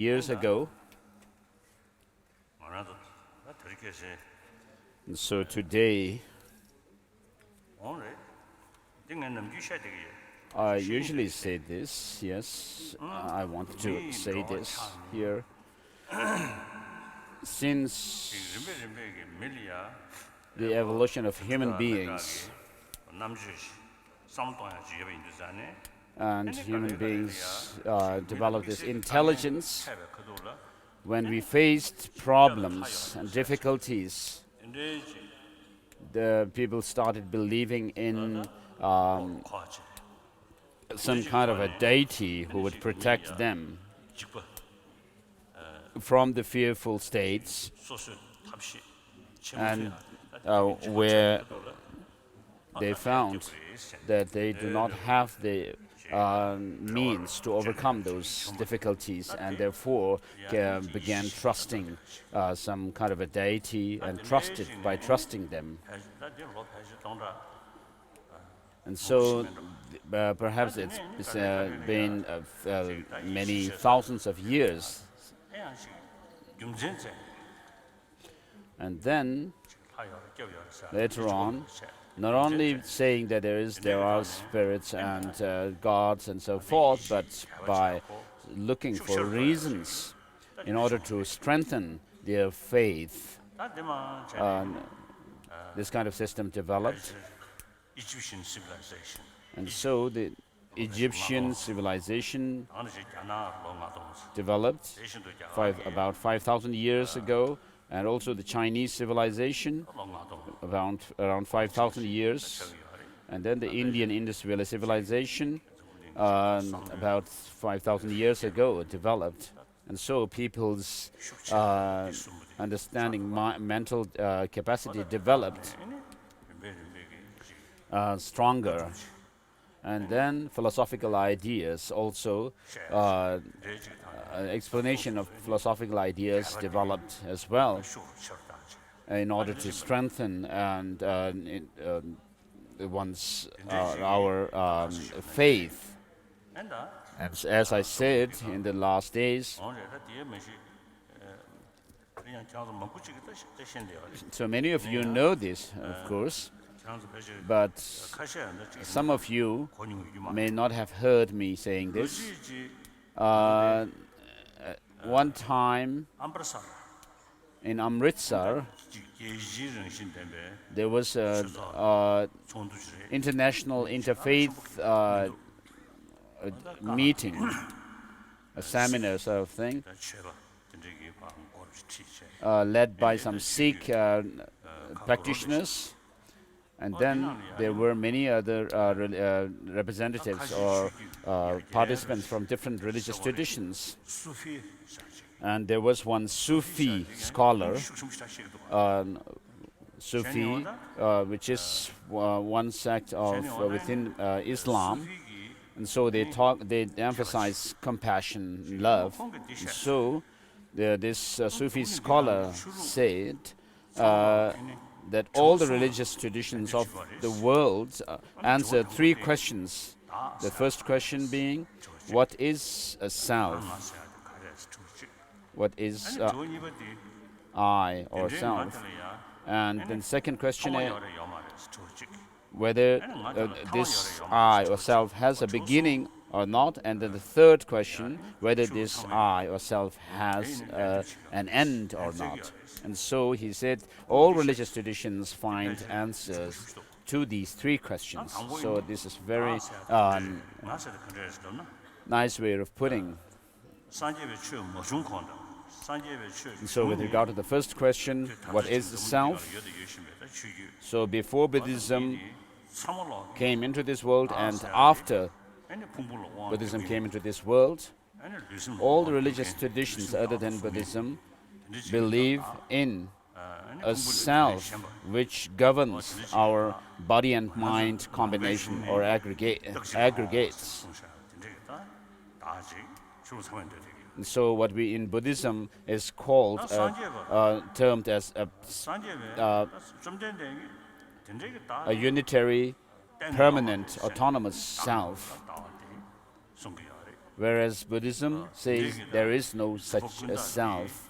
years ago. And so today, I usually say this, yes, I want to say this here. Since the evolution of human beings, and human beings developed this intelligence, when we faced problems and difficulties, the people started believing in some kind of a deity who would protect them from the fearful states, and where they found that they do not have the means to overcome those difficulties, and therefore began trusting some kind of a deity and by trusting them. And so perhaps it's been many thousands of years. And then later on, not only saying that there are spirits and gods and so forth, but by looking for reasons in order to strengthen their faith, this kind of system developed. And so the Egyptian civilization developed about 5,000 years ago, and also the Chinese civilization around 5,000 years, and then the Indian Indus Valley civilization about 5,000 years ago developed. And so people's understanding, mental capacity developed stronger. And then philosophical ideas also, explanation of philosophical ideas developed as well in order to strengthen and our faith. And as I said in the last days, so many of you know this, of course, but some of you may not have heard me saying this. One time in Amritsar, there was an international interfaith meeting, a seminar sort of thing, led by some Sikh practitioners. And then there were many other representatives or participants from different religious traditions. And there was one Sufi scholar, Sufi, which is one sect of within Islam. And so they emphasize compassion, love. And so this Sufi scholar said that all the religious traditions of the world answer three questions. The first question being, what is a self? What is I or self? And then second question is whether this I or self has a beginning or not. And then the third question, whether this I or self has an end or not. And so he said all religious traditions find answers to these three questions. So this is very nice way of putting. And so with regard to the first question, what is the self? So before Buddhism came into this world and after Buddhism came into this world, all the religious traditions other than Buddhism believe in a self which governs our body and mind combination or aggregates. And so what we in Buddhism is called, termed as a unitary, permanent, autonomous self, whereas Buddhism says there is no such a self.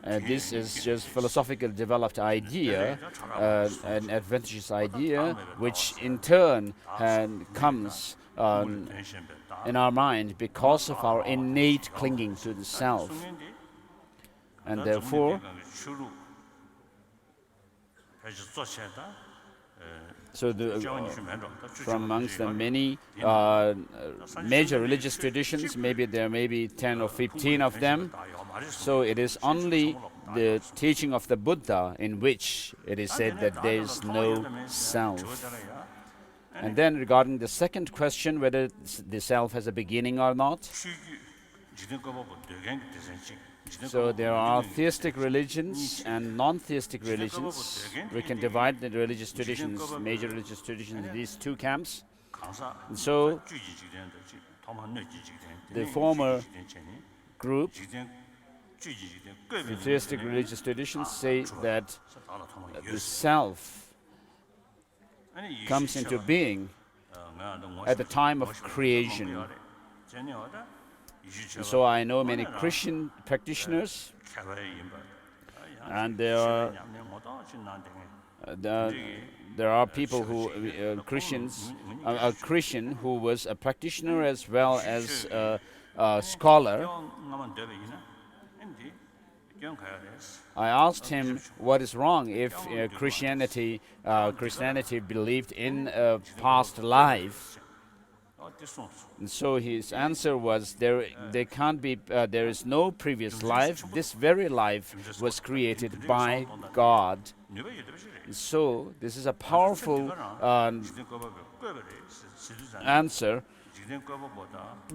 This is just philosophical developed idea, an adventitious idea, which in turn comes in our mind because of our innate clinging to the self. And therefore, from amongst the many major religious traditions, maybe there may be 10 or 15 of them. So it is only the teaching of the Buddha in which it is said that there is no self. And then regarding the second question, whether the self has a beginning or not. So there are theistic religions and non-theistic religions. We can divide the religious traditions, major religious traditions, in these two camps. And so the former group, the theistic religious traditions, say that the self comes into being at the time of creation. And so I know many Christian practitioners, and there are people who Christians, a Christian who was a practitioner as well as a scholar. I asked him what is wrong if Christianity believed in a past life. And so his answer was there can't be, there is no previous life. This very life was created by God. And so this is a powerful answer,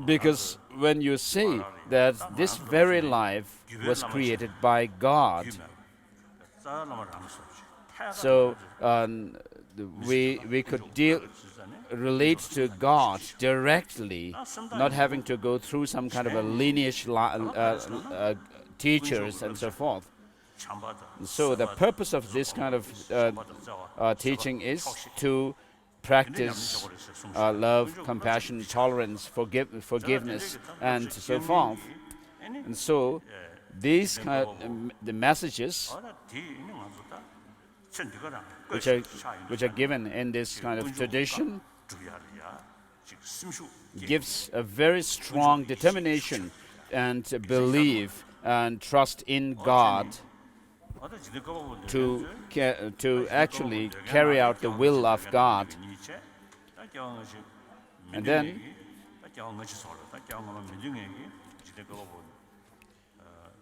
because when you say that this very life was created by God, so we could relate to God directly, not having to go through some kind of a lineage teachers and so forth. So the purpose of this kind of teaching is to practice love, compassion, tolerance, forgiveness, and so forth. And so these the messages which are given in this kind of tradition gives a very strong determination and belief and trust in God to actually carry out the will of God. And then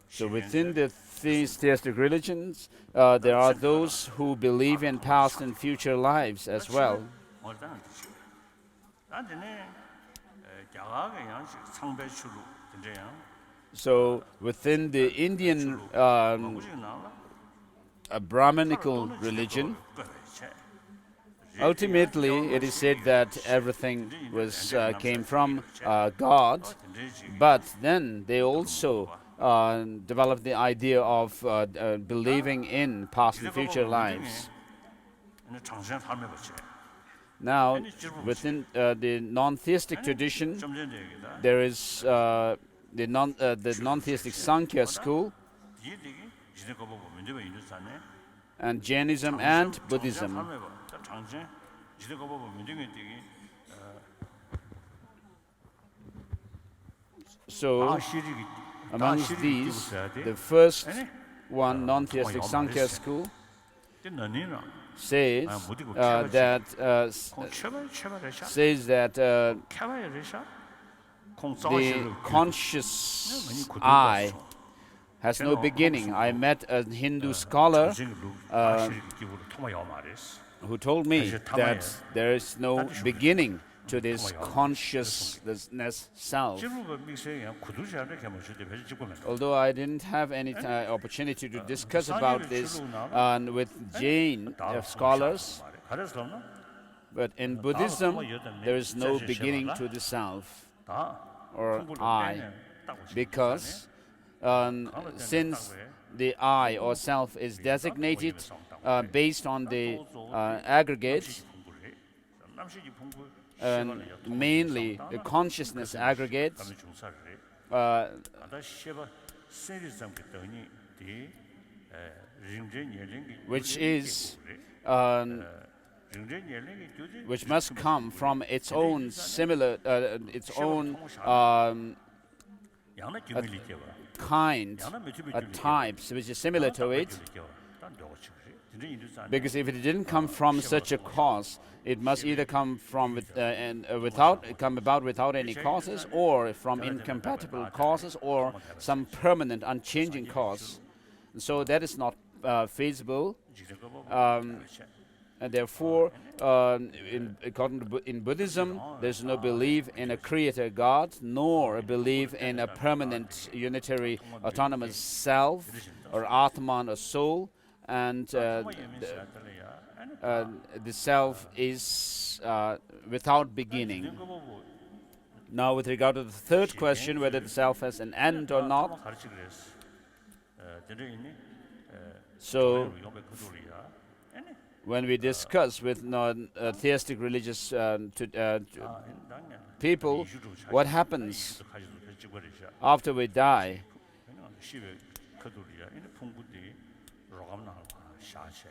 so within the theistic religions, there are those who believe in past and future lives as well. So within the Indian Brahminical religion, ultimately it is said that everything came from God, but then they also developed the idea of believing in past and future lives. Now, within the non-theistic tradition, there is the non-theistic Sankhya school, and Jainism and Buddhism. So, amongst these, the first one, non-theistic Sankhya school, says that the conscious I has no beginning. I met a Hindu scholar who told me that there is no beginning to this consciousness self. Although I didn't have any opportunity to discuss about this with Jain scholars, but in Buddhism there is no beginning to the self or I, because since the I or self is designated based on the aggregate, mainly the consciousness aggregates, which is which must come from its own similar, its own kind, types, which is similar to it. Because if it didn't come from such a cause, it must either come from come about without any causes, or from incompatible causes, or some permanent, unchanging cause. So that is not feasible. And therefore, in Buddhism, there's no belief in a creator God, nor a belief in a permanent, unitary, autonomous self, or Atman, or soul. And the self is without beginning. Now, with regard to the third question, whether the self has an end or not, so when we discuss with non-theistic religious people, what happens after we die?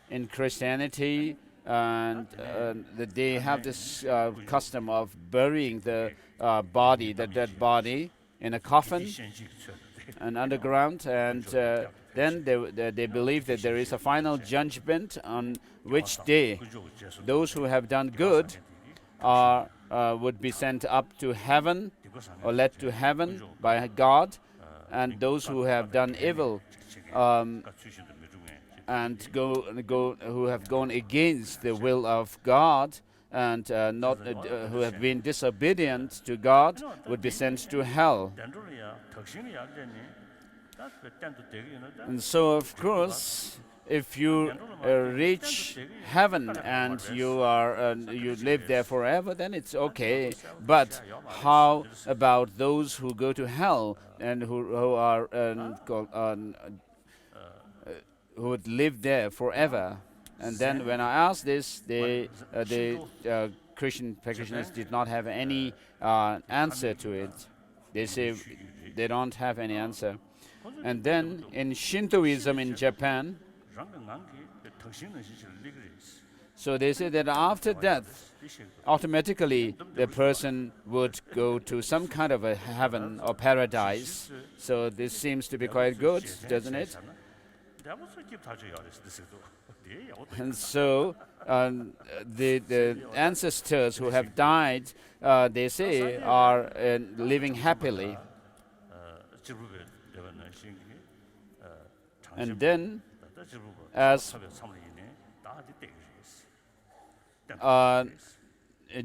In Christianity, and they have this custom of burying the body, the dead body, in a coffin and underground, and then they believe that there is a final judgment on which day those who have done good would be sent up to heaven or led to heaven by God, and those who have done evil and who have gone against the will of God and who have been disobedient to God would be sent to hell. And so, of course, if you reach heaven and you live there forever, then it's okay. But how about those who go to hell and who would live there forever? And then when I asked this, the Christian practitioners did not have any answer to it. They say they don't have any answer. And then in Shintoism in Japan, so they say that after death, automatically the person would go to some kind of a heaven or paradise. So this seems to be quite good, doesn't it? And so the ancestors who have died, they say, are living happily. And then, as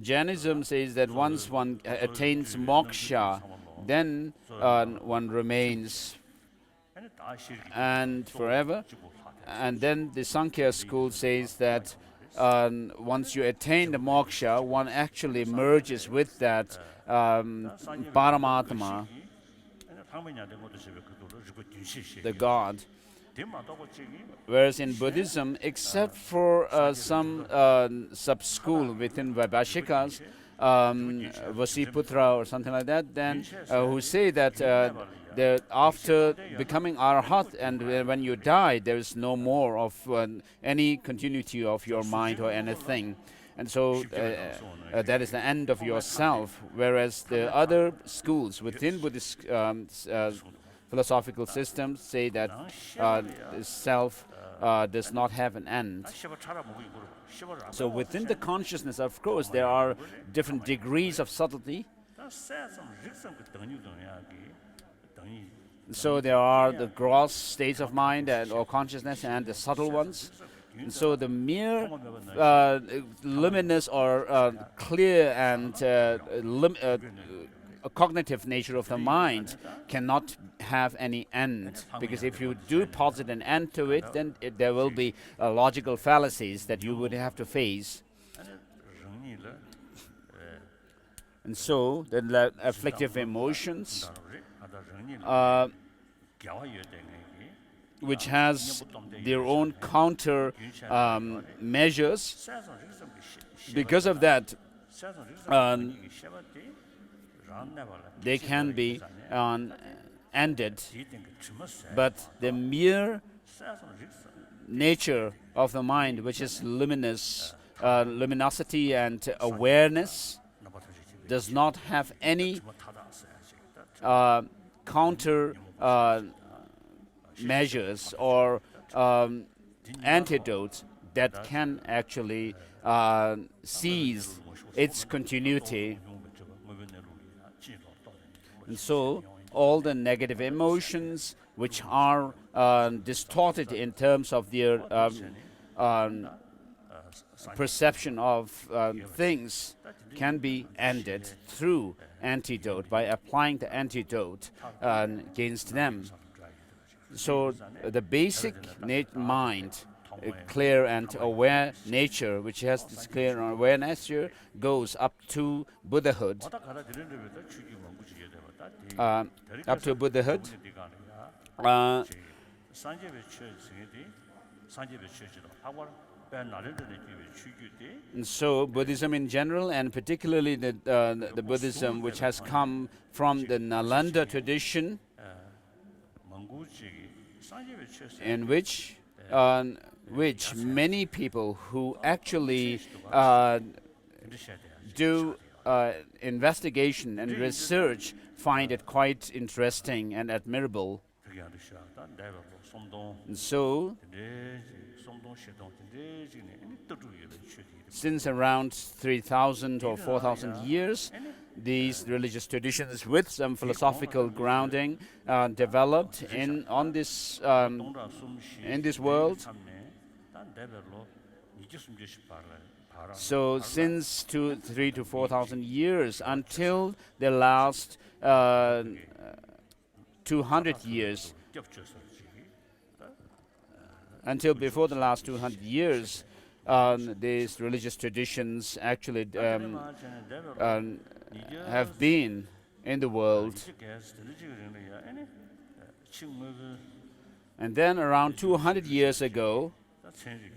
Jainism says that once one attains moksha, then one remains and forever. And then the Sankhya school says that once you attain the moksha, one actually merges with that Paramatma, the God. Whereas in Buddhism, except for some sub-school within Vaibhashikas, Vasiputra or something like that, then who say that after becoming Arhat and when you die, there is no more of any continuity of your mind or anything. And so that is the end of yourself. Whereas the other schools within Buddhist philosophical systems say that self does not have an end. So within the consciousness, of course, there are different degrees of subtlety. So there are the gross states of mind or consciousness and the subtle ones. And so the mere luminous or clear and cognitive nature of the mind cannot have any end, because if you do posit an end to it, then there will be logical fallacies that you would have to face. And so the afflictive emotions, which has their own counter measures, because of that they can be ended, but the mere nature of the mind, which is luminosity and awareness, does not have any counter measures or antidotes that can actually seize its continuity. And so all the negative emotions which are distorted in terms of their perception of things can be ended through antidote, by applying the antidote against them. So the basic mind, clear and aware nature, which has this clear and aware nature, goes up to Buddhahood. Up to Buddhahood. And so Buddhism in general, and particularly the Buddhism which has come from the Nalanda tradition, in which many people who actually do investigation and research find it quite interesting and admirable. And so, since around 3,000 or 4,000 years, these religious traditions with some philosophical grounding developed in this world. So since 3,000 to 4,000 years, until the last 200 years, until before the last 200 years, these religious traditions actually have been in the world. And then around 200 years ago,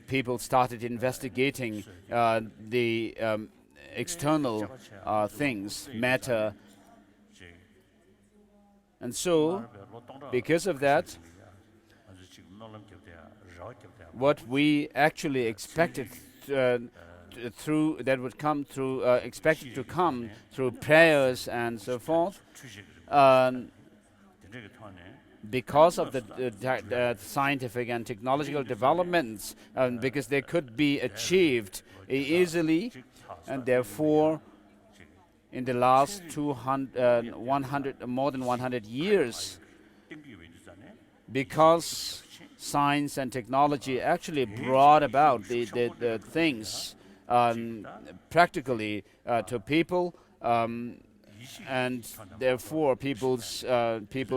people started investigating the external things, matter. And so, because of that, what we actually expected expected to come through prayers and so forth, because of the scientific and technological developments, because they could be achieved easily, and therefore in the last more than 100 years, because science and technology actually brought about the things practically to people, and therefore people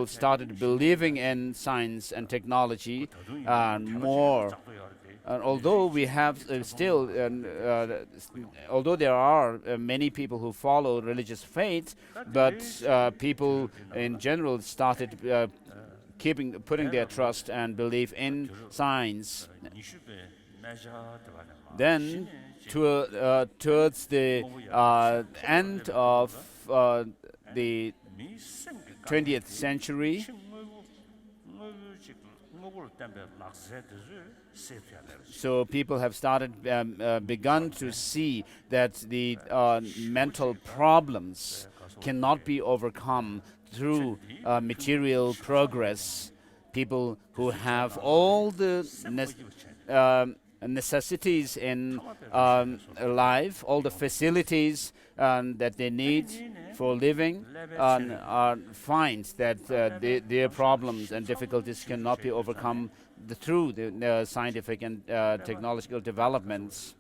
started believing in science and technology more. Although we have although there are many people who follow religious faith, but people in general started putting their trust and belief in science. Then, towards the end of the 20th century, so people have begun to see that the mental problems cannot be overcome through material progress. People who have all the necessities in life, all the facilities that they need for living, find that their problems and difficulties cannot be overcome through the scientific and technological developments.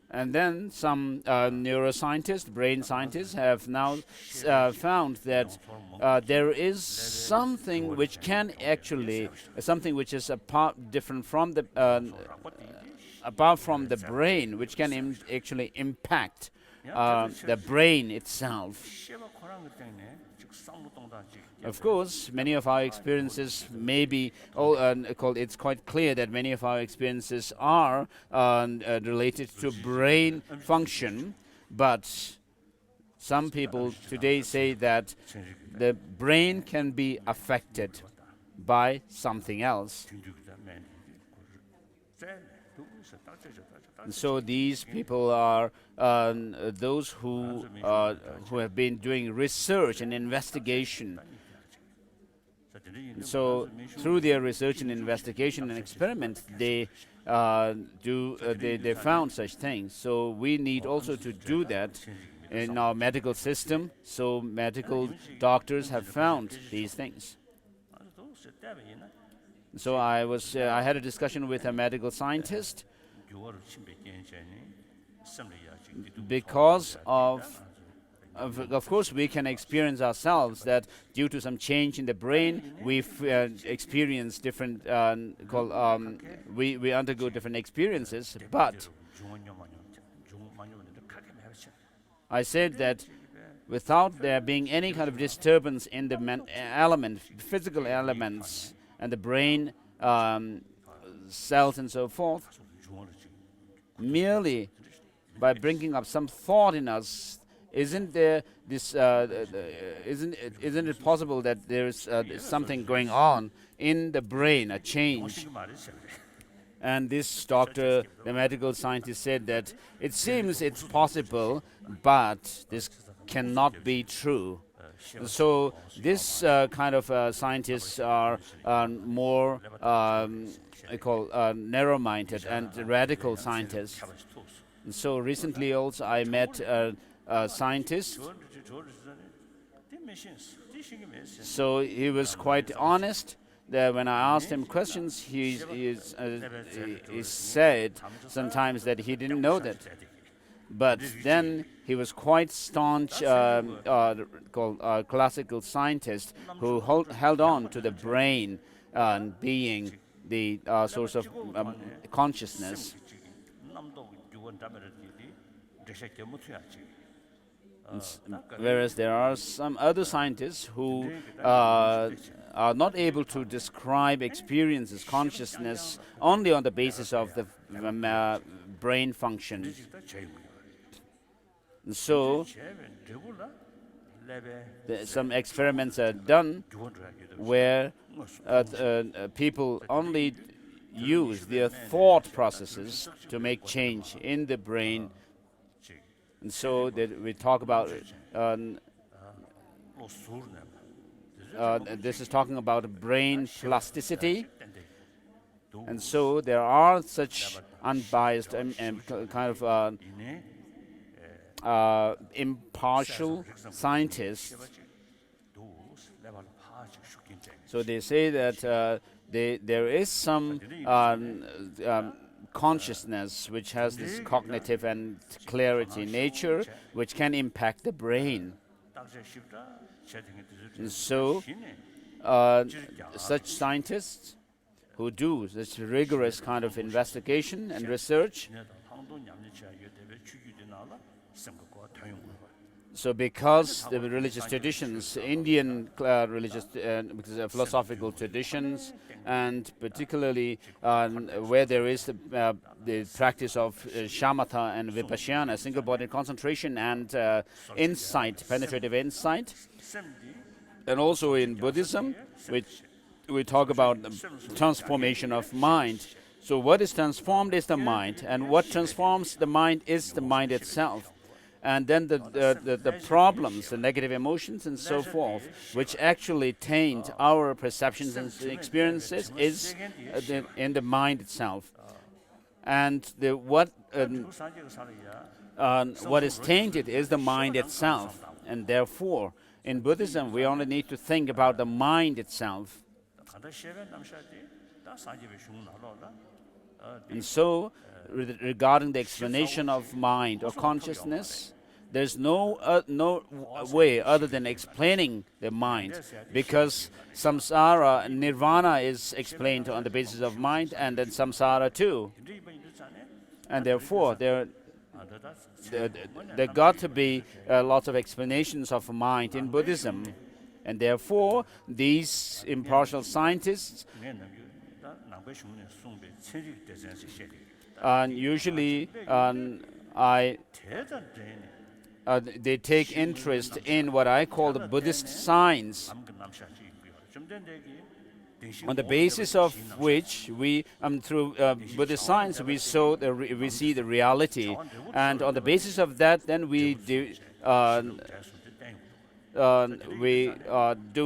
And then some neuroscientists, brain scientists, have now found that there is something which can actually, something which is different from the, apart from the brain, which can actually impact the brain itself. Of course, many of our experiences may be it's quite clear that many of our experiences are related to brain function, but some people today say that the brain can be affected by something else. And so these people are those who have been doing research and investigation. So through their research and investigation and experiment, they found such things. So we need also to do that in our medical system. So medical doctors have found these things. So I had a discussion with a medical scientist. Because of course, we can experience ourselves that due to some change in the brain, we've experienced different, we undergo different experiences. But I said that without there being any kind of disturbance in the physical elements and the brain cells and so forth, merely by bringing up some thought in us, isn't it possible that there's something going on in the brain, a change? And this doctor, the medical scientist, said that it seems it's possible, but this cannot be true. So this kind of scientists are more narrow-minded and radical scientists. And so recently also I met a scientist. So he was quite honest. That when I asked him questions, he said sometimes that he didn't know that. But then he was quite staunch classical scientist who held on to the brain being the source of consciousness. Whereas there are some other scientists who are not able to describe experiences, consciousness, only on the basis of the brain function. And so some experiments are done where people only use their thought processes to make change in the brain. And so that we talk about this is talking about brain plasticity. And so there are such unbiased and kind of impartial scientists. So they say that there is some consciousness which has this cognitive and clarity nature which can impact the brain. And so such scientists who do this rigorous kind of investigation and research, so because the religious traditions, Indian religious philosophical traditions, and particularly where there is the practice of shamatha and vipassana, single-body concentration and insight, penetrative insight, and also in Buddhism, which we talk about the transformation of mind. So what is transformed is the mind, and what transforms the mind is the mind itself. And then the problems, the negative emotions and so forth, which actually taint our perceptions and experiences, is in the mind itself. And what is tainted is the mind itself. And therefore, in Buddhism, we only need to think about the mind itself. And so, regarding the explanation of mind or consciousness, there's no way other than explaining the mind, because samsara, nirvana is explained on the basis of mind, and then samsara too. And therefore, there got to be lots of explanations of mind in Buddhism, and therefore these impartial scientists usually they take interest in what I call the Buddhist science, on the basis of which we, through Buddhist science, we see the reality, and on the basis of that, then we do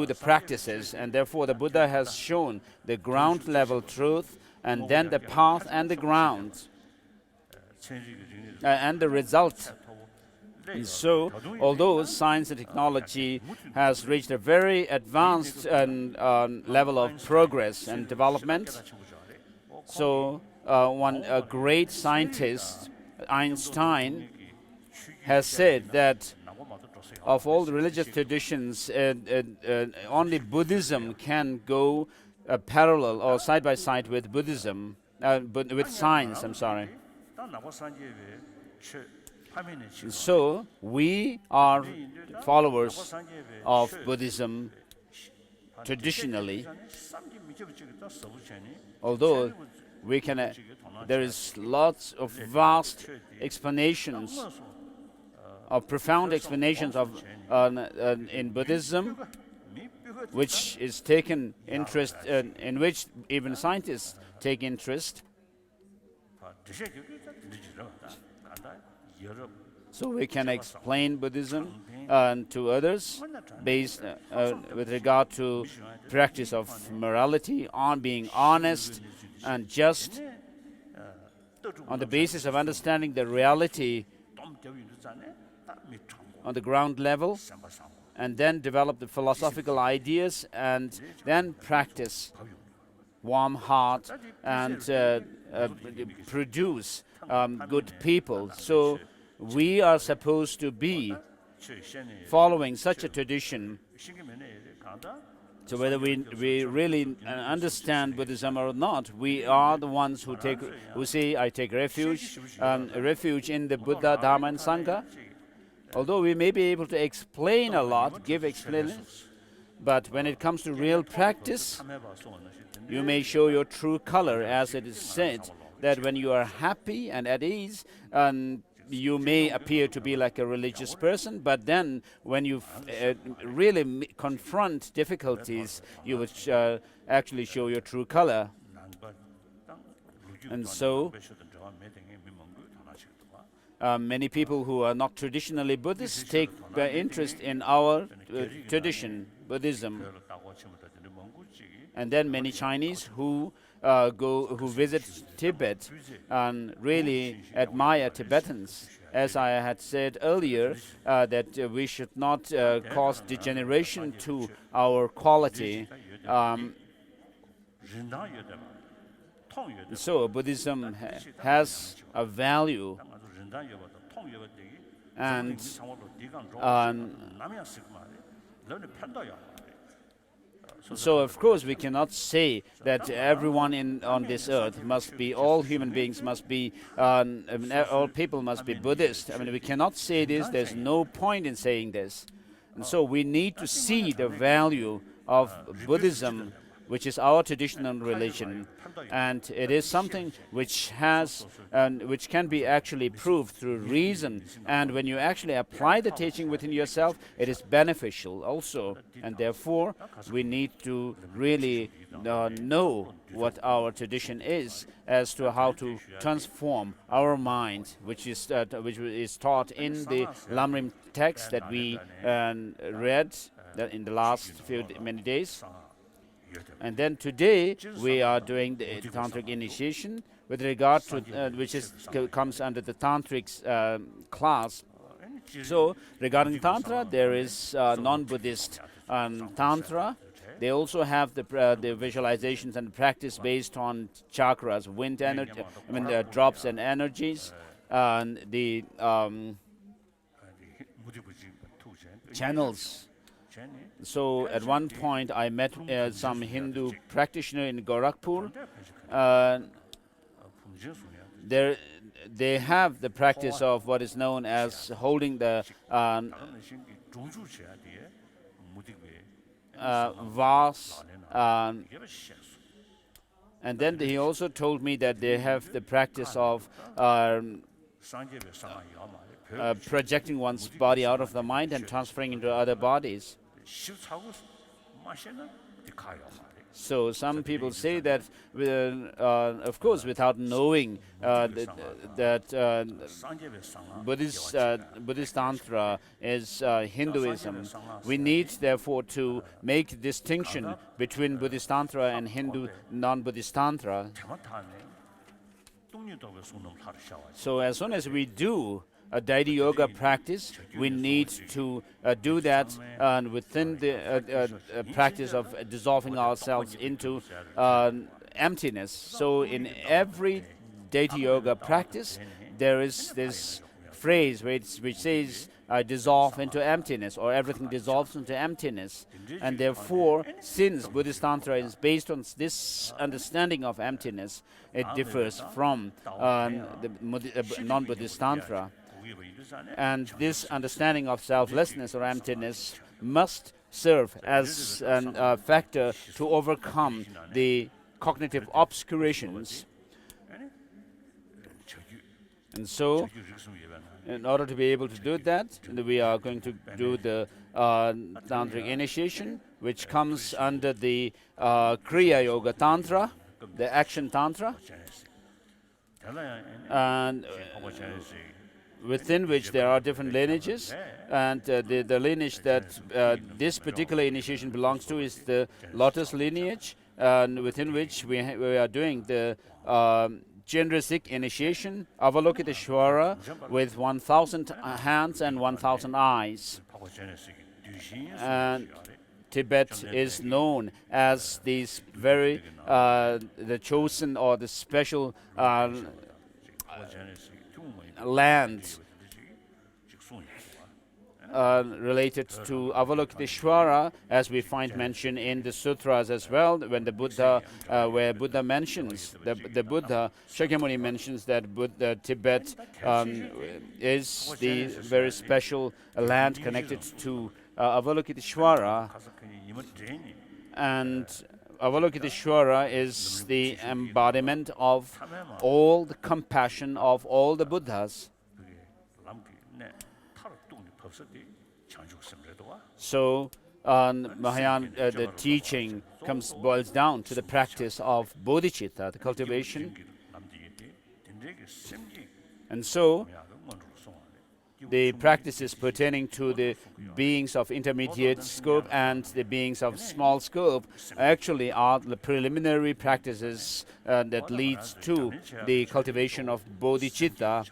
the practices, and therefore the Buddha has shown the ground level truth, and then the path and the ground, and the result. And so, although science and technology has reached a very advanced level of progress and development, so a great scientist, Einstein, has said that of all the religious traditions, only Buddhism can go parallel or side by side with Buddhism, with science. I'm sorry. So we are followers of Buddhism traditionally, although there is lots of vast explanations, of profound explanations of in Buddhism, which is taken interest in which even scientists take interest. So we can explain Buddhism to others based with regard to practice of morality, on being honest and just, on the basis of understanding the reality on the ground level, and then develop the philosophical ideas, and then practice warm heart and produce good people. So we are supposed to be following such a tradition. So whether we really understand Buddhism or not, we are the ones who say, I take refuge in the Buddha, Dharma and Sangha. Although we may be able to explain a lot, give explanations, but when it comes to real practice, you may show your true color, as it is said, that when you are happy and at ease, you may appear to be like a religious person, but then when you really confront difficulties, you would actually show your true color. And so, many people who are not traditionally Buddhist take interest in our tradition, Buddhism. And then many Chinese who visit Tibet and really admire Tibetans. As I had said earlier, that we should not cause degeneration to our quality. So Buddhism has a value, and so of course we cannot say that everyone on this earth must be, all human beings must be, all people must be Buddhist. I mean, we cannot say this. There's no point in saying this. And so we need to see the value of Buddhism, which is our traditional religion, and it is something which can be actually proved through reason. And when you actually apply the teaching within yourself, it is beneficial also. And therefore, we need to really know what our tradition is, as to how to transform our mind, which is taught in the Lam Rim text that we read in the last many days. And then today we are doing the Tantric initiation with regard to which comes under the Tantric class. So regarding Tantra, there is non-Buddhist Tantra. They also have the visualizations and practice based on chakras, wind energy, drops and energies, and the channels. So at one point I met some Hindu practitioner in Gorakhpur. they have the practice of what is known as holding the vows. And then he also told me that they have the practice of projecting one's body out of the mind and transferring into other bodies. So some people say that, of course, without knowing that Buddhist Tantra is Hinduism, we need therefore to make distinction between Buddhist Tantra and Hindu non-Buddhist Tantra. So as soon as we do a Deity Yoga practice, we need to do that within the practice of dissolving ourselves into emptiness. So in every Deity Yoga practice, there is this phrase which says, dissolve into emptiness, or everything dissolves into emptiness. And therefore, since Buddhist Tantra is based on this understanding of emptiness, it differs from the non-Buddhist Tantra. And this understanding of selflessness or emptiness must serve as a factor to overcome the cognitive obscurations. And so, in order to be able to do that, we are going to do the Tantric initiation, which comes under the Kriya Yoga Tantra, the Action Tantra, and within which there are different lineages, and the lineage that this particular initiation belongs to is the Lotus lineage, within which we are doing the Chandra-Sikh initiation, Avalokiteshvara, with 1,000 hands and 1,000 eyes. And Tibet is known as these very the chosen or the special land related to Avalokiteshvara, as we find mentioned in the sutras as well. When the Buddha, where Buddha mentions the Buddha, Shakyamuni mentions that Tibet is the very special land connected to Avalokiteshvara, and Avalokiteshvara is the embodiment of all the compassion of all the Buddhas. So, Mahayana, the teaching boils down to the practice of Bodhicitta, the cultivation. And so, the practices pertaining to the beings of intermediate scope and the beings of small scope actually are the preliminary practices that leads to the cultivation of Bodhicitta.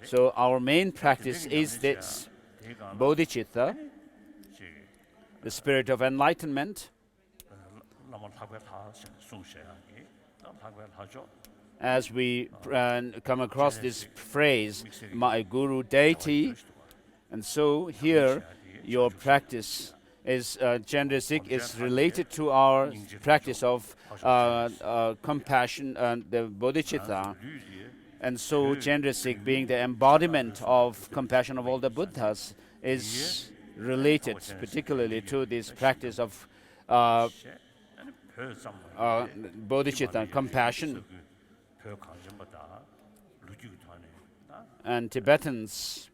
So our main practice is this, Bodhicitta, the spirit of enlightenment. As we come across this phrase, my guru deity, and so here your practice is Chandra-Sikh is related to our practice of compassion and the Bodhicitta. And so Chandra-Sikh, being the embodiment of compassion of all the Buddhas, is related particularly to this practice of Bodhicitta, compassion. And Tibetans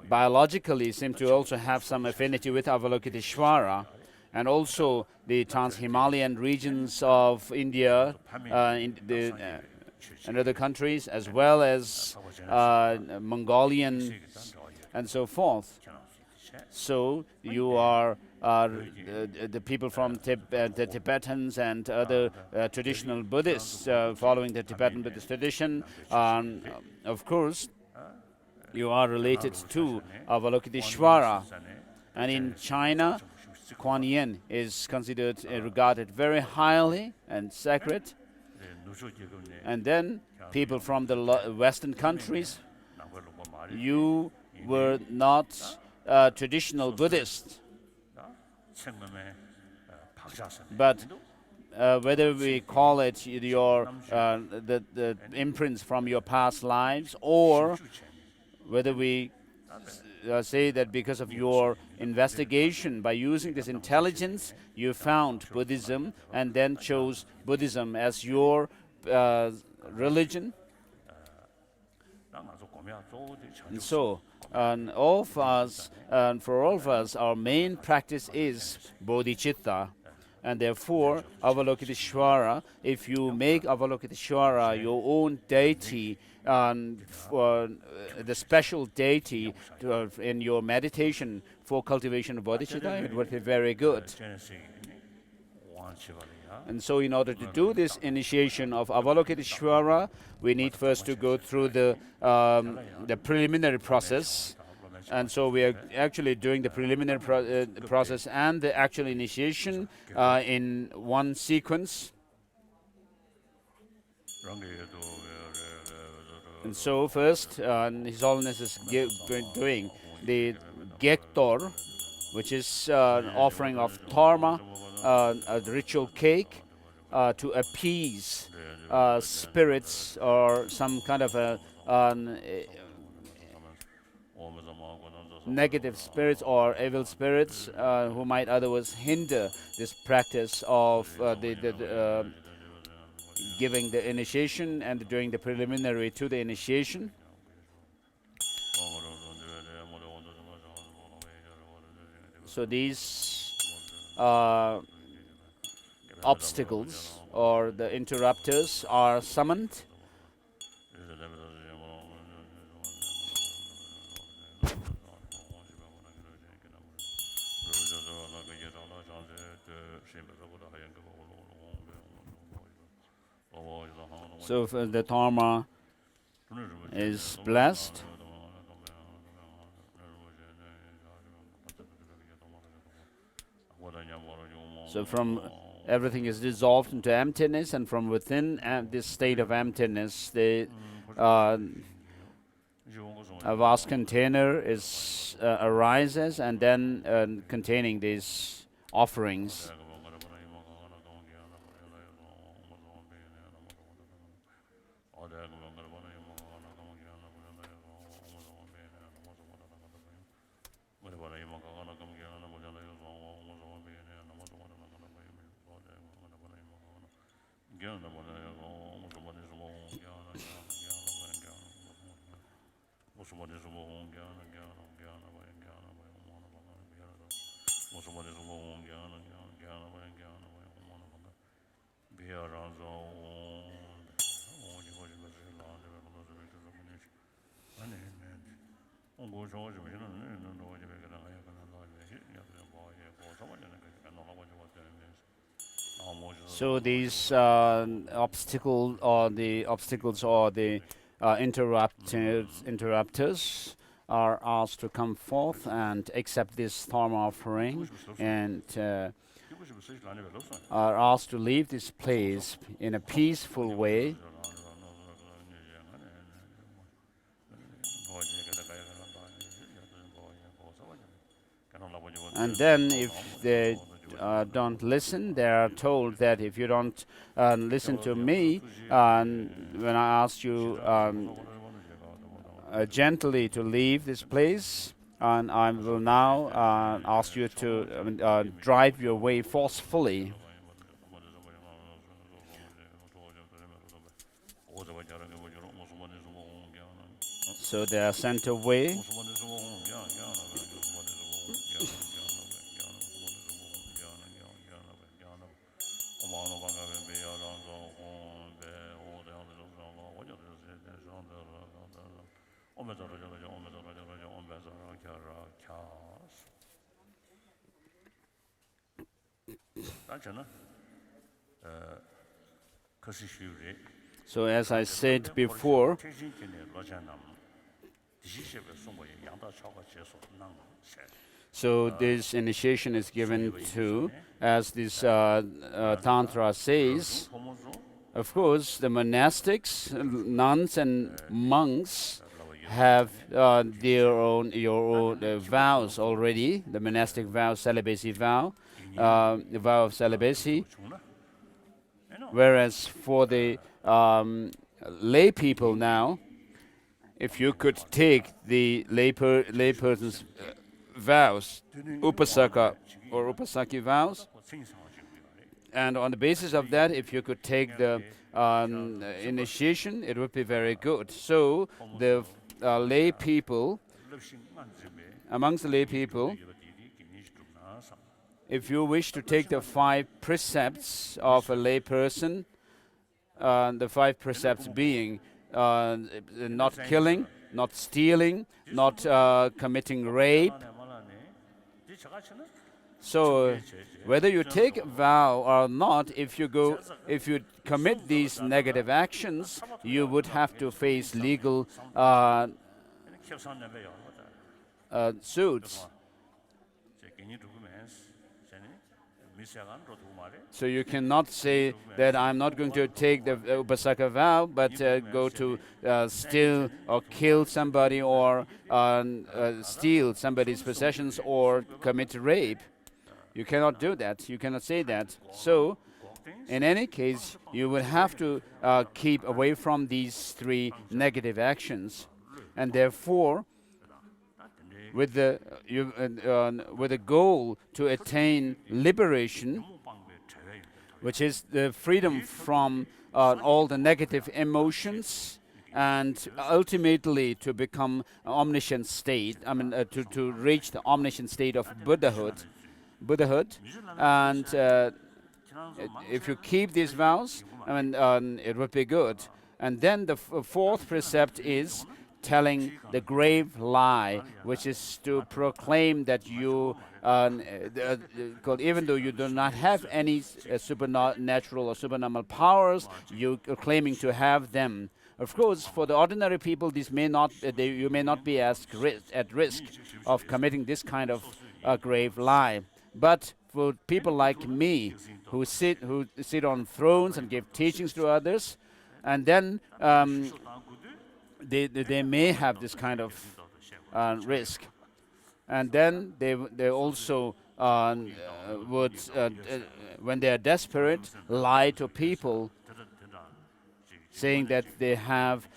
biologically seem to also have some affinity with Avalokiteshvara, and also the trans-Himalayan regions of India and other countries, as well as Mongolian and so forth. So you are the people from the Tibetans and other traditional Buddhists following the Tibetan Buddhist tradition. Of course, you are related to Avalokiteshvara. And in China, Kuan Yin is considered, regarded very highly and sacred. And then people from the Western countries, you were not traditional Buddhist, but whether we call it your the imprints from your past lives, or whether we say that because of your investigation, by using this intelligence, you found Buddhism and then chose Buddhism as your religion. And so, all of us, for all of us, our main practice is Bodhicitta. And therefore, Avalokiteshvara, if you make Avalokiteshvara your own deity, the special deity in your meditation for cultivation of bodhicitta, it would be very good. And so in order to do this initiation of Avalokiteshvara, we need first to go through the preliminary process. And so we are actually doing the preliminary process and the actual initiation in one sequence. And so first, His Holiness is doing the Gektor, which is an offering of Dharma, a ritual cake, to appease spirits or some kind of a negative spirits or evil spirits who might otherwise hinder this practice of giving the initiation and doing the preliminary to the initiation. So these obstacles or the interrupters are summoned. So if the Dharma is blessed, so from everything is dissolved into emptiness, and from within this state of emptiness, the a vast container is arises, and then containing these offerings. So these obstacles or the interrupters are asked to come forth and accept this Dharma offering, and are asked to leave this place in a peaceful way. And then if they don't listen, they are told that if you don't listen to me, when I ask you gently to leave this place, and I will now ask you to drive your way forcefully. So they are sent away. So as I said before, so this initiation is given to, as this Tantra says, of course, the monastics, nuns and monks have your own vows already, the monastic vow, celibacy vow, the vow of celibacy. Whereas for the lay people now, if you could take the lay person's vows, upasaka or upasaki vows, and on the basis of that, if you could take the initiation, it would be very good. So the lay people, amongst the lay people, if you wish to take the 5 precepts of a lay person, the 5 precepts being not killing, not stealing, not committing rape. So whether you take a vow or not, if you commit these negative actions, you would have to face legal suits. So you cannot say that I'm not going to take the upasaka vow, but go to steal or kill somebody or steal somebody's possessions or commit rape. You cannot do that. You cannot say that. So in any case, you will have to keep away from these 3 negative actions. And therefore, with the goal to attain liberation, which is the freedom from all the negative emotions, and ultimately to become omniscient state. I mean, to reach the omniscient state of Buddhahood. And if you keep these vows, I mean, it would be good. And then the 4th precept is telling the grave lie, which is to proclaim that you, even though you do not have any supernatural or supernormal powers, you are claiming to have them. Of course, for the ordinary people, this may not, you may not be at risk of committing this kind of grave lie. But for people like me, who sit on thrones and give teachings to others, and then they may have this kind of risk, and then they also would, when they are desperate, lie to people, saying that they have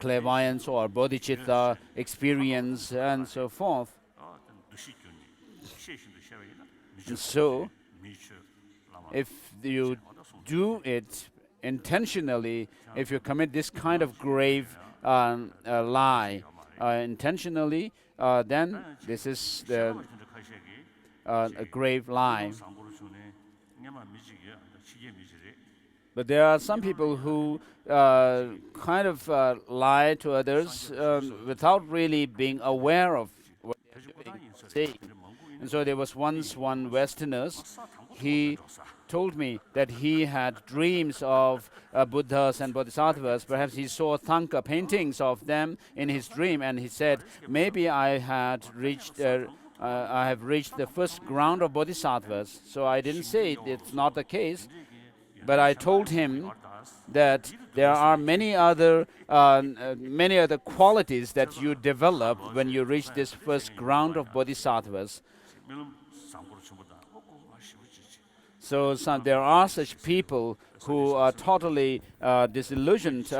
clairvoyance or bodhicitta experience and so forth. And so, if you do it intentionally, if you commit this kind of grave lie intentionally, then this is a grave lie. But there are some people who kind of lie to others without really being aware of what they're saying. And so there was once one Westerner, he told me that he had dreams of Buddhas and Bodhisattvas. Perhaps he saw Thangka paintings of them in his dream, and he said, maybe I have reached the first ground of Bodhisattvas. So I didn't say it's not the case, but I told him that there are many other qualities that you develop when you reach this first ground of Bodhisattvas. So there are such people who are totally disillusioned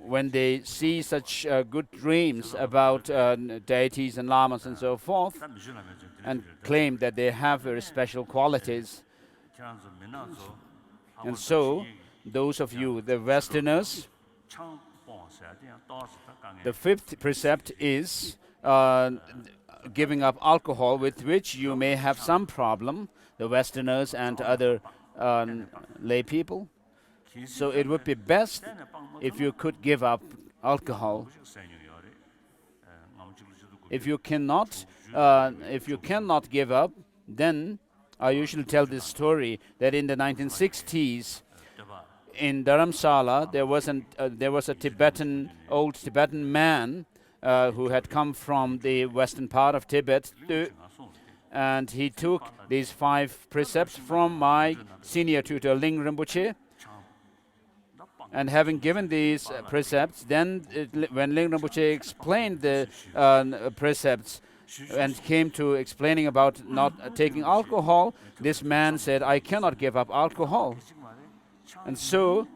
when they see such good dreams about deities and lamas and so forth, and claim that they have very special qualities. And so, those of you, the Westerners, the 5th precept is giving up alcohol, with which you may have some problem, the Westerners and other lay people. So it would be best if you could give up alcohol. If you cannot give up, then I usually tell this story that in the 1960s, in Dharamsala, there was a old Tibetan man who had come from the western part of Tibet, and he took these 5 precepts from my senior tutor, Ling Rinpoche. And having given these precepts, then when Ling Rinpoche explained the precepts and came to explaining about not taking alcohol, this man said, I cannot give up alcohol. And so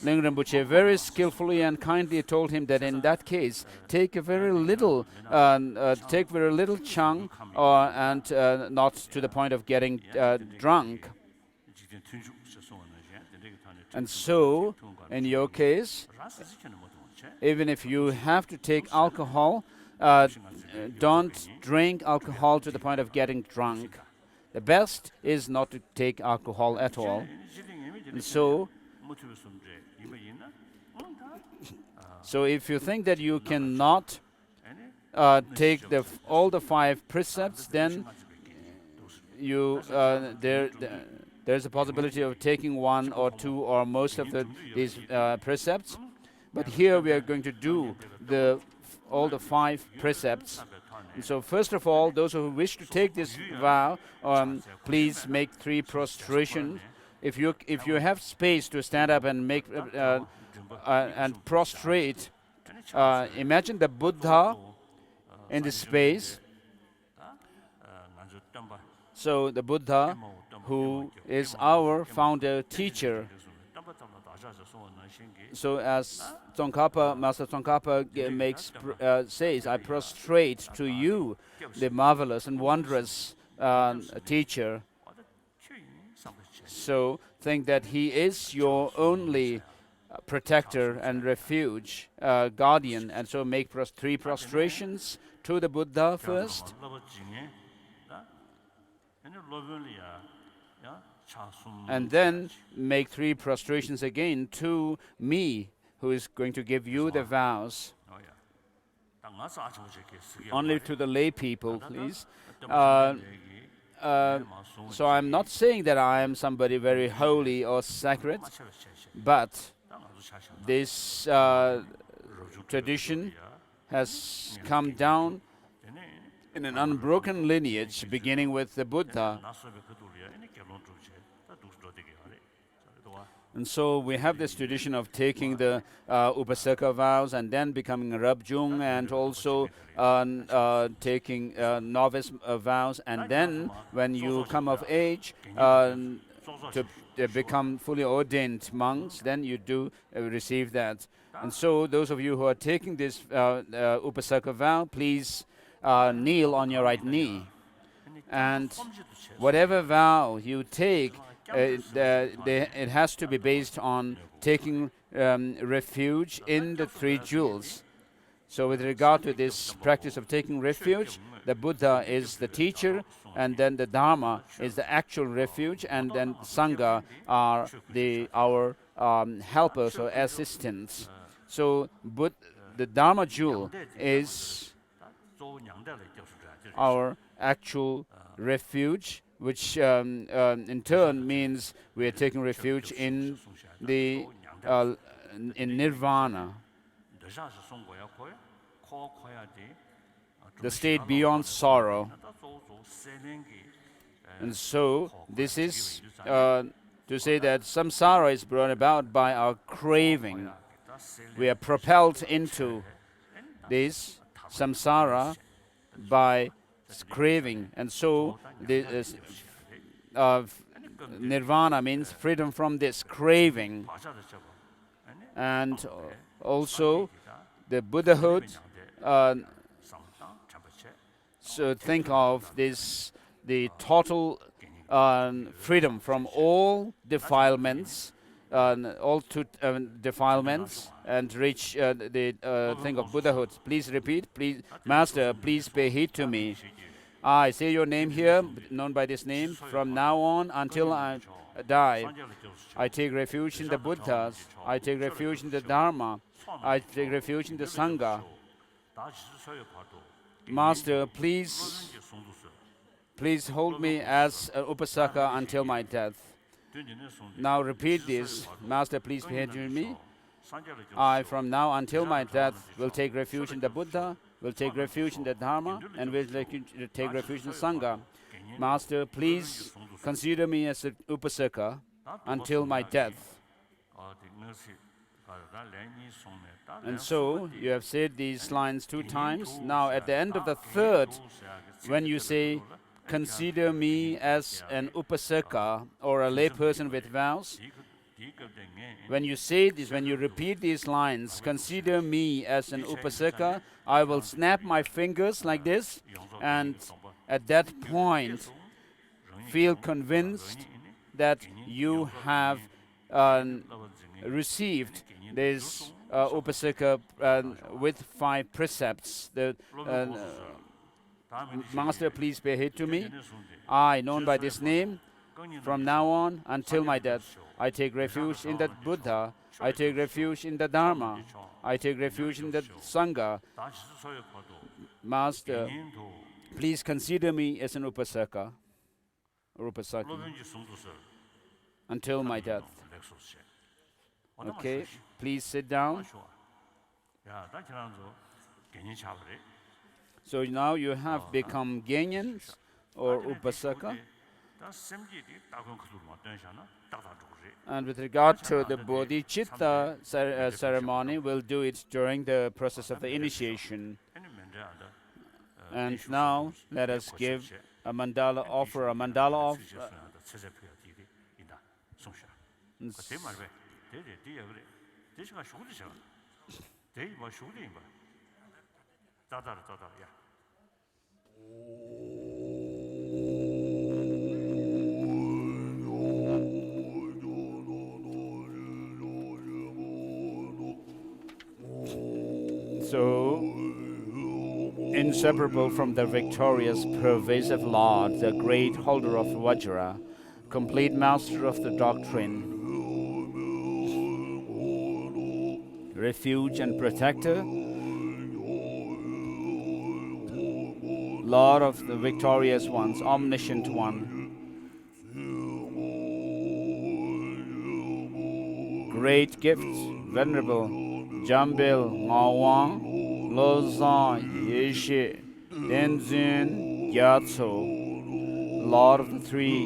Ling Rinpoche very skillfully and kindly told him that in that case, take very little chunk, and not to the point of getting drunk. And so, in your case, even if you have to take alcohol, don't drink alcohol to the point of getting drunk. The best is not to take alcohol at all. And so if you think that you cannot take all the 5 precepts, then there's a possibility of taking 1 or 2 or most of these precepts. But here we are going to do all the 5 precepts. And so first of all, those who wish to take this vow, please make 3 prostrations. If you have space to stand up and make and prostrate, imagine the Buddha in the space. So the Buddha, who is our founder teacher. So as Master Tsongkhapa says, I prostrate to you, the marvelous and wondrous teacher. So think that he is your only protector and refuge, guardian. And so make 3 prostrations to the Buddha first. And then make 3 prostrations again to me, who is going to give you the vows. Only to the lay people, please. So I'm not saying that I am somebody very holy or sacred, but this tradition has come down in an unbroken lineage, beginning with the Buddha. And so we have this tradition of taking the Upasaka vows and then becoming a Rabjung, and also taking novice vows. And then when you come of age to become fully ordained monks, then you do receive that. And so those of you who are taking this Upasaka vow, please kneel on your right knee. And whatever vow you take, it has to be based on taking refuge in the 3 jewels. So with regard to this practice of taking refuge, the Buddha is the teacher, and then the Dharma is the actual refuge, and then Sangha are our helpers or assistants. So the Dharma jewel is our actual refuge, which in turn means we are taking refuge in nirvana, the state beyond sorrow. And so this is to say that samsara is brought about by our craving. We are propelled into this samsara by craving, and so nirvana means freedom from this craving. And also the Buddhahood, so think of this, the total freedom from all defilements, defilements, and reach the thing of Buddhahood. Please repeat. Please, Master, please pay heed to me. I say your name here, known by this name, from now on until I die. I take refuge in the Buddhas. I take refuge in the Dharma. I take refuge in the Sangha. Master, please hold me as an Upasaka until my death. Now repeat this. Master, please pay heed to me. I, from now until my death, will take refuge in the Buddha, will take refuge in the Dharma, and will take refuge in the Sangha. Master, please consider me as an Upasaka until my death. And so you have said these lines 2 times. Now at the end of the 3rd, when you say, consider me as an Upasaka or a lay person with vows, when you say this, when you repeat these lines, consider me as an upasaka, I will snap my fingers like this, and at that point, feel convinced that you have received this upasaka with 5 precepts. The Master, please pay heed to me. I, known by this name, from now on until my death, I take refuge in the Buddha, I take refuge in the Dharma, I take refuge in the Sangha. Master, please consider me as an upasaka, until my death. Okay, please sit down. So now you have become Genyans or upasaka. And with regard to the Bodhicitta ceremony, we'll do it during the process of the initiation. And now let us give a mandala, offer a mandala of so inseparable from the victorious, pervasive Lord, the great holder of Vajra, complete master of the doctrine, refuge and protector, Lord of the victorious ones, omniscient one, great gifts, venerable Jambil Ngawang, Lozan Yeshe, Denzin Gyatso, Lord of the 3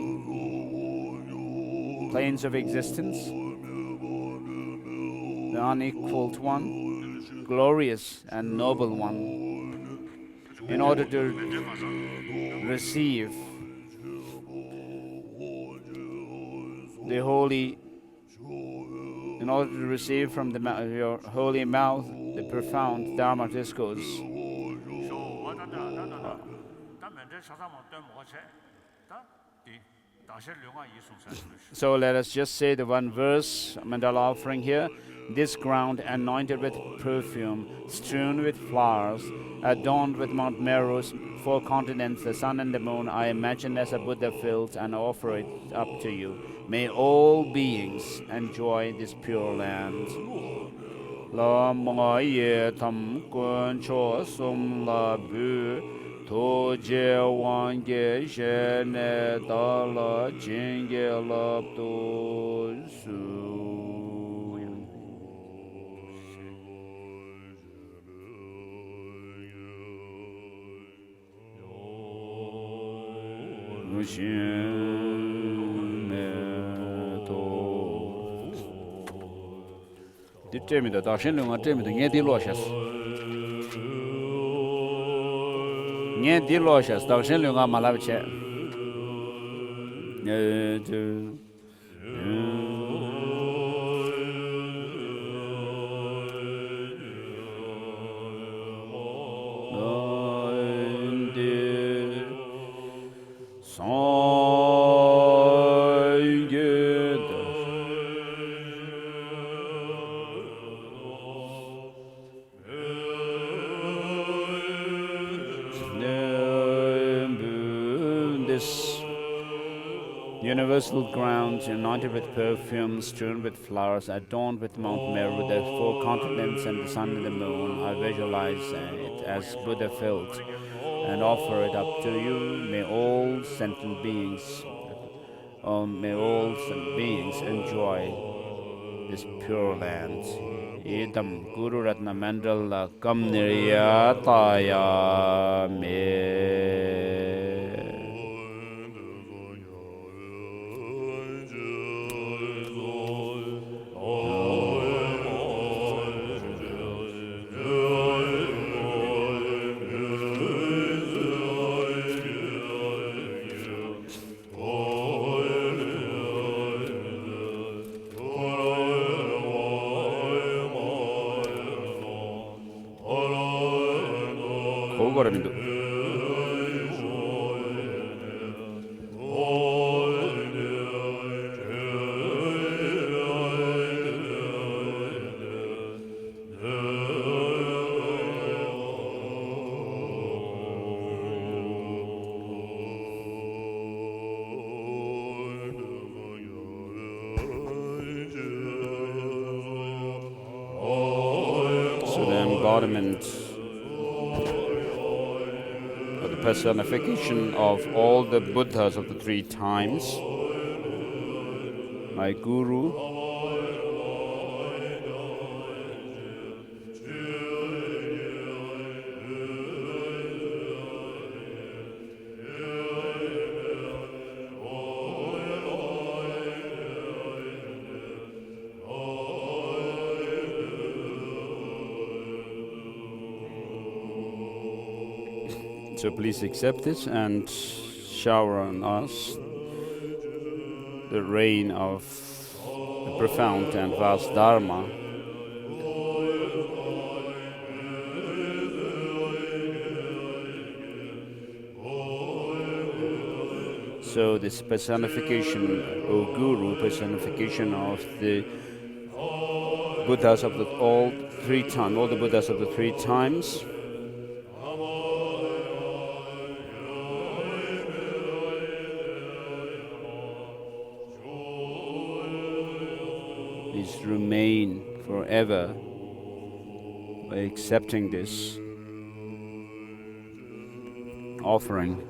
planes of existence, the unequaled one, glorious and noble one. In order to receive the holy, in order to receive from your holy mouth the profound Dharma discourse. So let us just say the one verse, mandala offering here. This ground anointed with perfume, strewn with flowers, adorned with Mount Meru's 4 continents, the sun and the moon, I imagine as a Buddha field and offer it up to you. May all beings enjoy this pure land. La ma ye tam kun cho sum la bu to je wang ge she ne da la jing ge la to su. Determined that Ashen Lunga Determined Nye Diloshes. Nye Diloshes, Dashen Lunga Malaviche. Universal grounds anointed with perfumes, strewn with flowers, adorned with Mount Meru, the 4 continents and the sun and the moon. I visualize it as Buddha filled and offer it up to you. May all sentient beings, enjoy this pure land. Idam Guru Ratna Mandala Kam Niryataya Me. Goramindu. So the embodiment or the personification of all the Buddhas of the three times, my Guru, so please accept it and shower on us the rain of the profound and vast Dharma. So this personification, O Guru, personification of the Buddhas of all the Buddhas of the three times, please remain forever by accepting this offering.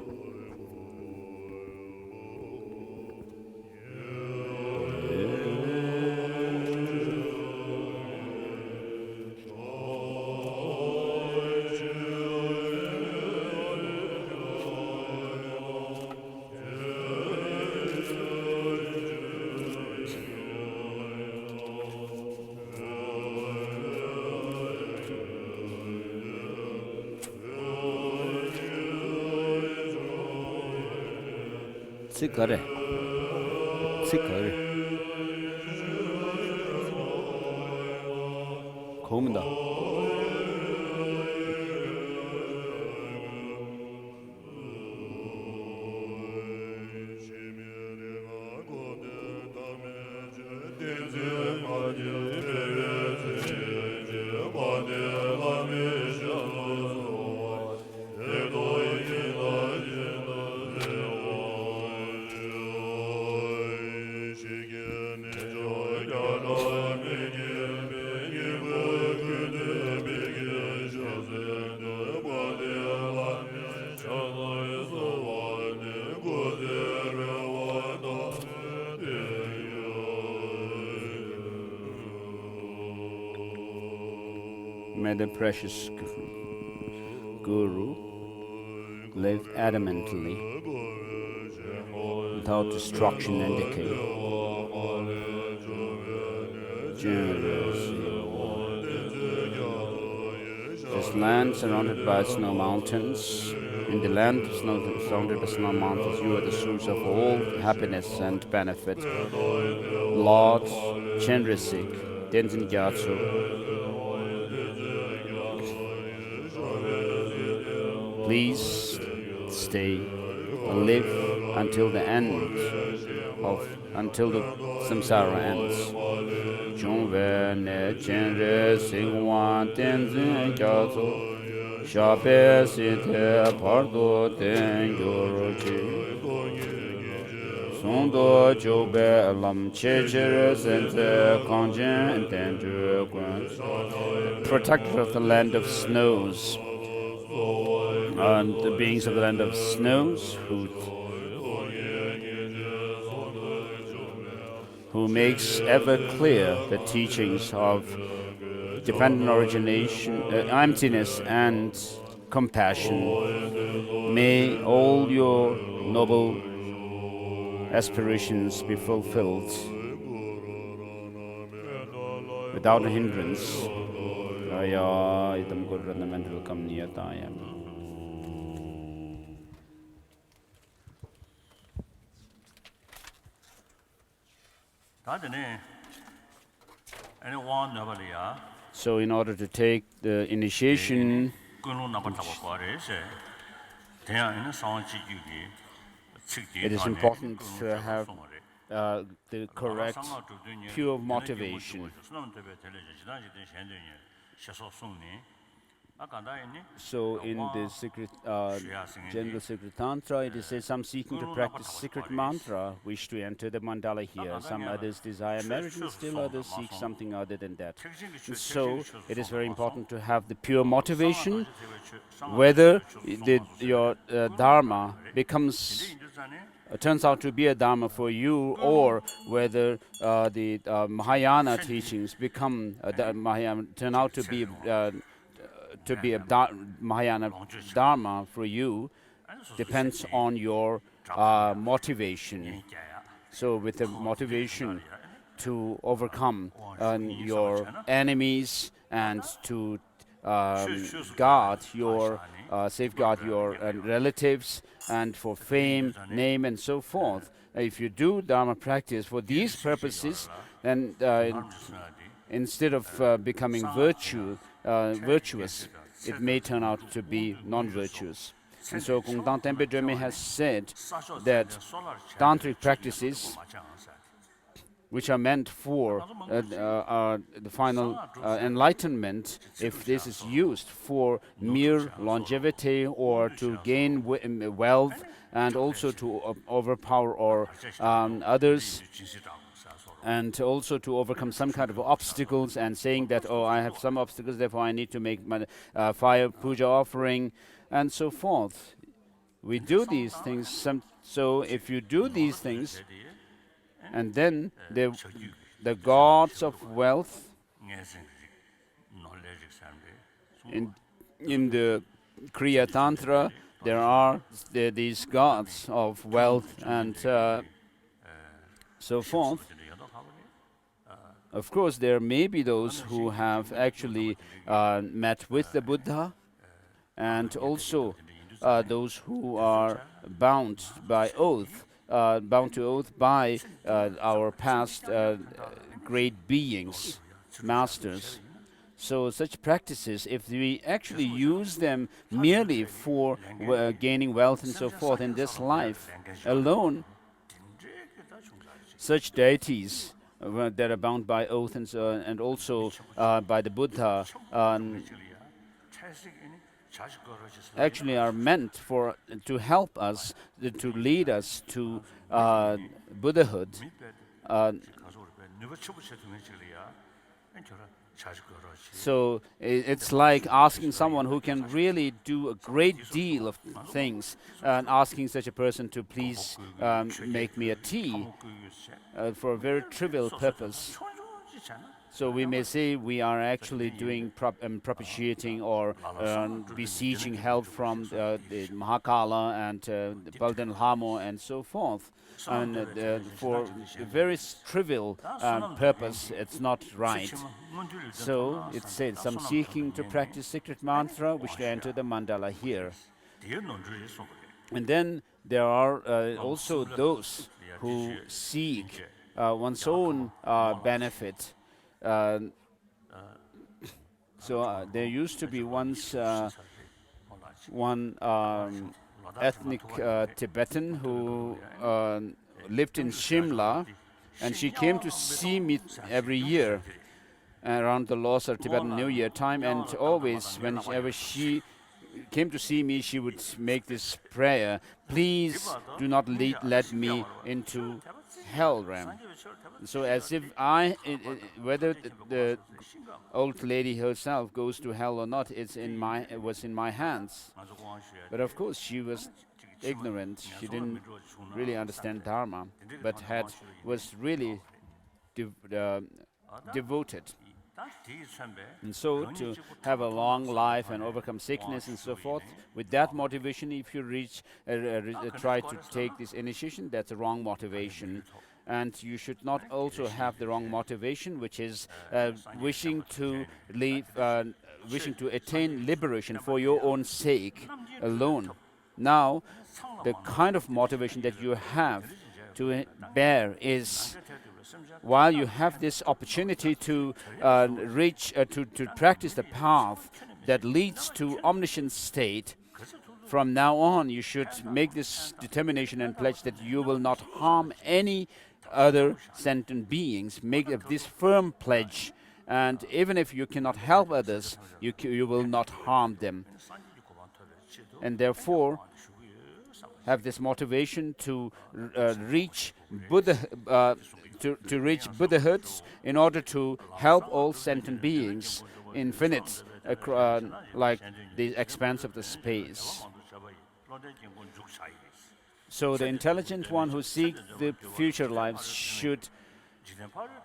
Tsikare. Komda. May the precious Guru live adamantly, without destruction and decay. This land surrounded by snow mountains, in the land surrounded by snow mountains, you are the source of all happiness and benefit. Lord Chenresik, Tenzin Gyatso, please stay and live until the end until the samsara ends. Jungwe ne chenre singwan tenzin gyatso, shape sinte pardo ten gyorochi. Sondo jobe lam chechere sente kanjen tenju kwen. Protector of the land of snows, and the beings of the land of snows, who makes ever clear the teachings of dependent origination, emptiness and compassion. May all your noble aspirations be fulfilled without a hindrance. Aya idam gurranamental kamniyatayam. So in order to take the initiation, It is important to have the correct, pure motivation. So in the secret, general secret tantra, it is said some seeking to practice secret mantra wish to enter the mandala here. Some others desire merit, and still others seek something other than that. And so it is very important to have the pure motivation, whether your dharma becomes turns out to be a dharma for you, or whether the Mahayana teachings become turn out to be a Mahayana dharma for you, depends on your motivation. So with the motivation to overcome your enemies and to safeguard your relatives, and for fame, name, and so forth. If you do dharma practice for these purposes, then instead of becoming virtuous, it may turn out to be non-virtuous. And so Kongtang Tenpe Döme has said that tantric practices, which are meant for the final enlightenment, if this is used for mere longevity or to gain wealth and also to overpower others, and also to overcome some kind of obstacles, and saying that, oh, I have some obstacles, therefore I need to make my fire puja offering, and so forth. We do these things. So if you do these things, and then the gods of wealth in the Kriya Tantra, there are these gods of wealth and so forth. Of course, there may be those who have actually met with the Buddha, and also those who are bound to oath by our past great beings, masters. So such practices, if we actually use them merely for gaining wealth and so forth in this life alone, such deities that are bound by oath and also by the Buddha actually are meant to help us, to lead us to Buddhahood. So it's like asking someone who can really do a great deal of things, and asking such a person to please make me a tea for a very trivial purpose. So we may say we are actually doing propitiating or beseeching help from the Mahakala and the Baldan Hamo and so forth. And for a very trivial purpose, it's not right. So it says, some seeking to practice secret mantra wish to enter the mandala here. And then there are also those who seek one's own benefit. So there used to be once one ethnic Tibetan who lived in Shimla, and she came to see me every year around the Losar Tibetan New Year time, and always whenever she came to see me, she would make this prayer: please do not let me into hell realm. So as if whether the old lady herself goes to hell or not, it was in my hands. But of course she was ignorant. She didn't really understand Dharma, but was really devoted. And so to have a long life and overcome sickness and so forth, with that motivation, if you try to take this initiation, that's a wrong motivation. And you should not also have the wrong motivation, which is wishing to attain liberation for your own sake alone. Now, the kind of motivation that you have to bear is, while you have this opportunity to to practice the path, that leads to omniscient state, from now on you should make this determination and pledge that you will not harm any other sentient beings. Make this firm pledge, and even if you cannot help others, you will not harm them. And therefore, have this motivation to reach Buddha, to reach Buddhahood in order to help all sentient beings, infinite, like the expanse of the space. So the intelligent one who seeks the future lives should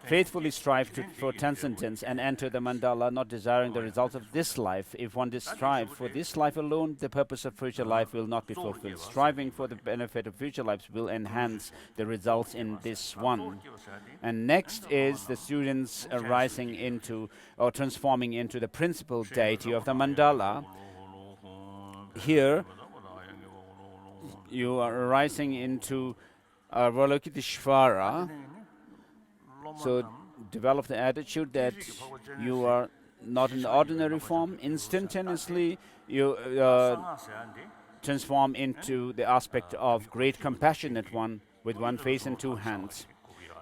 faithfully strive for transcendence and enter the mandala, not desiring the results of this life. If one strives for this life alone, the purpose of future life will not be fulfilled. Striving for the benefit of future lives will enhance the results in this one. And next is the students arising into or transforming into the principal deity of the mandala. Here, you are arising into Avalokiteshvara. So develop the attitude that you are not in the ordinary form. Instantaneously, you transform into the aspect of great compassionate one with one face and two hands.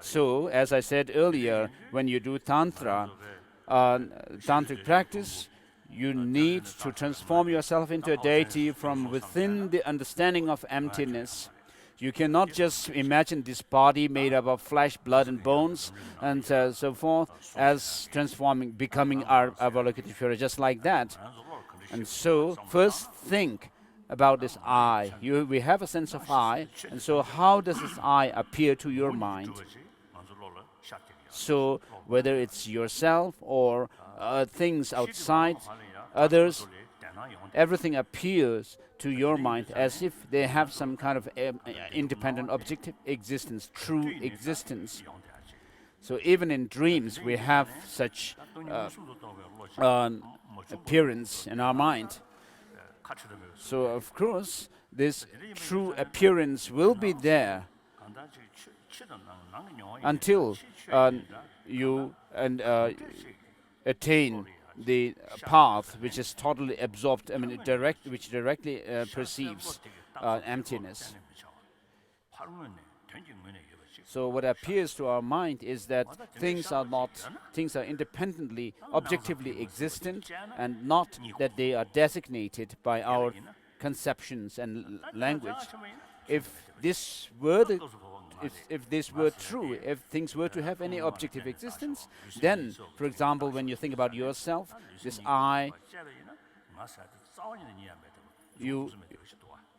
So, as I said earlier, when you do tantra, tantric practice, you need to transform yourself into a deity from within the understanding of emptiness. You cannot just imagine this body made up of flesh, blood, and bones, and so forth, as transforming, becoming our Avalokiteshvara, just like that. And so, first think about this I. We have a sense of I, and so how does this I appear to your mind? So, whether it's yourself or things outside, others, everything appears to your mind as if they have some kind of independent objective existence, true existence. So even in dreams we have such appearance in our mind. So of course this true appearance will be there until you attain the path which is totally absorbed, which directly perceives emptiness. So what appears to our mind is that things are independently, objectively existent, and not that they are designated by our conceptions and language. If this were true, if things were to have any objective existence, then, for example, when you think about yourself, this I,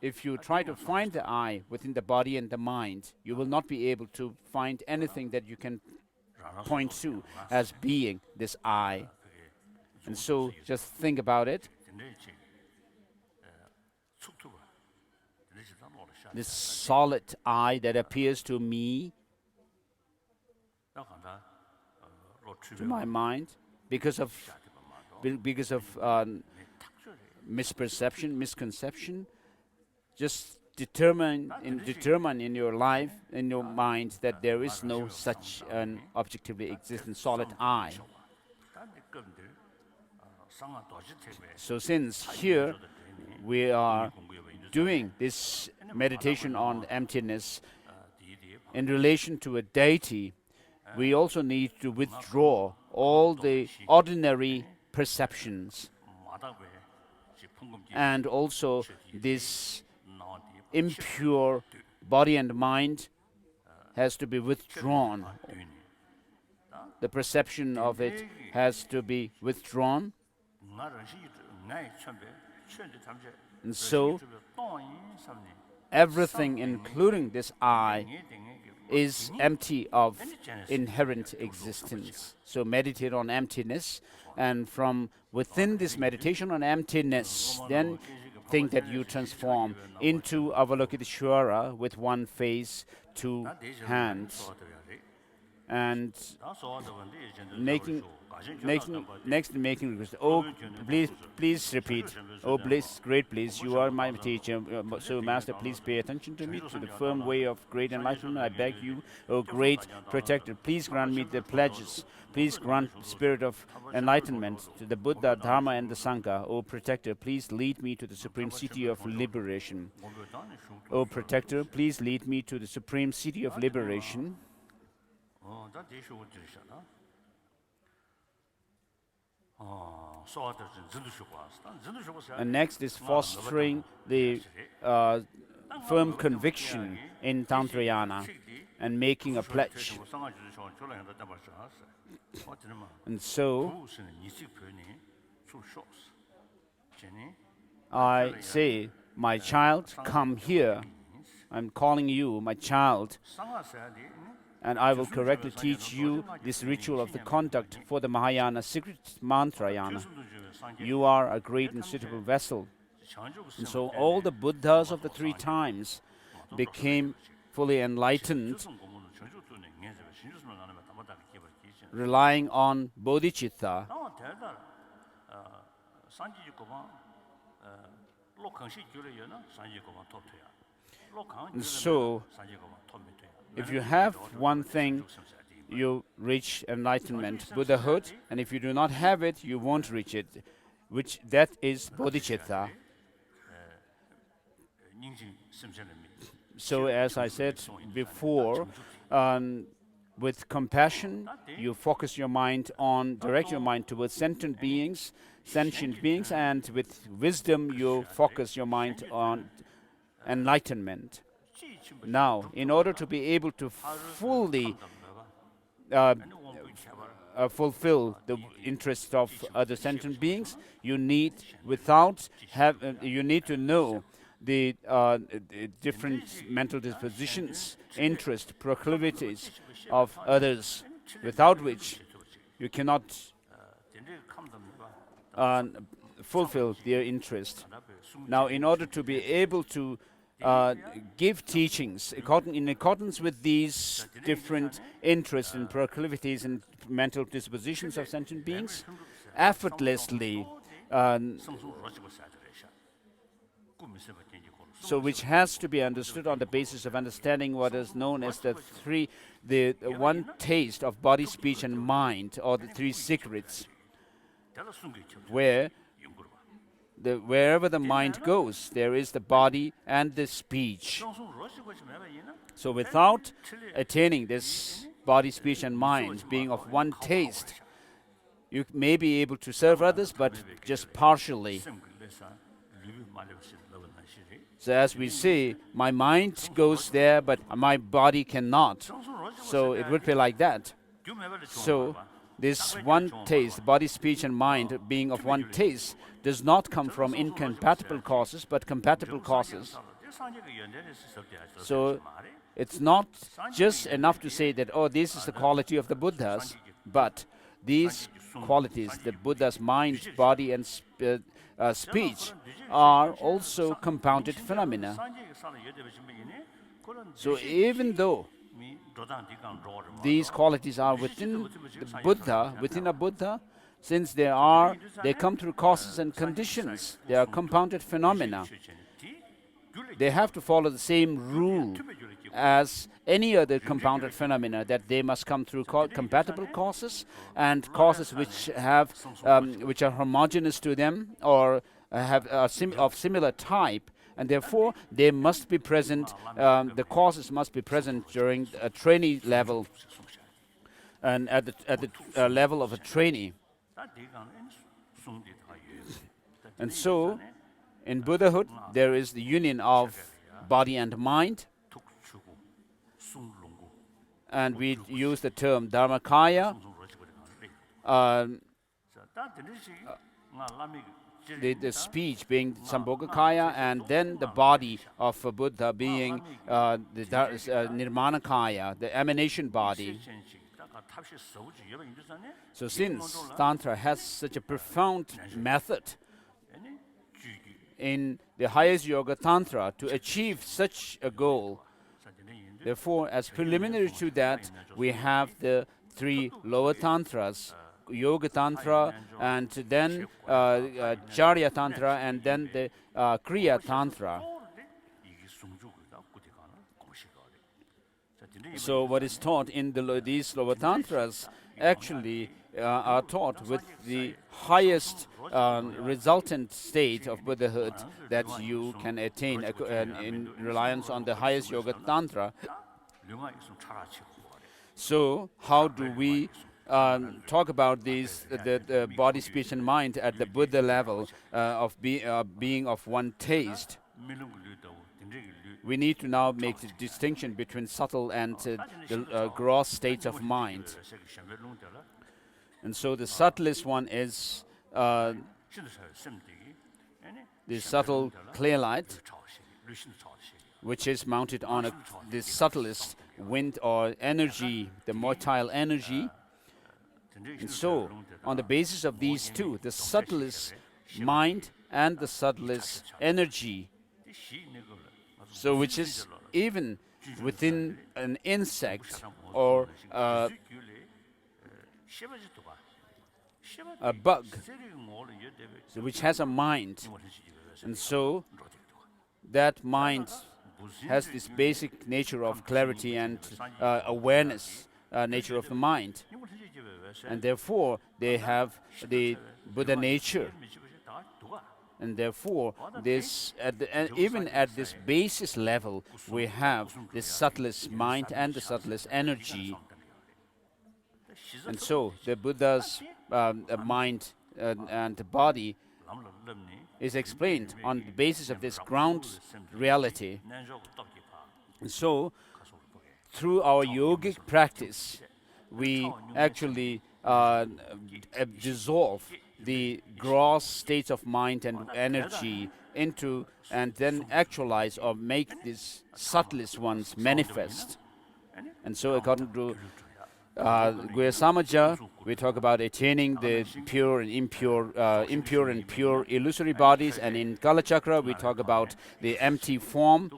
if you try to find the I within the body and the mind, you will not be able to find anything that you can point to as being this I. And so just think about it. This solid I that appears to me, to my mind, because of misperception, misconception, just determine in your life, in your mind, that there is no such an objectively existent solid I. So since here we are doing this meditation on emptiness in relation to a deity, we also need to withdraw all the ordinary perceptions, and also this impure body and mind has to be withdrawn. The perception of it has to be withdrawn. And so everything, including this I, is empty of inherent existence. So meditate on emptiness, and from within this meditation on emptiness, then think that you transform into Avalokiteshvara with one face, two hands. and making request. Oh, please repeat. Oh, bliss, great bliss, you are my teacher. So, Master, please pay attention to me, to the firm way of great enlightenment. I beg you, oh great protector, please grant me the pledges. Please grant spirit of enlightenment to the Buddha, Dharma, and the Sangha. Oh protector, please lead me to the supreme city of liberation. Oh protector, please lead me to the supreme city of liberation. And next is fostering the firm conviction in Tantrayana and making a pledge. And so I say, my child, come here. I'm calling you, my child, and I will correctly teach you this ritual of the conduct for the Mahayana secret mantrayana. You are a great and suitable vessel. And so all the Buddhas of the three times became fully enlightened, relying on Bodhicitta. And so, if you have one thing, you reach enlightenment, Buddhahood, and if you do not have it, you won't reach it, which that is Bodhicitta. So, as I said before, with compassion, you focus your mind on, direct your mind towards sentient beings, and with wisdom, you focus your mind on enlightenment. Now, in order to be able to fully fulfill the interests of other sentient beings, you need to know the different mental dispositions, interests, proclivities of others, without which you cannot fulfill their interest. Now, in order to be able to give teachings in accordance with these different interests and proclivities and mental dispositions of sentient beings, effortlessly, so which has to be understood on the basis of understanding what is known as the one taste of body, speech, and mind, or the three secrets, wherever the mind goes, there is the body and the speech. So without attaining this body, speech, and mind being of one taste, you may be able to serve others, but just partially. So as we say, my mind goes there, but my body cannot. So it would be like that. So this one taste, body, speech, and mind being of one taste, does not come from incompatible causes, but compatible causes. So it's not just enough to say that, oh, this is the quality of the Buddhas, but these qualities, the Buddha's mind, body, and speech, are also compounded phenomena. So even though these qualities are within a Buddha, since they come through causes and conditions, they are compounded phenomena. They have to follow the same rule as any other compounded phenomena, that they must come through compatible causes and causes which are homogeneous to them or have of similar type, and therefore they must be present. The causes must be present during a trainee level and at the level of a trainee. And so, in Buddhahood, there is the union of body and mind, and we use the term Dharmakaya, the speech being Sambhogakaya, and then the body of a Buddha being the Nirmanakaya, the emanation body. So since Tantra has such a profound method in the highest yoga Tantra to achieve such a goal, Therefore, as preliminary to that, we have the 3 lower tantras, Yoga Tantra, and then Charya Tantra, and then the Kriya Tantra. So what is taught in these lower tantras actually are taught with the highest resultant state of Buddhahood that you can attain in reliance on the highest Yoga Tantra. So how do we talk about these, the body, speech and mind at the Buddha level of being of one taste? We need to now make the distinction between subtle and the gross states of mind. And so the subtlest one is the subtle clear light, which is mounted on the subtlest wind or energy, the motile energy. And so, on the basis of these two, the subtlest mind and the subtlest energy, so which is even within an insect or a bug, so which has a mind. And so that mind has this basic nature of clarity and awareness, nature of the mind. And therefore, they have the Buddha nature. And therefore, this even at this basis level, we have the subtlest mind and the subtlest energy. And so, the Buddha's mind and the body is explained on the basis of this ground reality. And so, through our yogic practice, we actually dissolve the gross states of mind and energy into, and then actualize or make these subtlest ones manifest. And so according to Guya Samaja, we talk about attaining the pure and impure, impure and pure illusory bodies, and in Kala Chakra we talk about the empty form.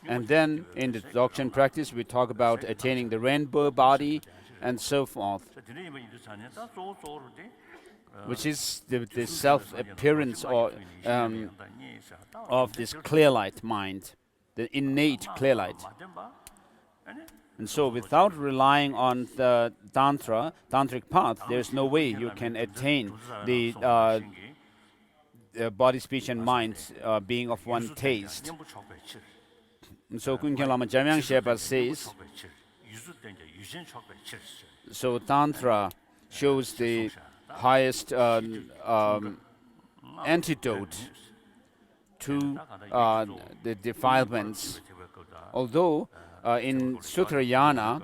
And then in the Dzogchen practice we talk about attaining the rainbow body and so forth, which is the self-appearance or of this clear light mind, the innate clear light. And so without relying on the tantric path, there's no way you can attain the body, speech and mind being of one taste. And so Kunkyang Lama Jamyang Sherpa says, so Tantra shows the highest antidote to the defilements. Although in Sutrayana,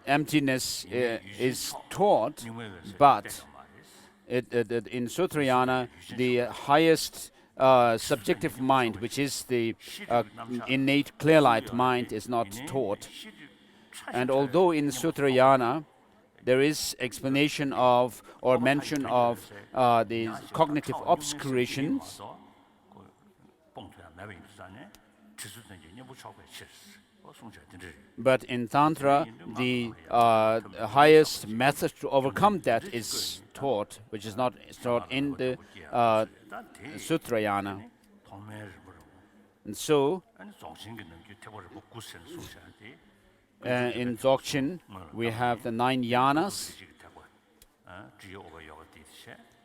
emptiness is taught, but in Sutrayana, the highest subjective mind, which is the innate clear light mind, is not taught. And although in Sutrayana there is explanation of or mention of the cognitive obscurations, but in Tantra, the highest method to overcome that is taught, which is not taught in the Sutrayana. And so, in Dzogchen, we have the 9 yanas.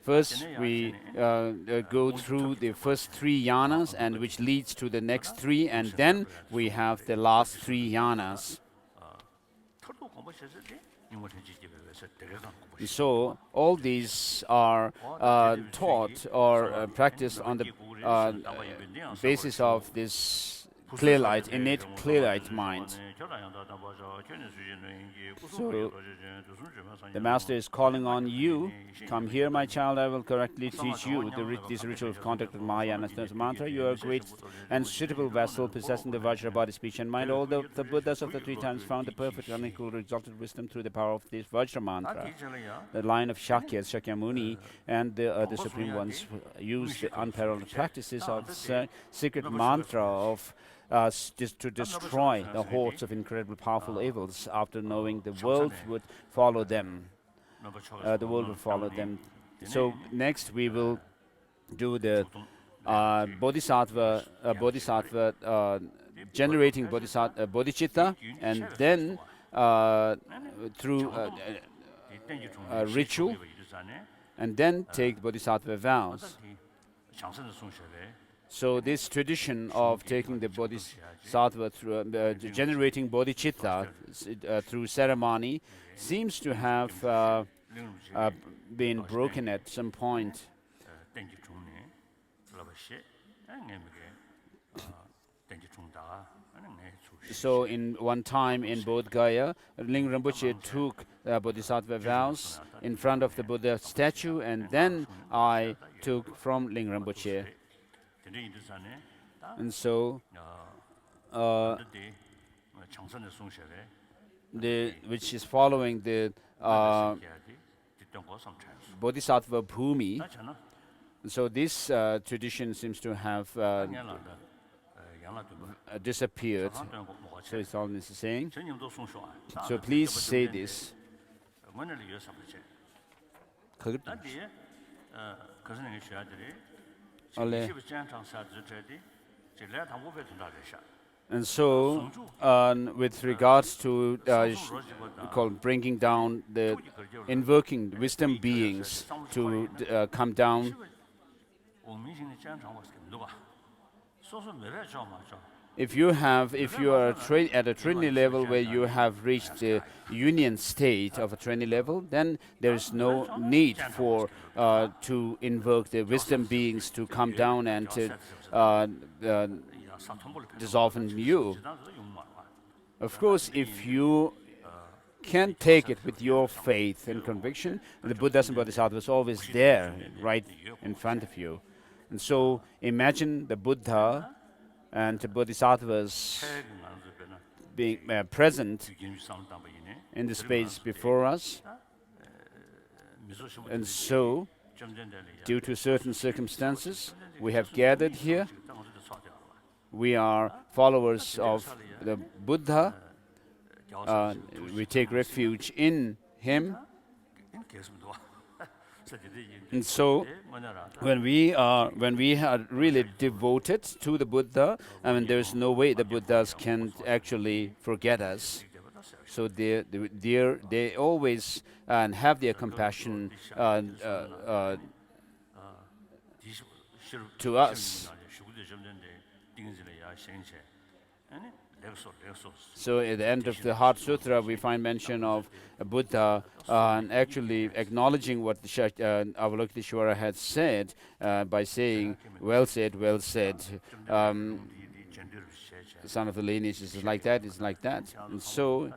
First, we go through the first 3 yanas, and which leads to the next 3, and then we have the last 3 yanas. So all these are taught or practiced on the basis of this clear light, innate clear light mind. So the Master is calling on you. Come here, my child, I will correctly teach you this ritual of contact with Maya and Astana's mantra. You are a great and suitable vessel, possessing the Vajra body, speech, and mind. All the Buddhas of the three times found the perfect, unequal, exalted wisdom through the power of this Vajra mantra. The line of Shakya, Shakyamuni, and the other supreme ones use the unparalleled practices of the secret mantra of to destroy the hordes of incredible powerful evils. After knowing the world would follow them, So next we will do the bodhisattva, generating bodhicitta, and then through a ritual, and then take bodhisattva vows. So this tradition of taking the bodhisattva through generating bodhicitta through ceremony seems to have been broken at some point. So in one time in Bodh Gaya, Ling Rinpoche took bodhisattva vows in front of the Buddha statue, and then I took from Ling Rinpoche. And so which is following the bodhisattva bhumi. And so this tradition seems to have disappeared. So it's all this saying. So please say this. And so, with regards to bringing down the invoking wisdom beings to come down, if you are at a trinity level where you have reached the union state of a trinity level, then there is no need for to invoke the wisdom beings to come down and to dissolve in you. Of course, if you can take it with your faith and conviction, the Buddhas and Bodhisattvas are always there, right in front of you. And so imagine the Buddha and the Bodhisattvas being present in the space before us. And so, due to certain circumstances, we have gathered here. We are followers of the Buddha. We take refuge in him. And so, when we are really devoted to the Buddha, there is no way the Buddhas can actually forget us. So they always have their compassion to us. So at the end of the Heart Sutra, we find mention of a Buddha actually acknowledging what the Avalokiteshvara had said by saying, well said, well said. Son of the lineage is like that, is like that. And so,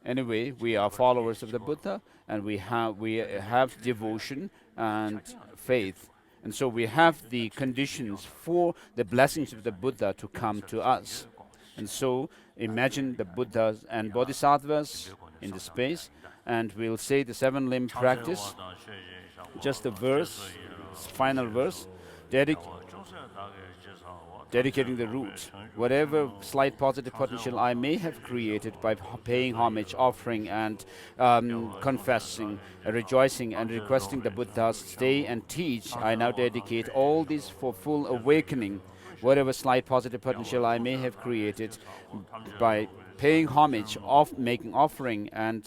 anyway, we are followers of the Buddha, and we have devotion and faith. And so we have the conditions for the blessings of the Buddha to come to us. And so imagine the Buddhas and Bodhisattvas in the space, and we'll say the 7-limb practice, just the verse, final verse, dedicating the root. Whatever slight positive potential I may have created by paying homage, offering, and confessing, rejoicing, and requesting the Buddhas stay and teach, I now dedicate all this for full awakening. Whatever slight positive potential I may have created by paying homage, making offering, and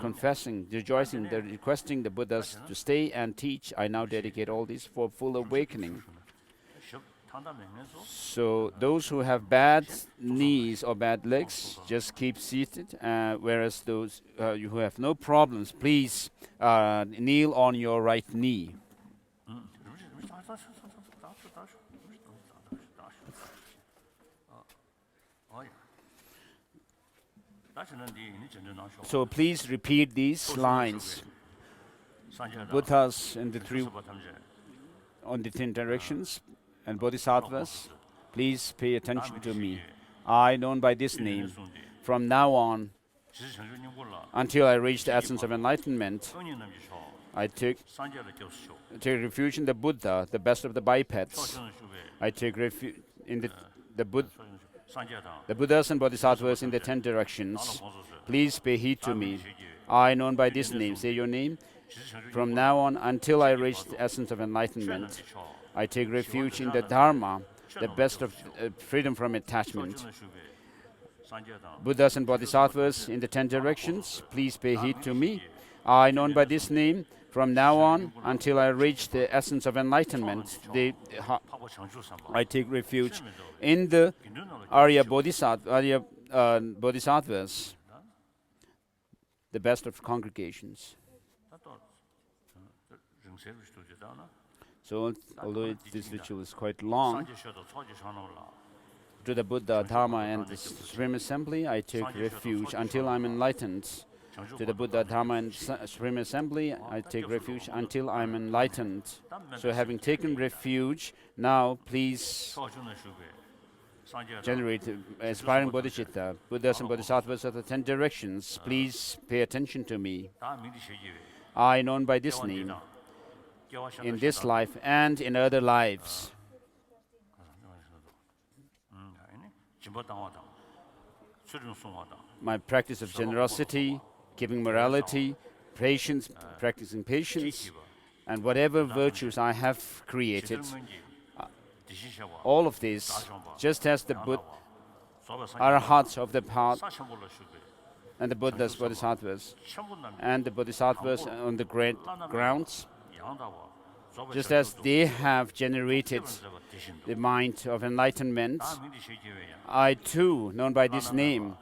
confessing, rejoicing, requesting the Buddhas to stay and teach, I now dedicate all this for full awakening. So those who have bad knees or bad legs, just keep seated, whereas those who have no problems, please kneel on your right knee. So please repeat these lines. Buddhas in the three on the 10 directions and bodhisattvas, please pay attention to me. I, known by this name, from now on until I reach the essence of enlightenment, I take refuge in the Buddha, the best of the bipeds. I take refuge in the Buddhas and bodhisattvas in the 10 directions. Please pay heed to me. I, known by this name, say your name. From now on until I reach the essence of enlightenment, I take refuge in the Dharma, the best of freedom from attachment. Buddhas and bodhisattvas in the 10 directions, please pay heed to me. I, known by this name, from now on until I reach the essence of enlightenment, I take refuge in the Arya bodhisattvas, the best of congregations. So, although this ritual is quite long, to the Buddha, Dharma, and the Supreme Assembly, I take refuge until I'm enlightened. To the Buddha, Dharma, and Supreme Assembly, I take refuge until I'm enlightened. So, having taken refuge, now please generate aspiring bodhicitta. Buddhas and bodhisattvas of the 10 directions, please pay attention to me. I, known by this name, in this life and in other lives. My practice of generosity, keeping morality, patience, practicing patience, and whatever virtues I have created, all of this, just as the Arahats of the path, and the Buddhas, Bodhisattvas, and the Bodhisattvas on the great grounds, just as they have generated the mind of enlightenment, I too, known by this name,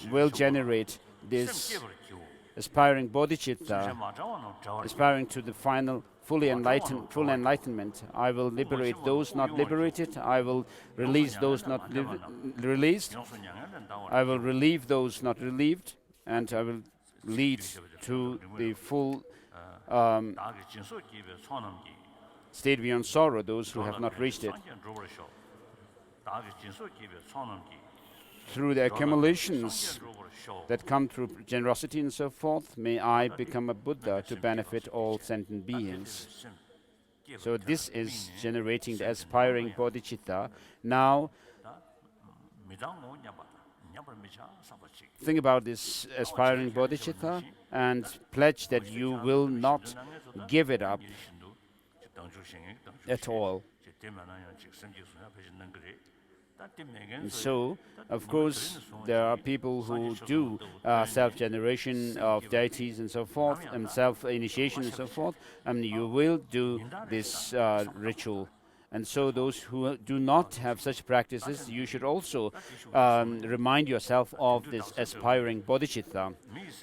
will generate this aspiring bodhicitta, aspiring to the final full enlightenment. I will liberate those not liberated. I will release those not released. I will relieve those not relieved, and I will lead to the full state beyond sorrow, those who have not reached it. Through the accumulations that come through generosity and so forth, may I become a Buddha to benefit all sentient beings. So this is generating the aspiring bodhicitta. Now, think about this aspiring bodhicitta and pledge that you will not give it up at all. And so, of course, there are people who do self-generation of deities and so forth, and self-initiation and so forth, and you will do this ritual. And so those who do not have such practices, you should also remind yourself of this aspiring bodhicitta.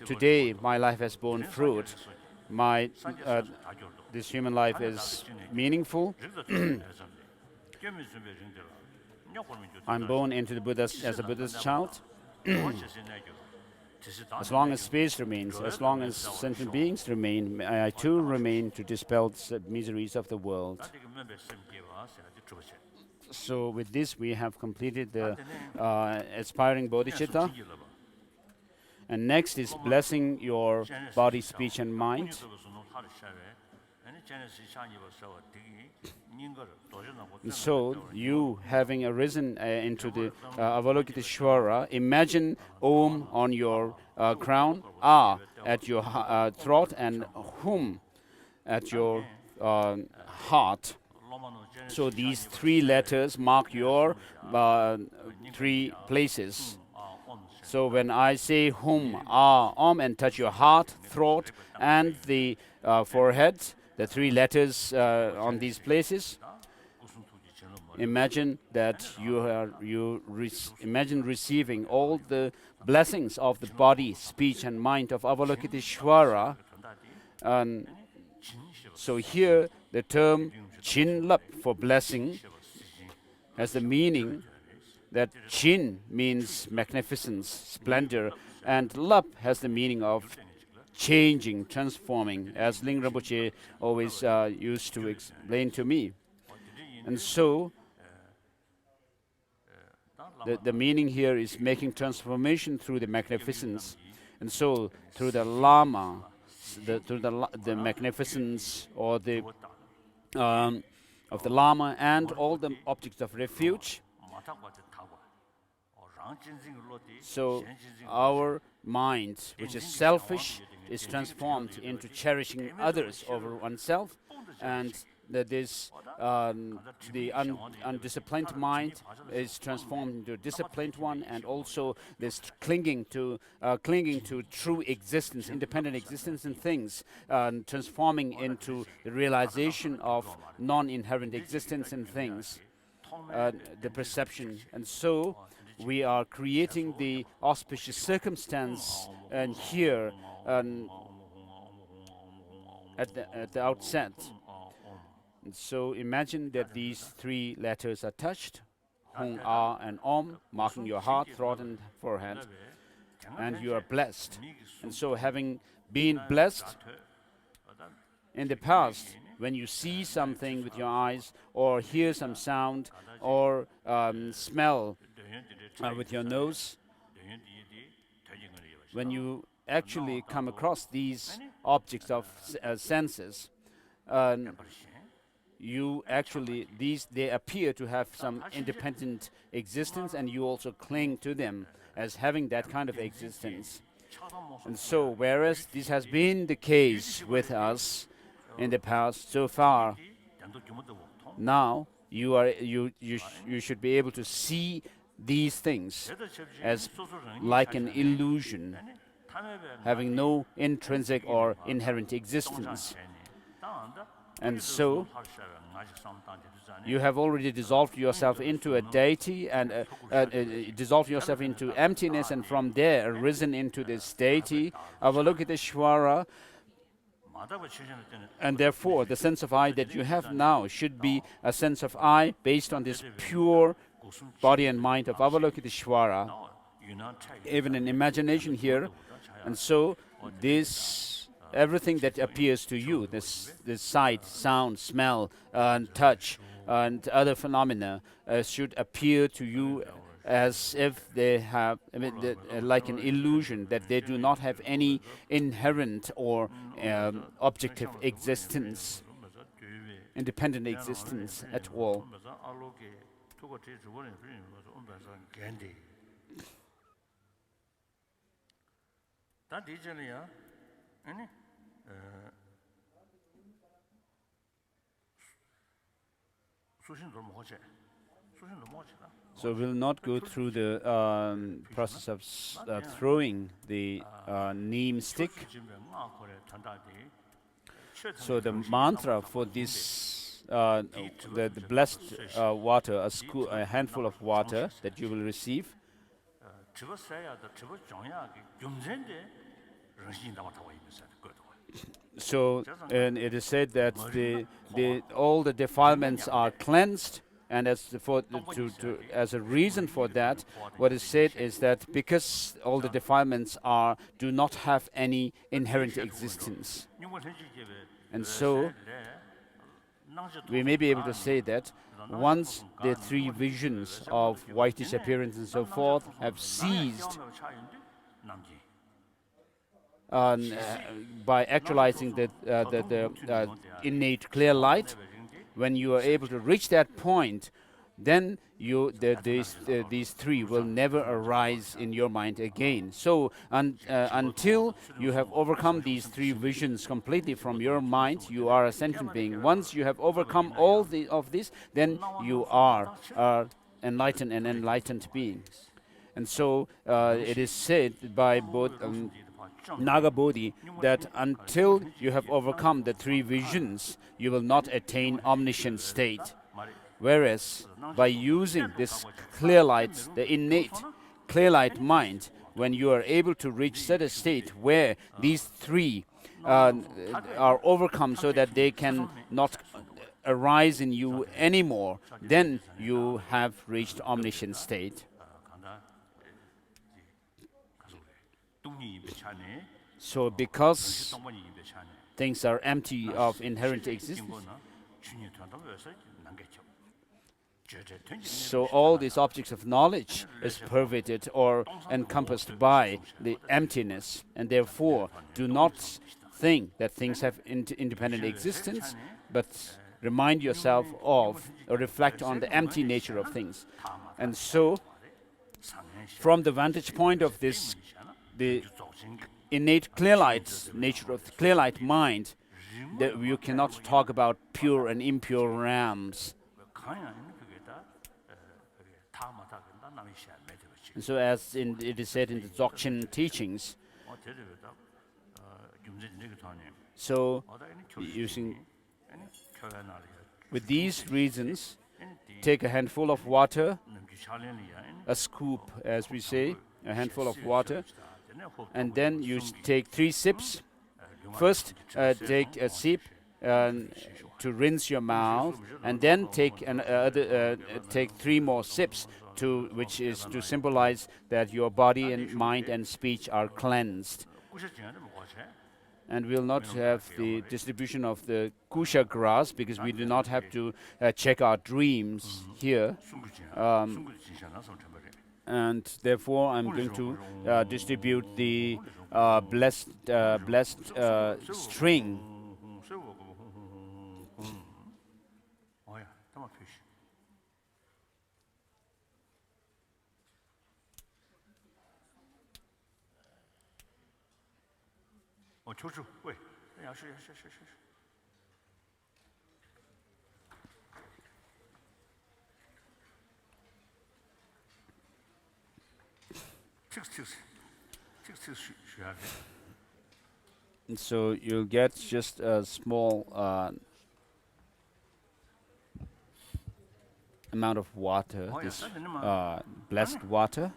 Today, my life has borne fruit. This human life is meaningful. I'm born into the Buddha's as a Buddha's child. As long as space remains, as long as sentient beings remain, may I too remain to dispel the miseries of the world. So with this, we have completed the aspiring bodhicitta. And next is blessing your body, speech, and mind. And so, you having arisen into the Avalokiteshvara, imagine Om on your crown, A at your throat, and Hum at your heart. So these three letters mark your three places. So when I say Hum, A, Om, and touch your heart, throat, and the forehead, the three letters on these places, imagine that imagine receiving all the blessings of the body, speech, and mind of Avalokiteshvara. So here, the term Chin Lap for blessing has the meaning that Chin means magnificence, splendor, and Lap has the meaning of changing, transforming, as Ling Rinpoche always used to explain to me. And so, the meaning here is making transformation through the magnificence. And so, through the Lama, through the magnificence or the of the Lama and all the objects of refuge. So our mind, which is selfish, is transformed into cherishing others over oneself, and that is the undisciplined mind is transformed into a disciplined one, and also this clinging to true existence, independent existence in things, transforming into the realization of non-inherent existence in things, the perception. And so we are creating the auspicious circumstance, and here at the outset. And so imagine that these three letters are touched, Hong, Ah, and Om, marking your heart, throat, and forehead, and you are blessed. And so having been blessed in the past, when you see something with your eyes, or hear some sound, or smell with your nose, when you actually come across these objects of senses, you actually, they appear to have some independent existence, and you also cling to them as having that kind of existence. And so, whereas this has been the case with us in the past so far, now you should be able to see these things as like an illusion, having no intrinsic or inherent existence. And so you have already dissolved yourself into a deity, and dissolved yourself into emptiness, and from there arisen into this deity, Avalokiteshvara. And therefore, the sense of I that you have now should be a sense of I based on this pure body and mind of Avalokiteshvara, even in imagination here. And so this everything that appears to you, this sight, sound, smell, and touch, and other phenomena should appear to you as if they have, like an illusion, that they do not have any inherent or objective existence, independent existence at all. So we'll not go through the process of throwing the neem stick. So the mantra for this, the blessed water, a handful of water that you will receive. So, and it is said that all the defilements are cleansed, and as a reason for that, what is said is that because all the defilements do not have any inherent existence, and so we may be able to say that once the three visions of whitish appearance and so forth have ceased, by actualizing the innate clear light, when you are able to reach that point, then these three will never arise in your mind again. So until you have overcome these three visions completely from your mind, you are a sentient being. Once you have overcome all of this, then you are enlightened and enlightened beings. And so it is said by both Naga Bodhi that until you have overcome the three visions, you will not attain omniscient state. Whereas by using this clear light, the innate clear light mind, when you are able to reach such a state where these three are overcome, so that they can not arise in you anymore, then you have reached omniscient state. So because things are empty of inherent existence, so all these objects of knowledge is pervaded or encompassed by the emptiness, and therefore do not think that things have independent existence, but remind yourself of or reflect on the empty nature of things. And so, from the vantage point of this, the innate clear light nature of the clear light mind, that you cannot talk about pure and impure realms. And so, as it is said in the Dzogchen teachings, so with these reasons, take a handful of water, a scoop, as we say, a handful of water, and then you take 3 sips. First, take a sip to rinse your mouth, and then take 3 more sips, which is to symbolize that your body and mind and speech are cleansed. And we'll not have the distribution of the kusha grass because we do not have to check our dreams here. And therefore, I'm going to distribute the blessed string. And so you'll get just a small amount of water, this blessed water.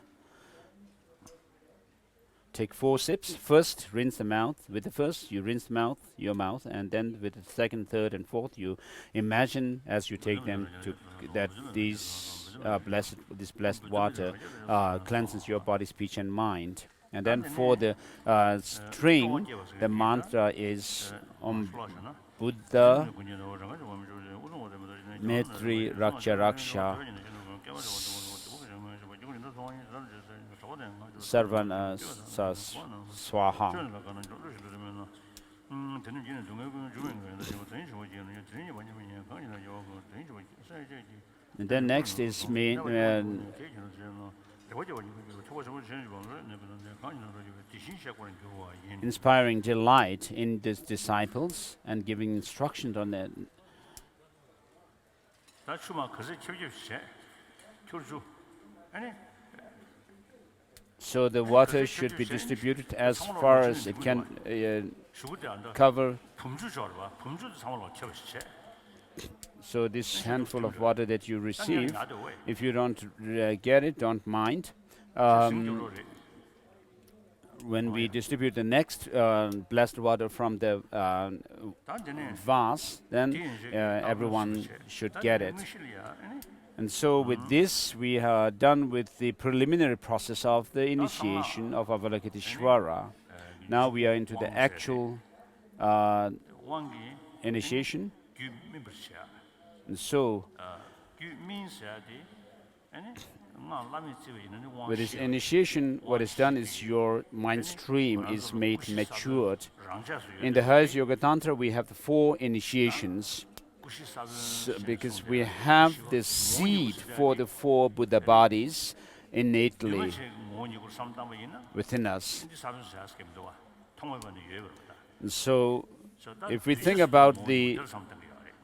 Take 4 sips. First, rinse the mouth. With the first, you rinse your mouth, and then with the second, third, and fourth, you imagine as you take them that this blessed water cleanses your body, speech, and mind. And then for the string, the mantra is Om Buddha Maitri Raksha Raksha Sarvana Swaha. And then next is inspiring delight in the disciples and giving instructions on that. So the water should be distributed as far as it can cover. So this handful of water that you receive, if you don't get it, don't mind. When we distribute the next blessed water from the vase, then everyone should get it. And so with this, we are done with the preliminary process of the initiation of Avalokiteshvara. Now we are into the actual initiation. And so, with this initiation, what is done is your mind stream is made matured. In the highest Yoga Tantra, we have the 4 initiations. Because we have the seed for the 4 Buddha bodies innately within us. And so, if we think about the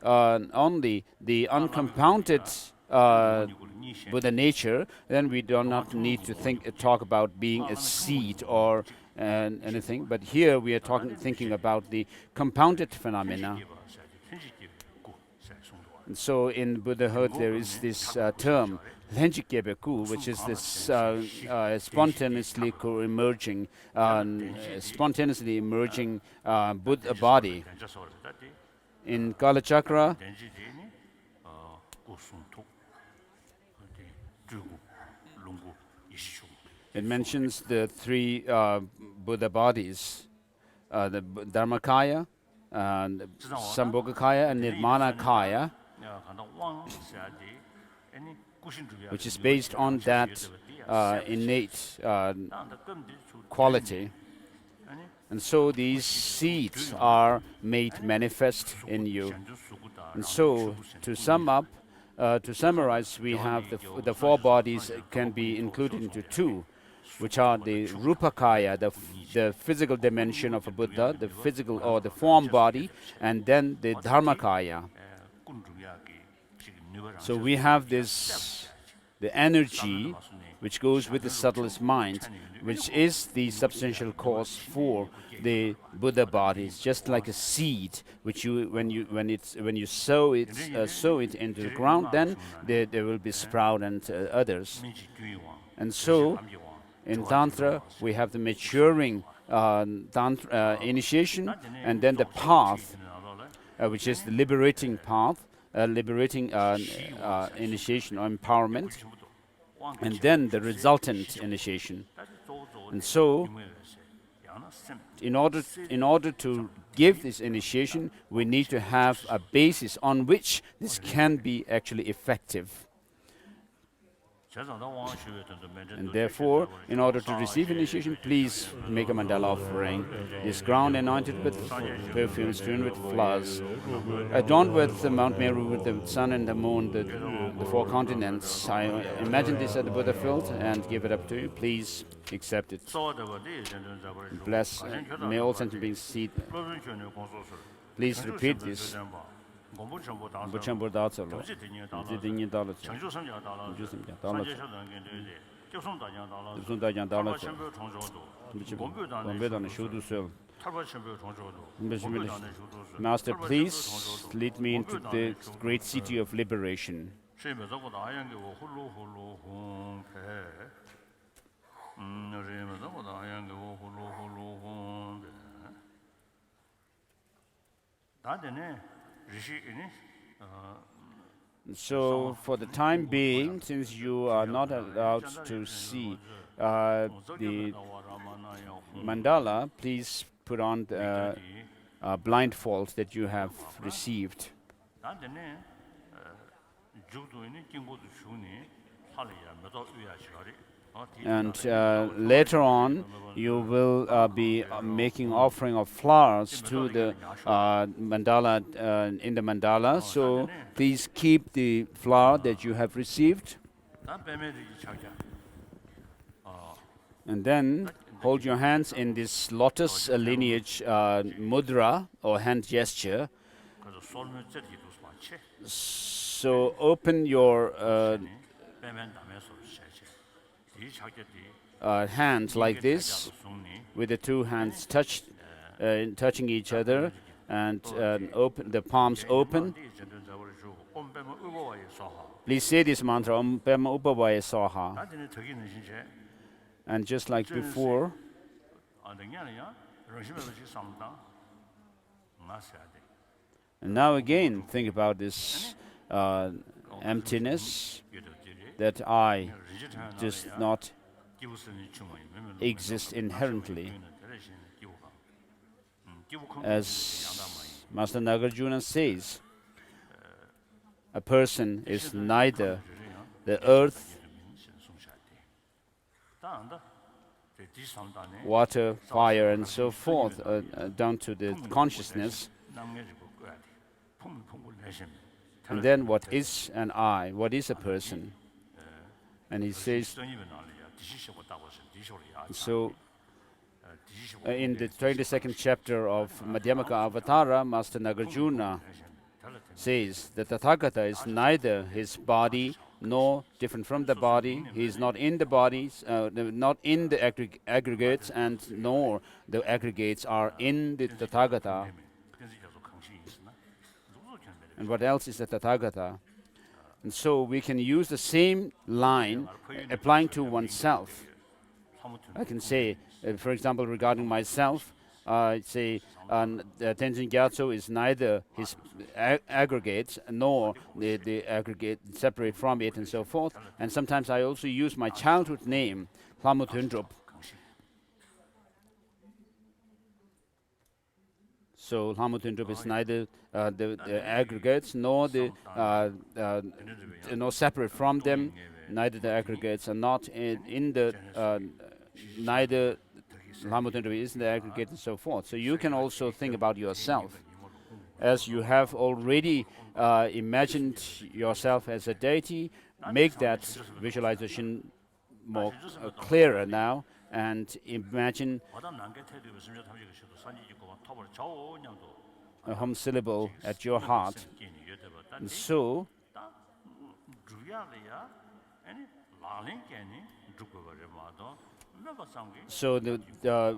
only the uncompounded Buddha nature, then we do not need to talk about being a seed or anything. But here we are thinking about the compounded phenomena. And so in Buddhahood there is this term, Lenjikyebeku, which is this spontaneously emerging Buddha body. In Kalachakra, it mentions the three Buddha bodies, the Dharmakaya, and Sambhogakaya, and Nirmanakaya, which is based on that innate quality. And so these seeds are made manifest in you. And so, to sum up, to summarize, we have the four bodies can be included into two, which are the Rupakaya, the physical dimension of a Buddha, the physical or the form body, and then the Dharmakaya. So we have this, the energy which goes with the subtlest mind, which is the substantial cause for the Buddha body. It's just like a seed, which when you sow it into the ground, then there will be sprout and others. And so, in Tantra, we have the maturing initiation, and then the path, which is the liberating path, liberating initiation or empowerment, and then the resultant initiation. And so, in order to give this initiation, we need to have a basis on which this can be actually effective. And therefore, in order to receive initiation, please make a mandala offering. This ground anointed with perfume, strewn with flowers, adorned with the Mount Meru, with the sun and the moon, the four continents. I imagine this at the Buddha field and give it up to you. Please accept it. Bless. May all sentient beings see. Please repeat this. Master, please lead me into the great city of liberation. So, for the time being, since you are not allowed to see the mandala, please put on the blindfold that you have received. And later on, you will be making offering of flowers to the mandala, in the mandala. So please keep the flower that you have received. And then hold your hands in this lotus lineage mudra or hand gesture. So open your hands like this, with the two hands touching each other, and open the palms open. Please say this mantra, Om Pema Upavaya Swaha. And just like before, and now again think about this emptiness, that I does not exist inherently. As Master Nagarjuna says, a person is neither the earth, water, fire, and so forth, down to the consciousness. And then what is an I? What is a person? And he says, so in the 22nd chapter of Madhyamaka Avatara, Master Nagarjuna says that Tathagata is neither his body nor different from the body. He is not in the bodies, not in the aggregates, and nor the aggregates are in the Tathagata. And what else is the Tathagata? And so we can use the same line applying to oneself. I can say, for example, regarding myself, say the Tenzin Gyatso is neither his aggregate nor the aggregate separate from it and so forth. And sometimes I also use my childhood name, Lamutundrup. So Lamutundrup is neither the aggregates nor the nor separate from them. Neither the aggregates are not in the neither Lamutundrup is in the aggregate and so forth. So you can also think about yourself as you have already imagined yourself as a deity. Make that visualization more clearer now, and imagine a hum syllable at your heart. And so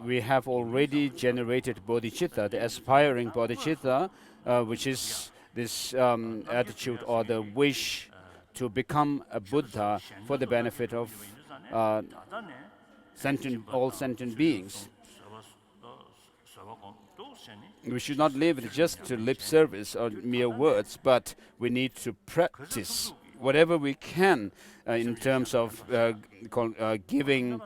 we have already generated bodhicitta, the aspiring bodhicitta, which is this attitude or the wish to become a Buddha for the benefit of all sentient beings. We should not live it just to lip service or mere words, but we need to practice whatever we can in terms of giving,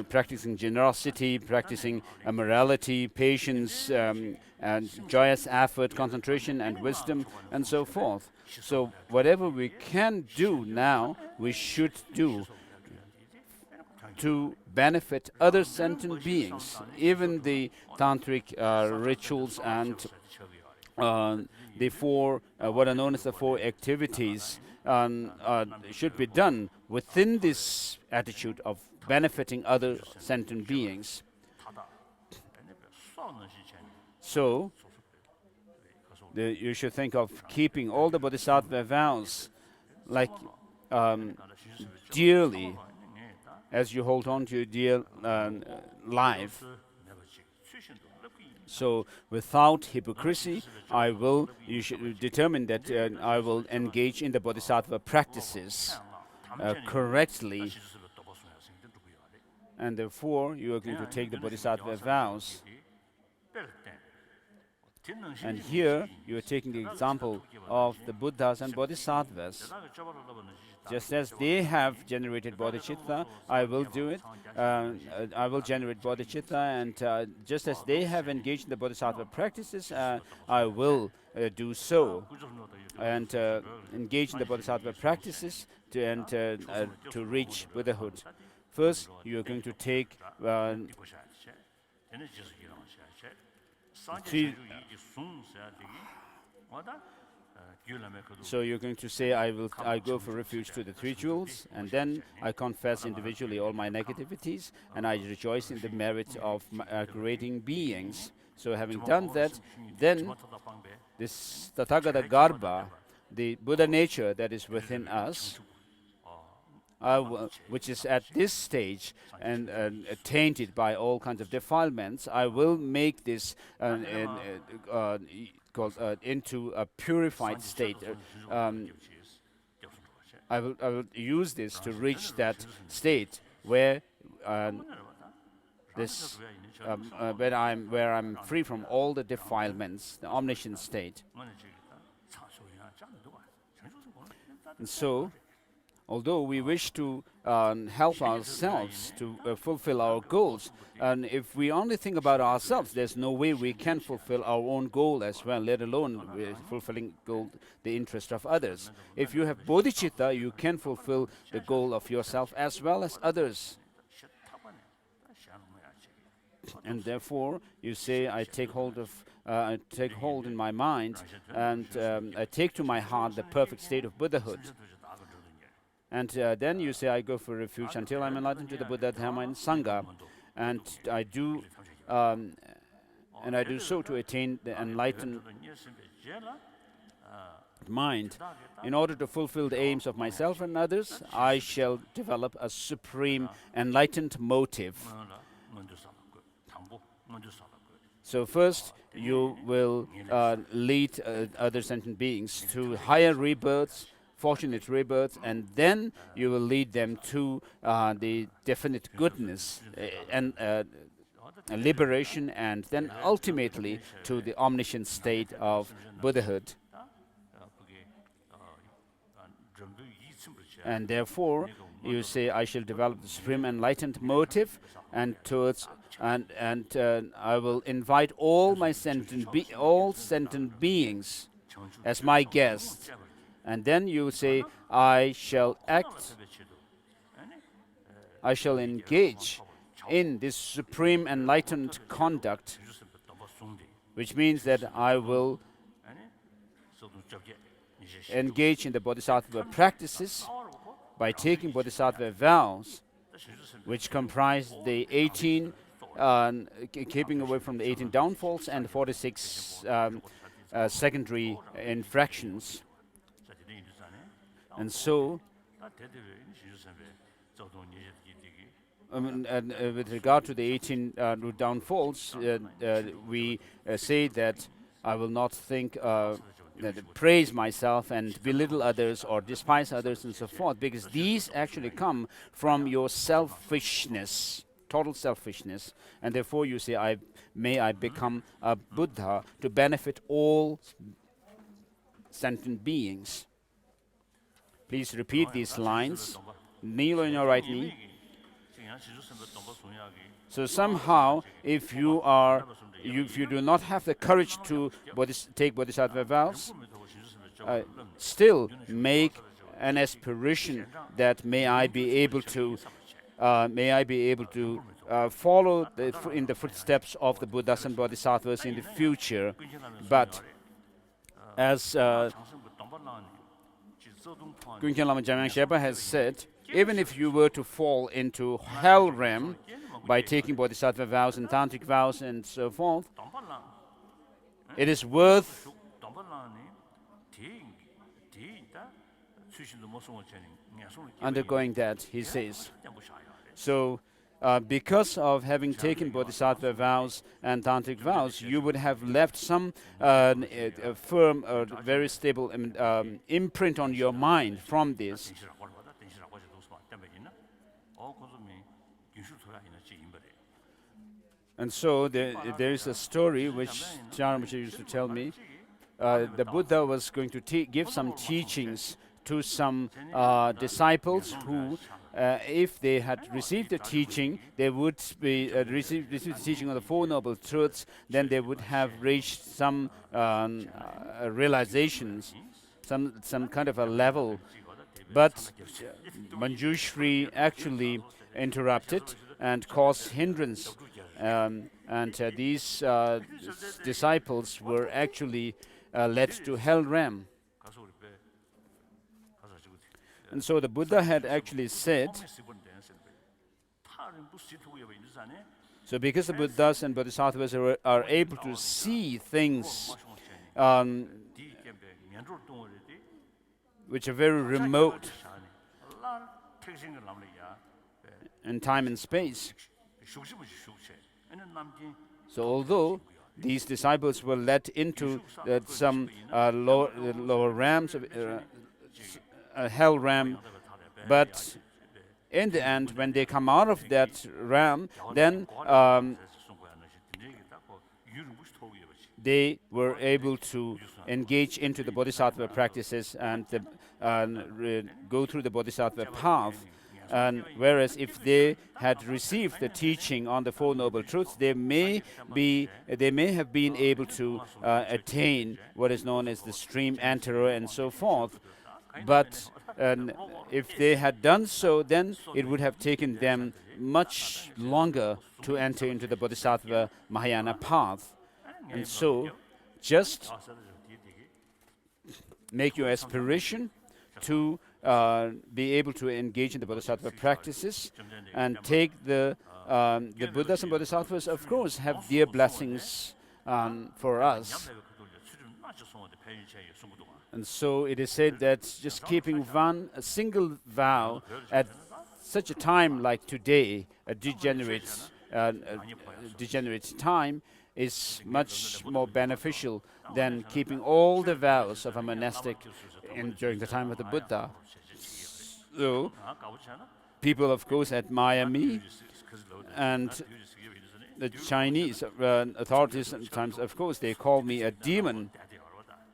practicing generosity, practicing morality, patience, and joyous effort, concentration, and wisdom, and so forth. So whatever we can do now, we should do to benefit other sentient beings. Even the tantric rituals and the four, what are known as the four activities, should be done within this attitude of benefiting other sentient beings. So you should think of keeping all the Bodhisattva vows like dearly as you hold on to your dear life. So without hypocrisy, you should determine that I will engage in the Bodhisattva practices correctly. And therefore, you are going to take the Bodhisattva vows. And here, you are taking the example of the Buddhas and Bodhisattvas. Just as they have generated bodhicitta, I will do it. I will generate bodhicitta, and just as they have engaged in the bodhisattva practices, I will do so. And engage in the bodhisattva practices to reach Buddhahood. First, you are going to take so you're going to say, I go for refuge to the three jewels, and then I confess individually all my negativities, and I rejoice in the merit of creating beings. So having done that, then this Tathagata Garbha, the Buddha nature that is within us, which is at this stage and tainted by all kinds of defilements, I will make this into a purified state. I will use this to reach that state where where I'm free from all the defilements, the omniscient state. And so, although we wish to help ourselves to fulfill our goals, and if we only think about ourselves, there's no way we can fulfill our own goal as well, let alone fulfilling the interest of others. If you have bodhicitta, you can fulfill the goal of yourself as well as others. And therefore, you say, I take hold in my mind, and I take to my heart the perfect state of Buddhahood. And then you say, I go for refuge until I'm enlightened to the Buddha, Dhamma, and Sangha. And I do so to attain the enlightened mind. In order to fulfill the aims of myself and others, I shall develop a supreme enlightened motive. So first, you will lead other sentient beings to higher rebirths, fortunate rebirths, and then you will lead them to the definite goodness and liberation, and then ultimately to the omniscient state of Buddhahood. And therefore, you say, I shall develop the supreme enlightened motive, and towards and I will invite all my sentient beings as my guests. And then you say, I shall engage in this supreme enlightened conduct, which means that I will engage in the Bodhisattva practices by taking Bodhisattva vows, which comprise the 18, keeping away from the 18 downfalls and 46 secondary infractions. And so, with regard to the 18 downfalls, we say that I will not think, praise myself and belittle others or despise others and so forth, because these actually come from your selfishness, total selfishness, and therefore you say, may I become a Buddha to benefit all sentient beings. Please repeat these lines. Kneel on your right knee. So somehow, if you do not have the courage to take Bodhisattva vows, still make an aspiration that may I be able to follow in the footsteps of the Buddhas and Bodhisattvas in the future. But as Gyöngchen Lama Jamyang Sherpa has said, even if you were to fall into hell rim by taking Bodhisattva vows and Tantric vows and so forth, it is worth undergoing that, he says. So, because of having taken Bodhisattva vows and Tantric vows, you would have left some firm or very stable imprint on your mind from this. And so there is a story which Charamcha used to tell me. The Buddha was going to give some teachings to some disciples who, if they had received the teaching, they would be received the teaching of the Four Noble Truths, then they would have reached some realizations, some kind of a level. But Manjushri actually interrupted and caused hindrance. And these disciples were actually led to hell ram. And so the Buddha had actually said, so because the Buddhas and Bodhisattvas are able to see things which are very remote in time and space. So although these disciples were led into some lower rams, hell ram, but in the end, when they come out of that ram, then they were able to engage into the Bodhisattva practices and go through the Bodhisattva path. And whereas if they had received the teaching on the Four Noble Truths, they may have been able to attain what is known as the stream enterer and so forth. But if they had done so, then it would have taken them much longer to enter into the Bodhisattva Mahayana path. And so, just make your aspiration to be able to engage in the Bodhisattva practices and take the Buddhas and Bodhisattvas, of course, have their blessings for us. And so it is said that just keeping a single vow at such a time like today, a degenerate time, is much more beneficial than keeping all the vows of a monastic during the time of the Buddha. So, people of course admire me, and the Chinese authorities sometimes, of course, they call me a demon.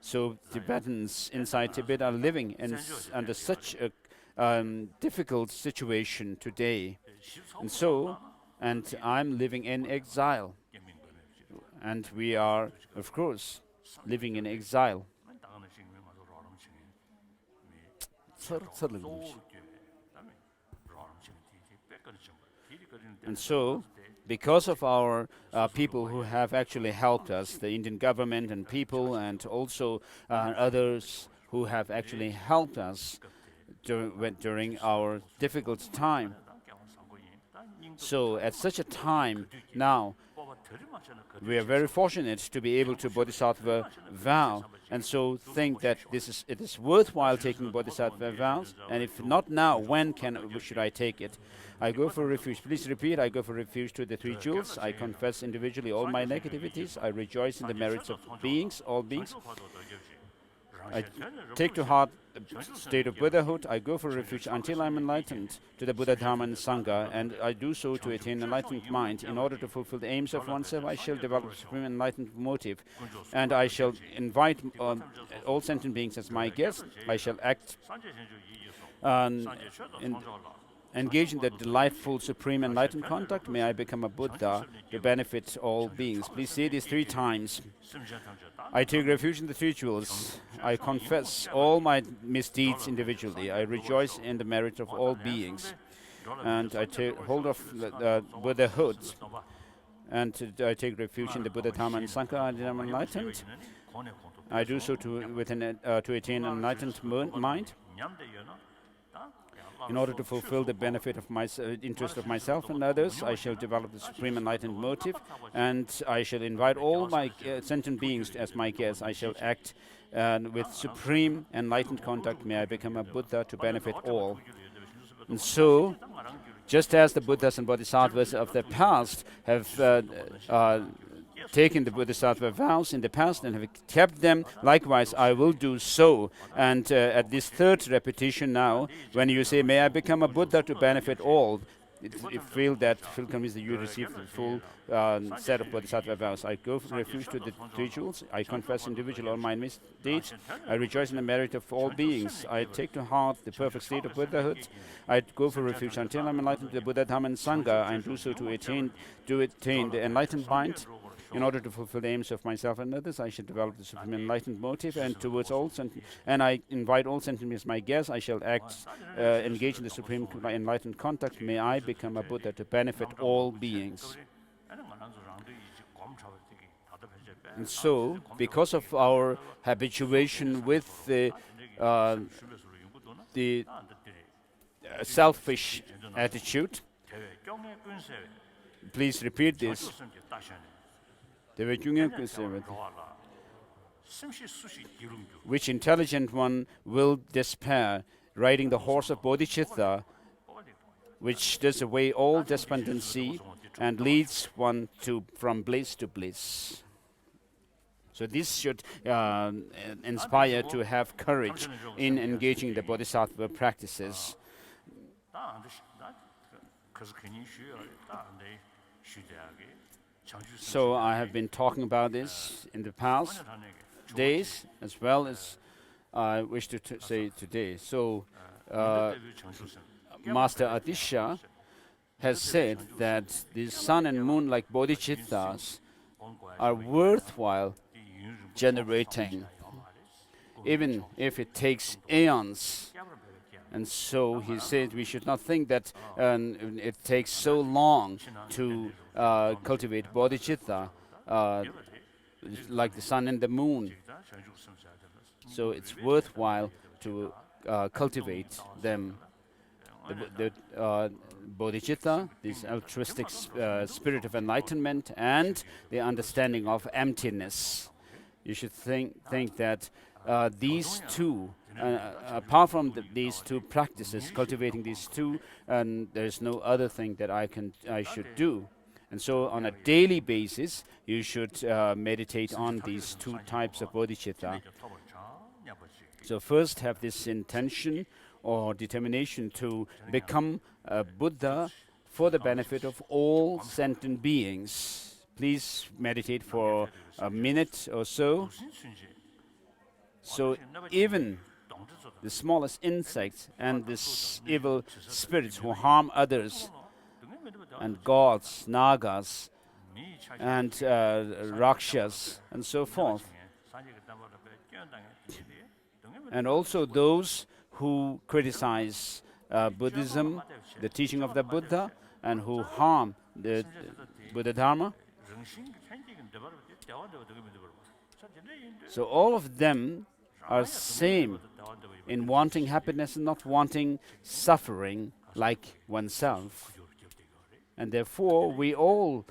So Tibetans inside Tibet are living under such a difficult situation today. And I'm living in exile. And we are, of course, living in exile. And so, because of our people who have actually helped us, the Indian government and people, and also others who have actually helped us during our difficult time. So at such a time now, we are very fortunate to be able to Bodhisattva vow, and so think that it is worthwhile taking Bodhisattva vows, and if not now, when should I take it? I go for refuge. Please repeat. I go for refuge to the three jewels. I confess individually all my negativities. I rejoice in the merits of beings, all beings. I take to heart the state of Buddhahood. I go for refuge until I'm enlightened to the Buddha, Dharma and Sangha, and I do so to attain enlightened mind. In order to fulfill the aims of oneself, I shall develop supreme enlightened motive, and I shall invite all sentient beings as my guests. I shall act engage in the delightful supreme enlightened conduct. May I become a Buddha to benefit all beings. Please say this 3 times. I take refuge in the three jewels. I confess all my misdeeds individually. I rejoice in the merit of all beings. And I take hold of the Buddhahood. And I take refuge in the Buddha, Dharma and Sangha, and I'm enlightened. I do so to attain an enlightened mind. In order to fulfill the benefit of interest of myself and others, I shall develop the supreme enlightened motive, and I shall invite all my sentient beings as my guests. I shall act with supreme enlightened conduct. May I become a Buddha to benefit all. And so, just as the Buddhas and Bodhisattvas of the past have taken the Bodhisattva vows in the past and have kept them, likewise I will do so. And at this 3rd repetition now, when you say, may I become a Buddha to benefit all, feel convinced that you receive the full set of Bodhisattva vows. I go for refuge to the three jewels. I confess individual all my misdeeds. I rejoice in the merit of all beings. I take to heart the perfect state of Buddhahood. I go for refuge until I'm enlightened to the Buddha, Dhamma and Sangha, and do so to attain the enlightened mind. In order to fulfill the aims of myself and others, I shall develop the supreme enlightened motive, and towards all and I invite all sentient beings as my guests. I shall engage in the supreme enlightened conduct. May I become a Buddha to benefit all beings. And so, because of our habituation with the selfish attitude, please repeat this. Which intelligent one will despair, riding the horse of Bodhicitta, which does away all despondency and leads one from bliss to bliss. So this should inspire to have courage in engaging the Bodhisattva practices. So I have been talking about this in the past days, as well as I wish to say today. So Master Atisha has said that the sun and moon, like bodhicittas, are worthwhile generating, even if it takes aeons. And so he said we should not think that it takes so long to cultivate bodhicitta, like the sun and the moon. So it's worthwhile to cultivate them. The bodhicitta, this altruistic spirit of enlightenment, and the understanding of emptiness. You should think that these two, apart from these two practices, cultivating these two, and there is no other thing that I should do. And so on a daily basis, you should meditate on these two types of bodhicitta. So first have this intention or determination to become a Buddha for the benefit of all sentient beings. Please meditate for a minute or so. So even the smallest insects and these evil spirits who harm others, and gods, nagas, and rakshas, and so forth, and also those who criticize Buddhism, the teaching of the Buddha, and who harm the Buddha Dharma. So all of them are same in wanting happiness and not wanting suffering like oneself. And therefore we all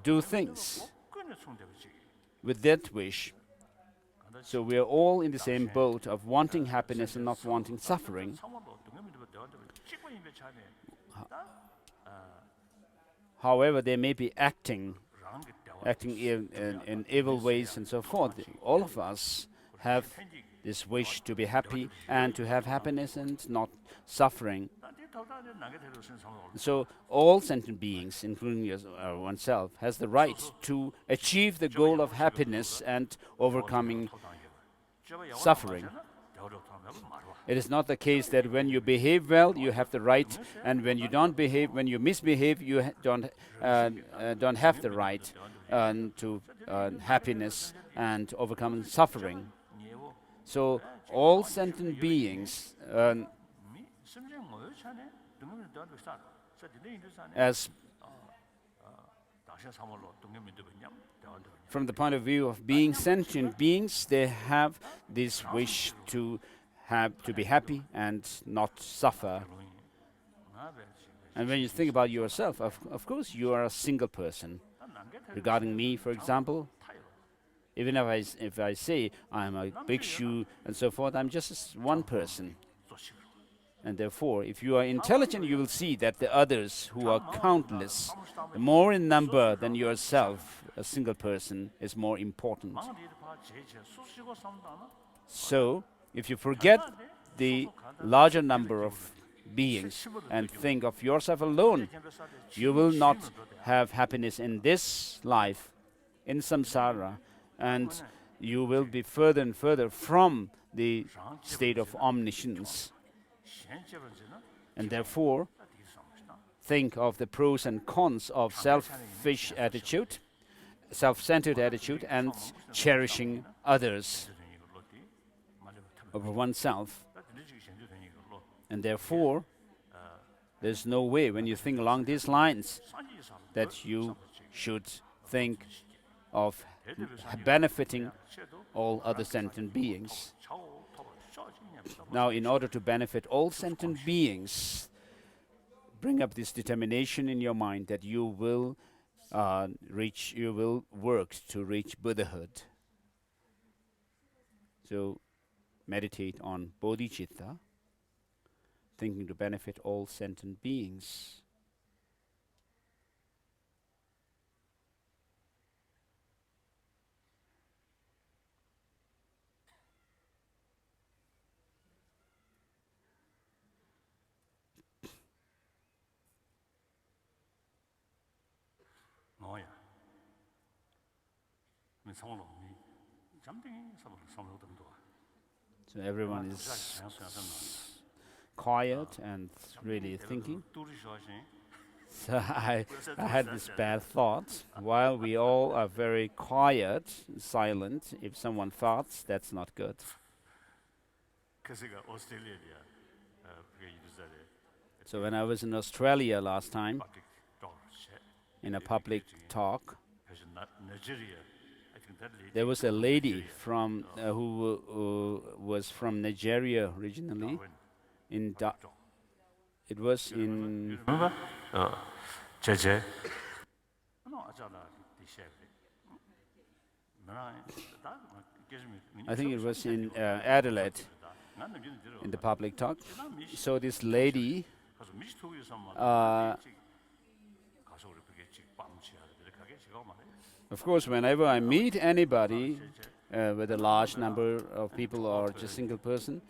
do things with that wish. So we are all in the same boat of wanting happiness and not wanting suffering. However, they may be acting in evil ways and so forth. All of us have this wish to be happy and to have happiness and not suffering. So all sentient beings, including oneself, has the right to achieve the goal of happiness and overcoming suffering. It is not the case that when you behave well, you have the right, and when you don't behave, when you misbehave, you don't have the right to happiness and overcoming suffering. So all sentient beings, as from the point of view of being sentient beings, they have this wish to be happy and not suffer. And when you think about yourself, of course you are a single person. Regarding me, for example, even if I say I'm a bhikshu and so forth, I'm just one person. And therefore, if you are intelligent, you will see that the others who are countless, more in number than yourself, a single person is more important. So, if you forget the larger number of beings and think of yourself alone, you will not have happiness in this life, in samsara, and you will be further and further from the state of omniscience. And therefore, think of the pros and cons of selfish attitude, self-centered attitude, and cherishing others over oneself. And therefore, there's no way, when you think along these lines, that you should think of benefiting all other sentient beings. Now, in order to benefit all sentient beings, bring up this determination in your mind that you will work to reach Buddhahood. So, meditate on Bodhicitta, thinking to benefit all sentient beings. So everyone is quiet and really thinking. So I had this bad thought. While we all are very quiet, silent, if someone farts, that's not good. So when I was in Australia last time, in a public talk, there was a lady from who was from Nigeria originally. It was in I think it was in Adelaide, in the public talk. So this lady of course, whenever I meet anybody with a large number of people or just single person,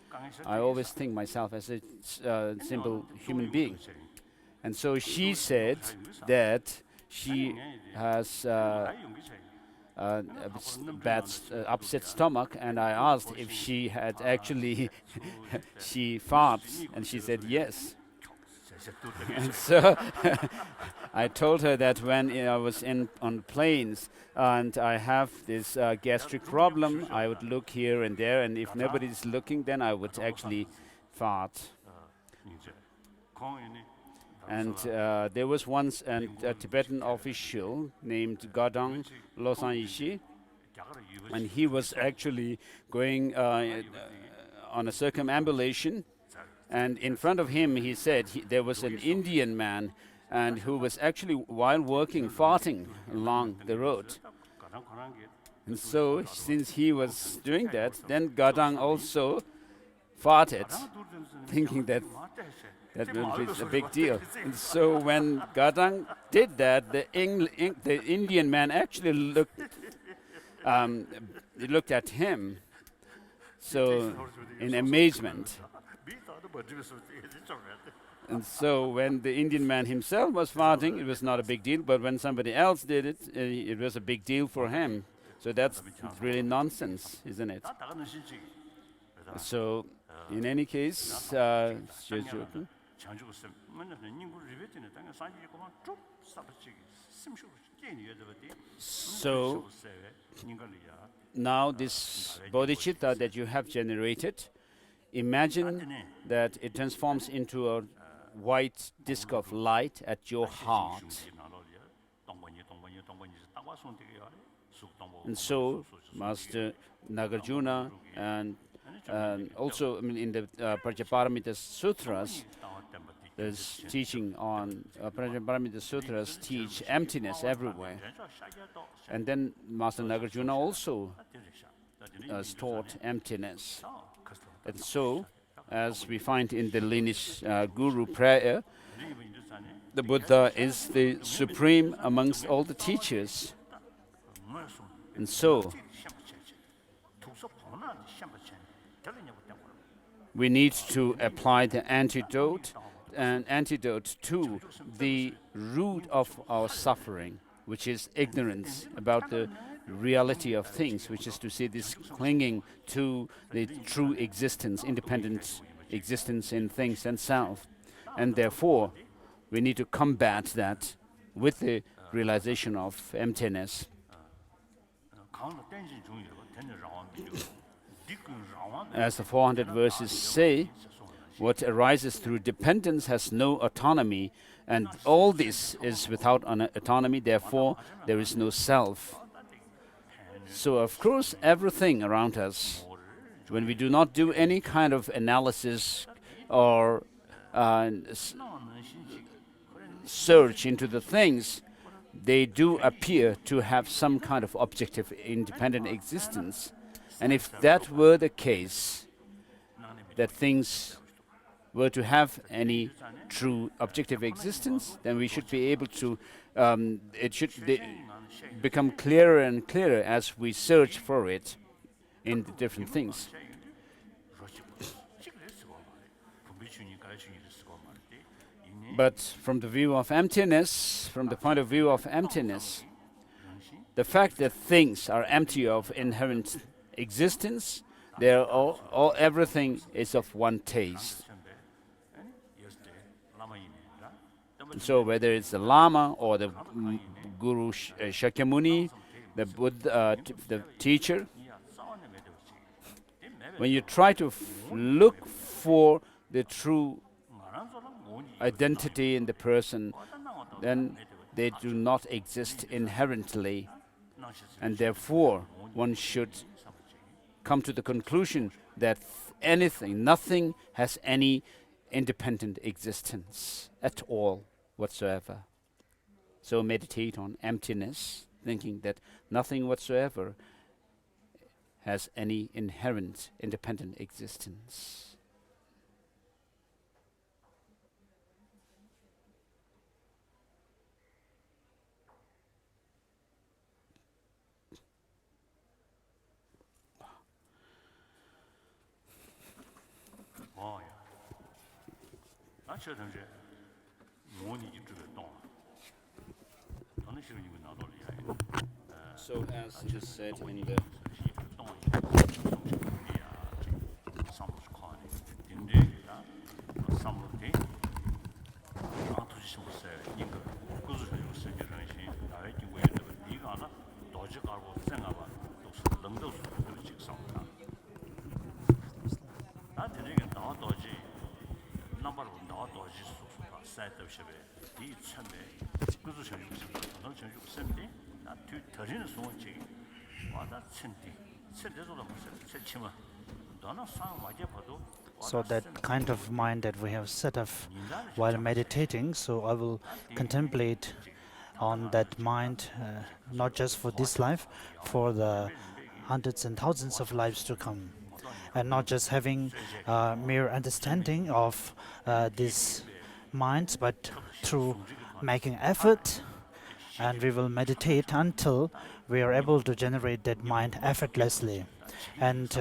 I always think myself as a simple human being. And so she said that she has upset stomach, and I asked if she had actually she farts, and she said yes. And so I told her that when I was on planes and I have this gastric problem, I would look here and there, and if nobody's looking, then I would actually fart. And there was once a Tibetan official named Gadang Losang Yishi, and he was actually going on a circumambulation, and in front of him he said there was an Indian man and who was actually, while working, farting along the road. And so since he was doing that, then Gadang also farted, thinking that was a big deal. And so when Gadang did that, the Indian man actually looked at him, so in amazement. And so when the Indian man himself was farting, it was not a big deal, but when somebody else did it, it was a big deal for him. So that's really nonsense, isn't it? So in any case, so now this bodhicitta that you have generated, imagine that it transforms into a white disk of light at your heart. And so Master Nagarjuna and also in the Prajnaparamita Sutras, there's teaching on Prajnaparamita Sutras teach emptiness everywhere. And then Master Nagarjuna also taught emptiness. And so, as we find in the lineage guru prayer, the Buddha is the supreme amongst all the teachers. And so, we need to apply the antidote to the root of our suffering, which is ignorance about the reality of things, which is to say this clinging to the true existence, independent existence in things and self. And therefore, we need to combat that with the realization of emptiness. As the 400 verses say, what arises through dependence has no autonomy, and all this is without autonomy, therefore there is no self. So of course everything around us, when we do not do any kind of analysis or search into the things, they do appear to have some kind of objective independent existence. And if that were the case, that things were to have any true objective existence, then we should be able to, it should become clearer and clearer as we search for it in the different things. But from the view of emptiness, from the point of view of emptiness, the fact that things are empty of inherent existence, they're all everything is of one taste. So whether it's the Lama or the Guru Shakyamuni, the Buddha, the teacher, when you try to look for the true identity in the person, then they do not exist inherently, and therefore one should come to the conclusion that nothing has any independent existence at all whatsoever. So meditate on emptiness, thinking that nothing whatsoever has any inherent independent existence. So as it is said in the So that kind of mind that we have set up while meditating, so I will contemplate on that mind, not just for this life, for the hundreds and thousands of lives to come, and not just having mere understanding of these minds, but through making effort, and we will meditate until we are able to generate that mind effortlessly. And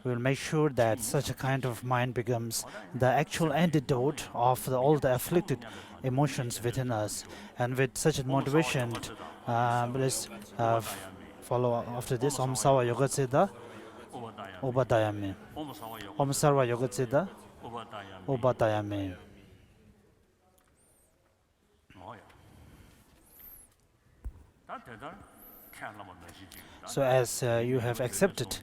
we'll make sure that such a kind of mind becomes the actual antidote of all the afflicted emotions within us. And with such a motivation, let's follow after this. Om Sawa Yogatsida Obadayame. Om Sarva Yogatsida Obadayame. So as you have accepted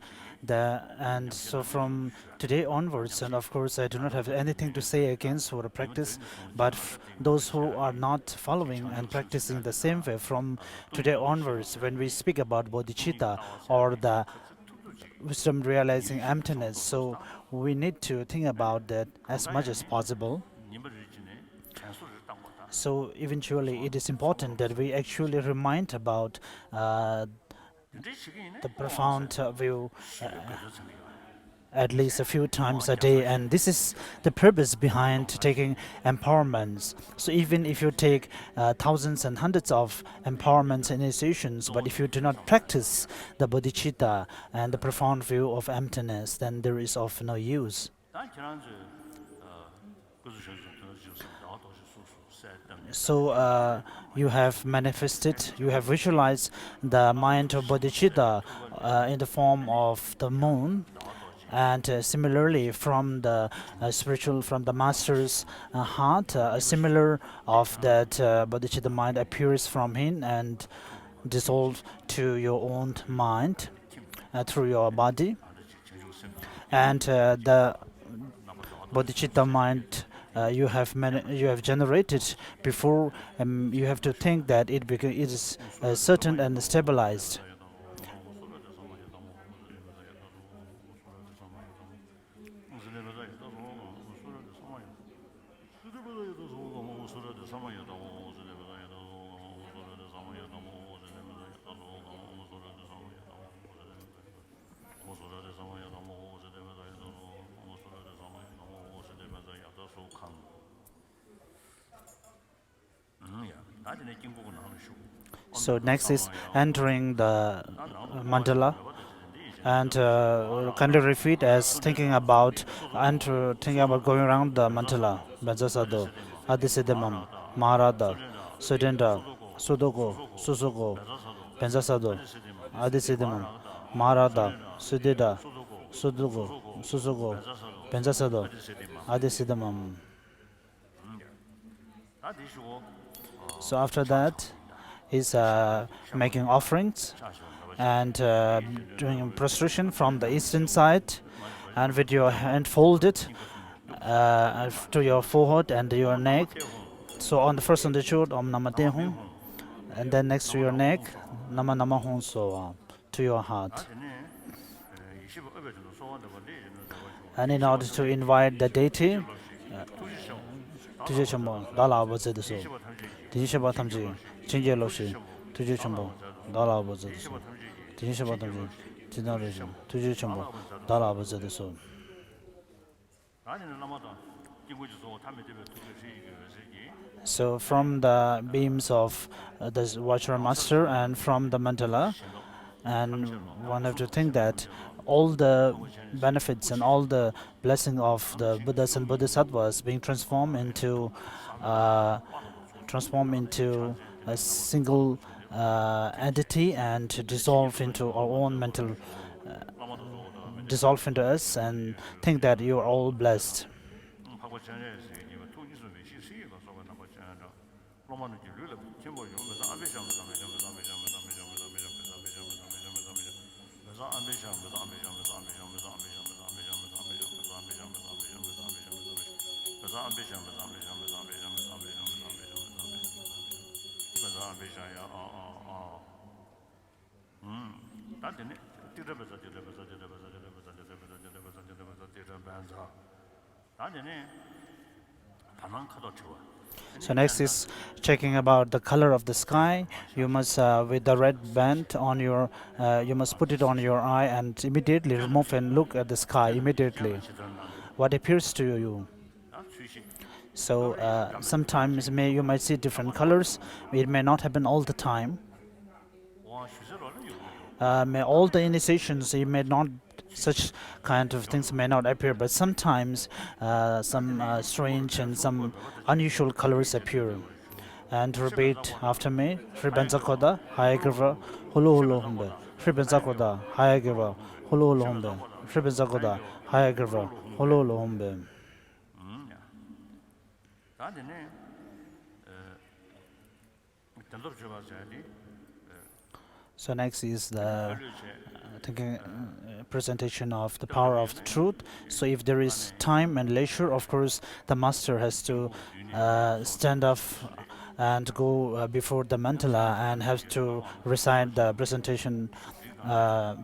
and so from today onwards, and of course I do not have anything to say against for a practice, but those who are not following and practicing the same way, from today onwards, when we speak about Bodhicitta or the wisdom realizing emptiness, so we need to think about that as much as possible. So eventually it is important that we actually remind about the profound view at least a few times a day, and this is the purpose behind taking empowerments. So even if you take thousands and hundreds of empowerments initiations, but if you do not practice the bodhicitta and the profound view of emptiness, then there is of no use. So you have manifested, you have visualized the mind of bodhicitta in the form of the moon, and similarly from the from the master's heart, a similar of that bodhicitta mind appears from him and dissolves to your own mind through your body, and the bodhicitta mind you have generated before, you have to think that it is certain and stabilized. So next is entering the mandala, and kindly repeat as thinking about going around the mandala. Benzasado, Adisidimam, Maharada, Sudenda, Sudogo, Susugo, Benzasado, Adisidimam, Maharada, Sudida, Sudugo, Susugo, Benzasado, Adisidimam. So after that is making offerings and doing prostration from the eastern side, and with your hand folded to your forehead and your neck. So on the first on the chord, Om Namate Hum, and then next to your neck, Nama Nama Hum, so to your heart. And in order to invite the deity, Tuje Chambo, Dala Abazed so, Tijishaba Tamji, Chinja Loshi, Tuje Chambo, Dala Abazed so, Tijishaba Tamji, Tinarism, Tuje Chambo, Dala Abazed so. So from the beams of the Vajra Master and from the Mandala, and one have to think that all the benefits and all the blessing of the Buddhas and Bodhisattvas being transform into a single entity and to dissolve into our own mental, dissolve into us and think that you are all blessed. So next is checking about the color of the sky. You must, with the red band on your, you must put it on your eye and immediately remove and look at the sky immediately. What appears to you? So sometimes you might see different colors. It may not happen all the time. May all the initiations, it may not, such kind of things may not appear, but sometimes some strange and some unusual colors appear. And repeat after me. Shribenzakoda, Hayagriva, Hulu Hulu Humbe. Shribenzakoda, Hayagriva, Hulu Hulu Humbe. Shribenzakoda, Hayagriva, Hulu Hulu Humbe. So next is the presentation of the power of the truth. So if there is time and leisure, of course, the master has to stand up and go before the mandala and has to recite the presentation,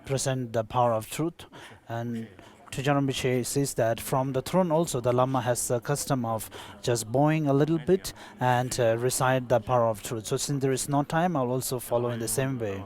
present the power of truth. And Tujana Rinpoche says that from the throne also the Lama has the custom of just bowing a little bit and recite the power of truth. So since there is no time, I'll also follow in the same way.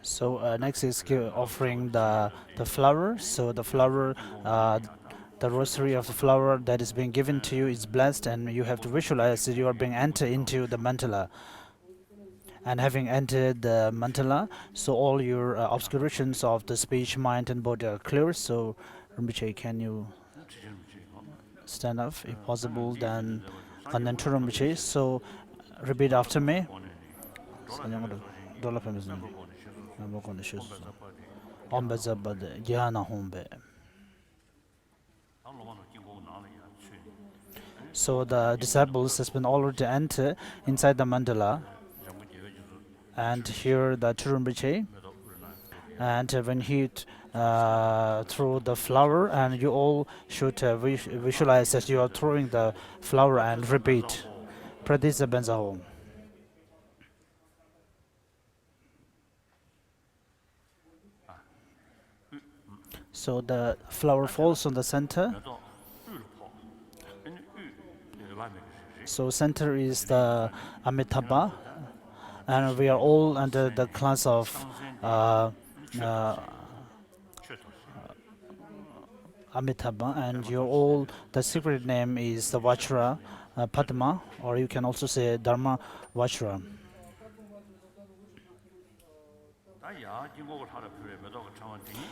So next is offering the flower. So the flower, the rosary of the flower that is being given to you is blessed, and you have to visualize that you are being entered into the mandala. And having entered the mandala, so all your obscurations of the speech, mind, and body are clear. So Rinpoche, can you stand up if possible? Then Kandantu Rinpoche. So repeat after me. So the disciples has been already entered inside the mandala, and here the Rinpoche, and when he throw the flower, and you all should visualize that you are throwing the flower and repeat Pradisa Benzaho. So the flower falls on the center. So center is the Amitabha, and we are all under the class of Amitabha, and your all, the secret name is the Vajra Padma, or you can also say Dharma Vajra.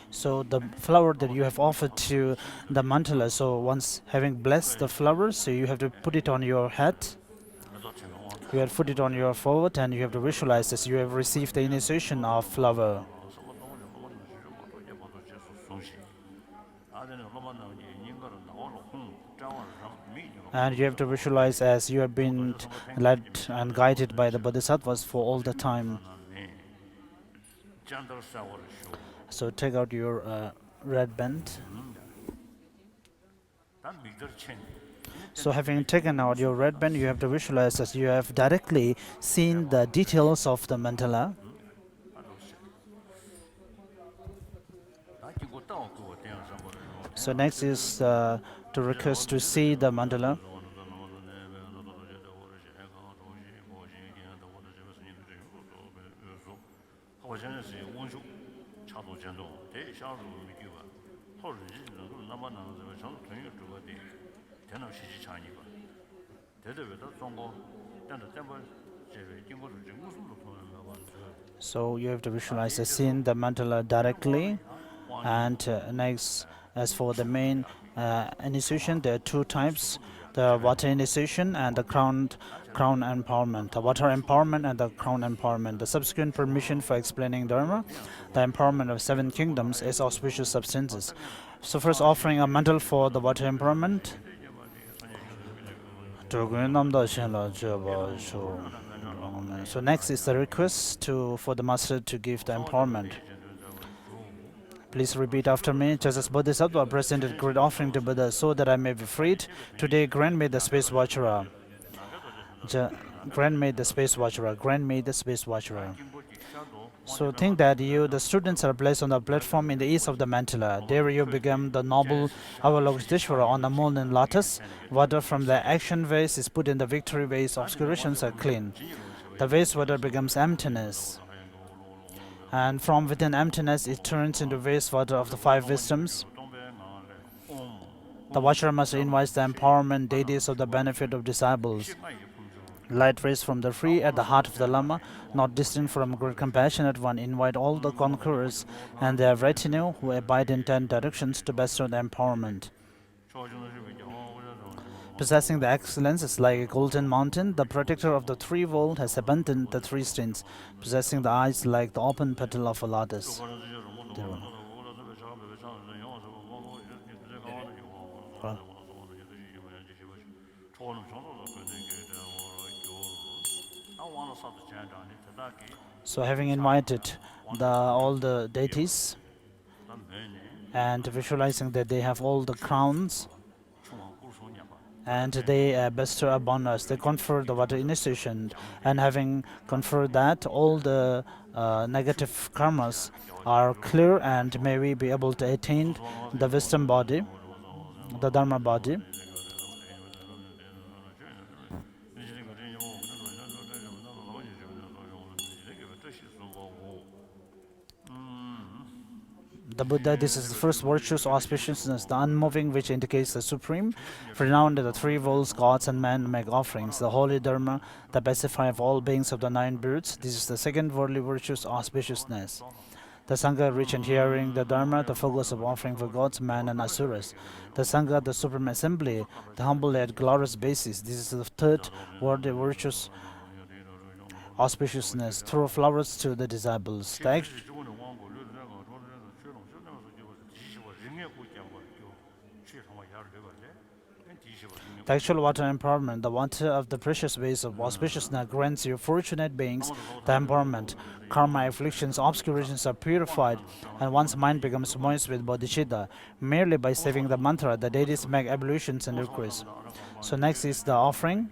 So the flower that you have offered to the mandala, so once having blessed the flower, so you have to put it on your head. You have to put it on your forehead, and you have to visualize this. You have received the initiation of flower. And you have to visualize as you have been led and guided by the Bodhisattvas for all the time. So take out your red band. So having taken out your red band, you have to visualize as you have directly seen the details of the mandala. So next is to request to see the mandala. So you have to visualize the scene, the mandala directly. And next, as for the main initiation, there are two types: the water initiation and the crown empowerment. The water empowerment and the crown empowerment. The subsequent permission for explaining Dharma, the empowerment of seven kingdoms, is auspicious substances. So first, offering a mantle for the water empowerment. So next is the request for the master to give the empowerment. Please repeat after me. Just as Bodhisattva presented great offering to Buddha so that I may be freed, today grant me the space Vajra. Grant me the space Vajra. Grant me the space Vajra. So think that you, the students, are placed on the platform in the east of the Mandala. There you become the noble Avalokiteshvara on the moon in lotus. Water from the action vase is put in the victory vase. Obscurations are clean. The vase water becomes emptiness. And from within emptiness, it turns into vase water of the five wisdoms. The watcher must invite the empowerment deities of the benefit of disciples. Light rays from the free at the heart of the Lama, not distant from great compassionate one, invite all the conquerors and their retinue who abide in 10 directions to bestow the empowerment. Possessing the excellence is like a golden mountain. The protector of the three worlds has abandoned the three streams, possessing the eyes like the open petal of a lotus. So having invited all the deities and visualizing that they have all the crowns and they bestow upon us, they confer the water initiation, and having conferred that, all the negative karmas are clear, and may we be able to attain the wisdom body, the Dharma body. The Buddha, this is the first virtuous auspiciousness, the unmoving, which indicates the supreme. Renowned the three worlds, gods and men make offerings. The holy Dharma, the pacifier of all beings of the nine birds. This is the second worldly virtuous auspiciousness. The Sangha, rich in hearing the Dharma, the focus of offering for gods, men, and asuras. The Sangha, the supreme assembly, the humble yet glorious basis. This is the third worldly virtuous auspiciousness, throw flowers to the disciples. The actual water empowerment, the water of the precious ways of auspiciousness, grants you fortunate beings the empowerment. Karma, afflictions, obscurations are purified, and one's mind becomes moist with Bodhicitta. Merely by saving the mantra, the deities make ablutions and requests. So next is the offering.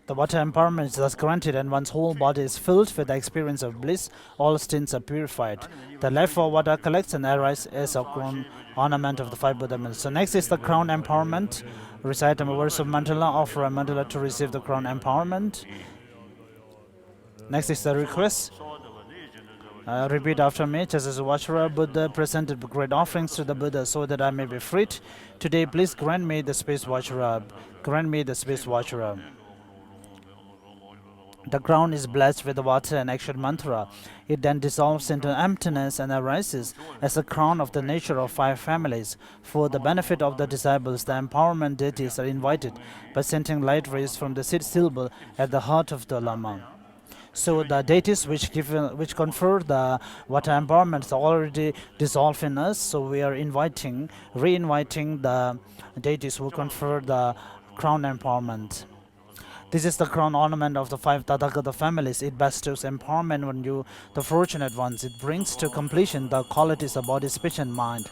The water empowerment is thus granted, and one's whole body is filled with the experience of bliss. All sins are purified. The leftover water collects and arises as a crown ornament of the five Buddha mantras. So next is the crown empowerment. Recite a verse of Mandala, offer a Mandala to receive the crown empowerment. Next is the request. Repeat after me. Just as Vajra Buddha presented great offerings to the Buddha so that I may be freed, today please grant me the space Vajra. Grant me the space Vajra. The ground is blessed with the water and action mantra. It then dissolves into emptiness and arises as a crown of the nature of five families. For the benefit of the disciples, the empowerment deities are invited by sending light rays from the silver at the heart of the Lama. So the deities which confer the water empowerment are already dissolved in us. So we are re-inviting the deities who confer the crown empowerment. This is the crown ornament of the five Tathagata families. It bestows empowerment on you, the fortunate ones. It brings to completion the qualities of body, speech, and mind.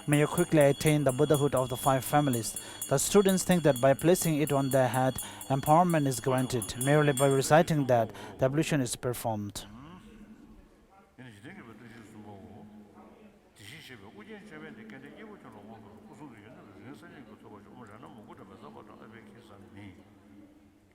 May you quickly attain the Buddhahood of the five families. The students think that by placing it on their head, empowerment is granted. Merely by reciting that, the ablution is performed.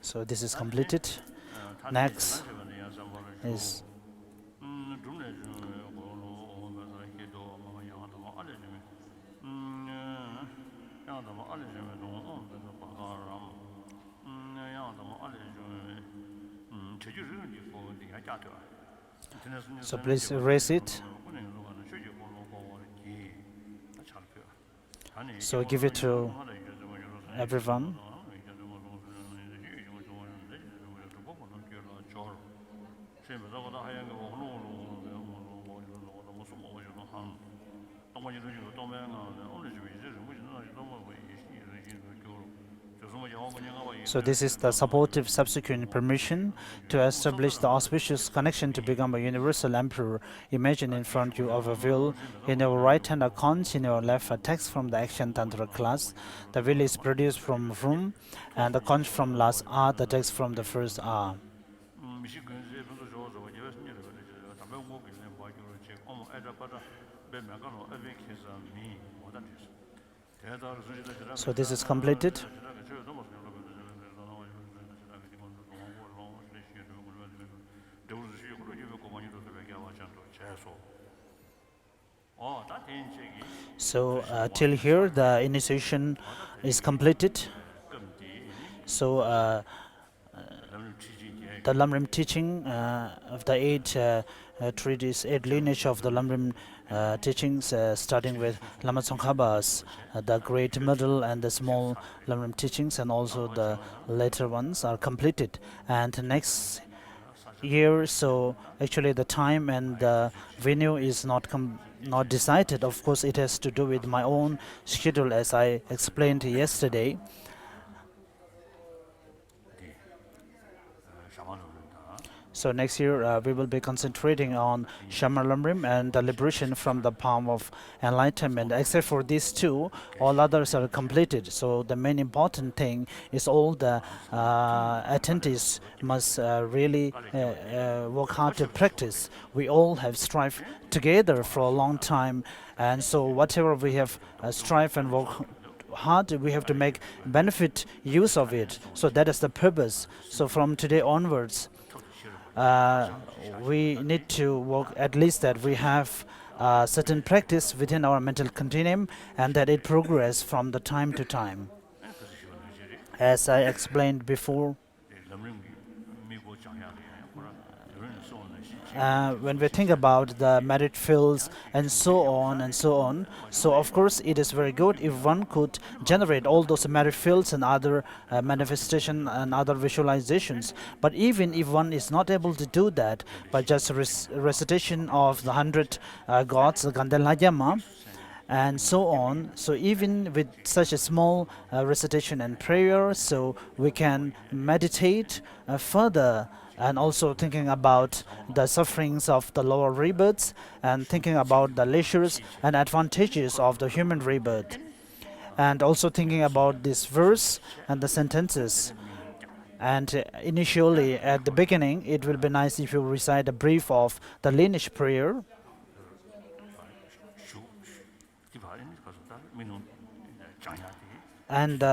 So this is completed. Next is so please erase it. So I give it to everyone. So this is the supportive subsequent permission to establish the auspicious connection to become a universal emperor. Imagine in front you of a wheel. In your right hand a conch, in your left a text from the action tantra class. The wheel is produced from room and the conch from last R, the text from the first R. So this is completed. So till here the initiation is completed. So the Lam Rim teaching of the eight treatises, eight lineage of the Lam Rim teachings, starting with Lama Tsongkhapa's the great, middle, and the small Lam Rim teachings, and also the later ones are completed. And next year, so actually the time and the venue is not decided. Of course, it has to do with my own schedule, as I explained yesterday. So next year we will be concentrating on Shama Lam Rim and the liberation from the palm of enlightenment. Except for these two, all others are completed. So the main important thing is all the attendees must really work hard to practice. We all have strived together for a long time, and so whatever we have strived and worked hard, we have to make benefit use of it. So that is the purpose. So from today onwards, we need to work at least that we have certain practice within our mental continuum and that it progress from the time to time. As I explained before, when we think about the merit fields and so on, so of course it is very good if one could generate all those merit fields and other manifestation and other visualizations. But even if one is not able to do that by just recitation of the 100 gods, the Gandalayama, and so on, so even with such a small recitation and prayer, so we can meditate further, and also thinking about the sufferings of the lower rebirths and thinking about the leisures and advantages of the human rebirth, and also thinking about this verse and the sentences. And initially, at the beginning, it will be nice if you recite a brief of the lineage prayer. And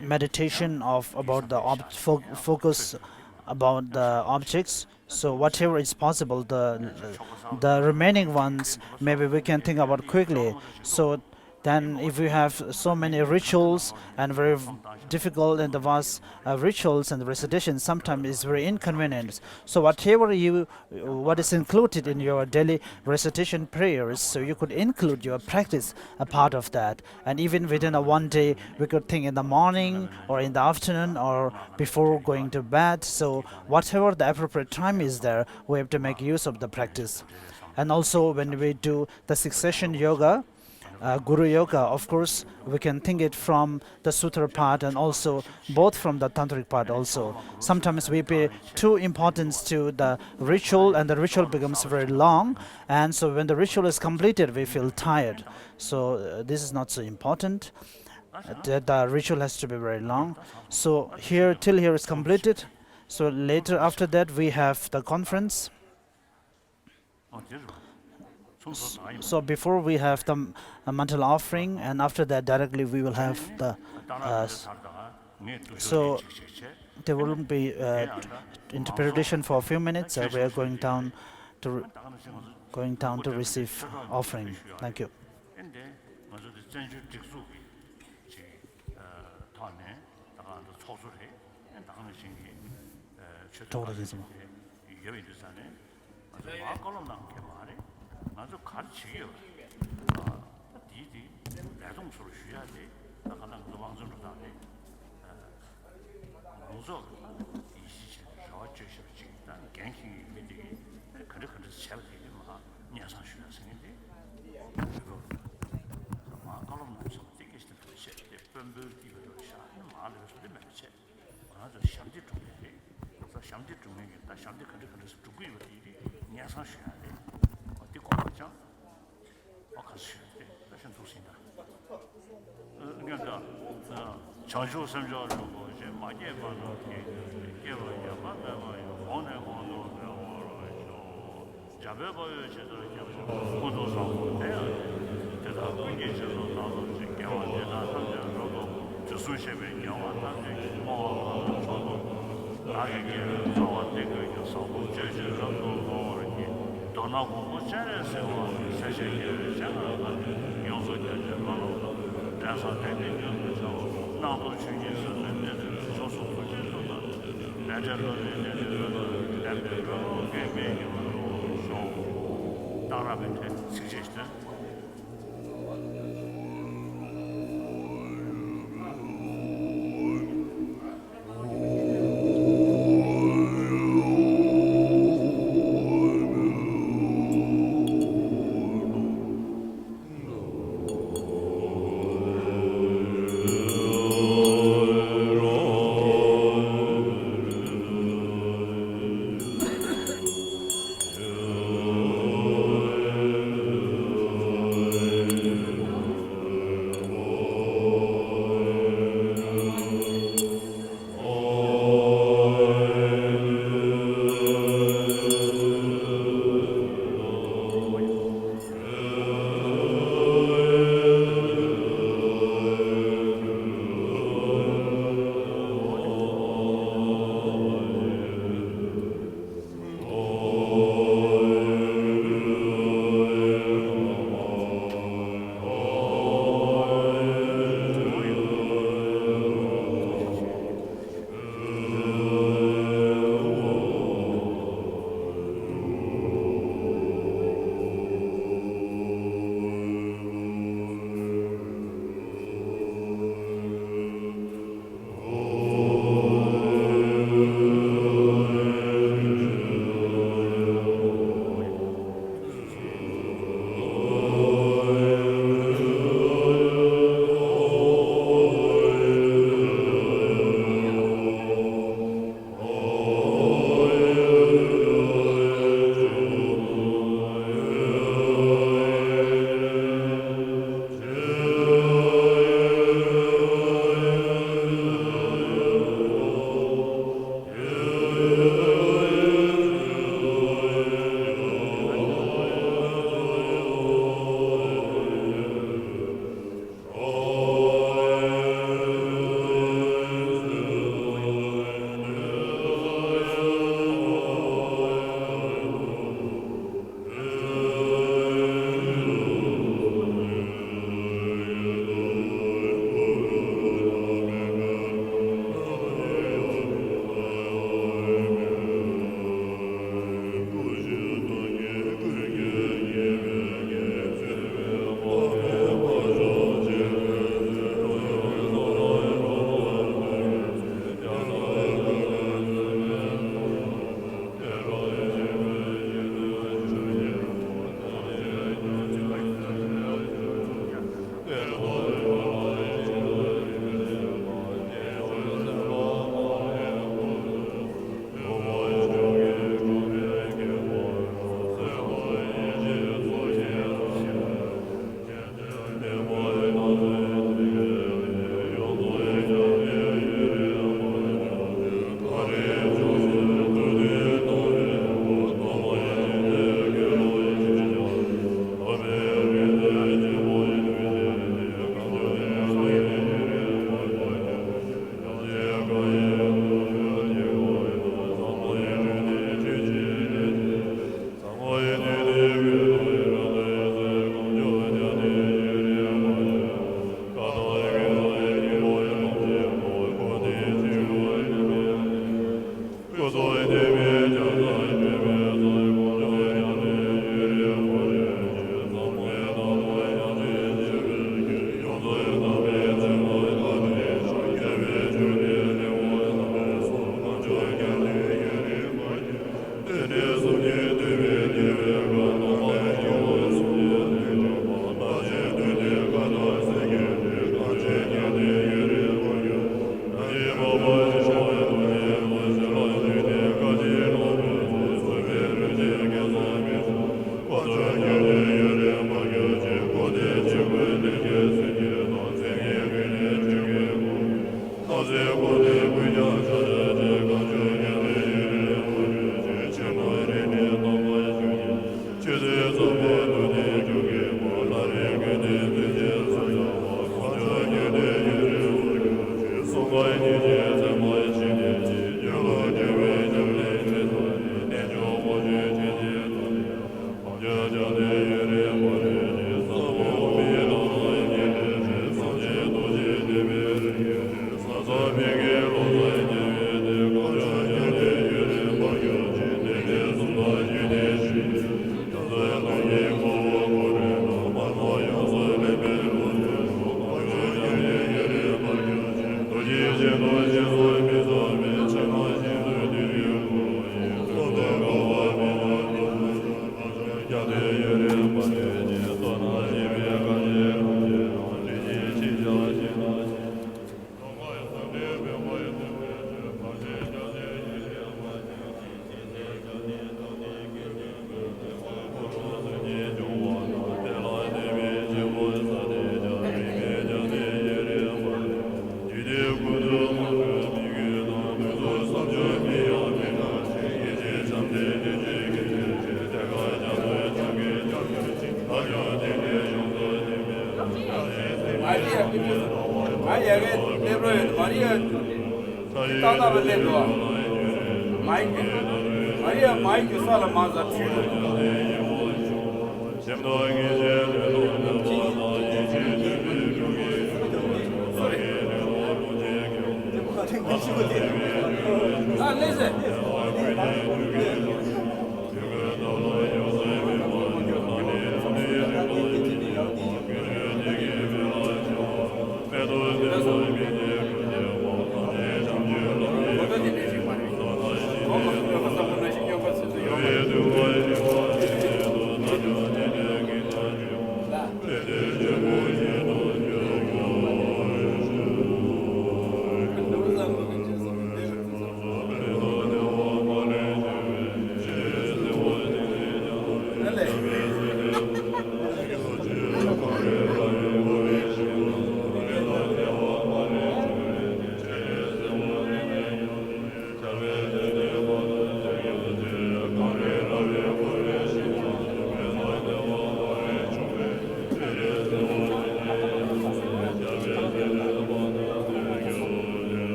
meditation of about the focus about the objects. So whatever is possible, the remaining ones maybe we can think about quickly. So then if we have so many rituals and very difficult and the vast rituals and recitations, sometimes it's very inconvenient. So whatever what is included in your daily recitation prayers, so you could include your practice a part of that. And even within a one day, we could think in the morning or in the afternoon or before going to bed. So whatever the appropriate time is there, we have to make use of the practice. And also when we do the succession yoga, Guru Yoga, of course, we can think it from the Sutra part and also both from the Tantric part also. Sometimes we pay too importance to the ritual and the ritual becomes very long, and so when the ritual is completed, we feel tired. So this is not so important. The ritual has to be very long. So here, till here is completed. So later after that, we have the conference. So before we have the Mandala offering, and after that directly we will have the so there will be interpretation for a few minutes. We are going down to receive offering. Thank you. 아주 가르치기요. 디디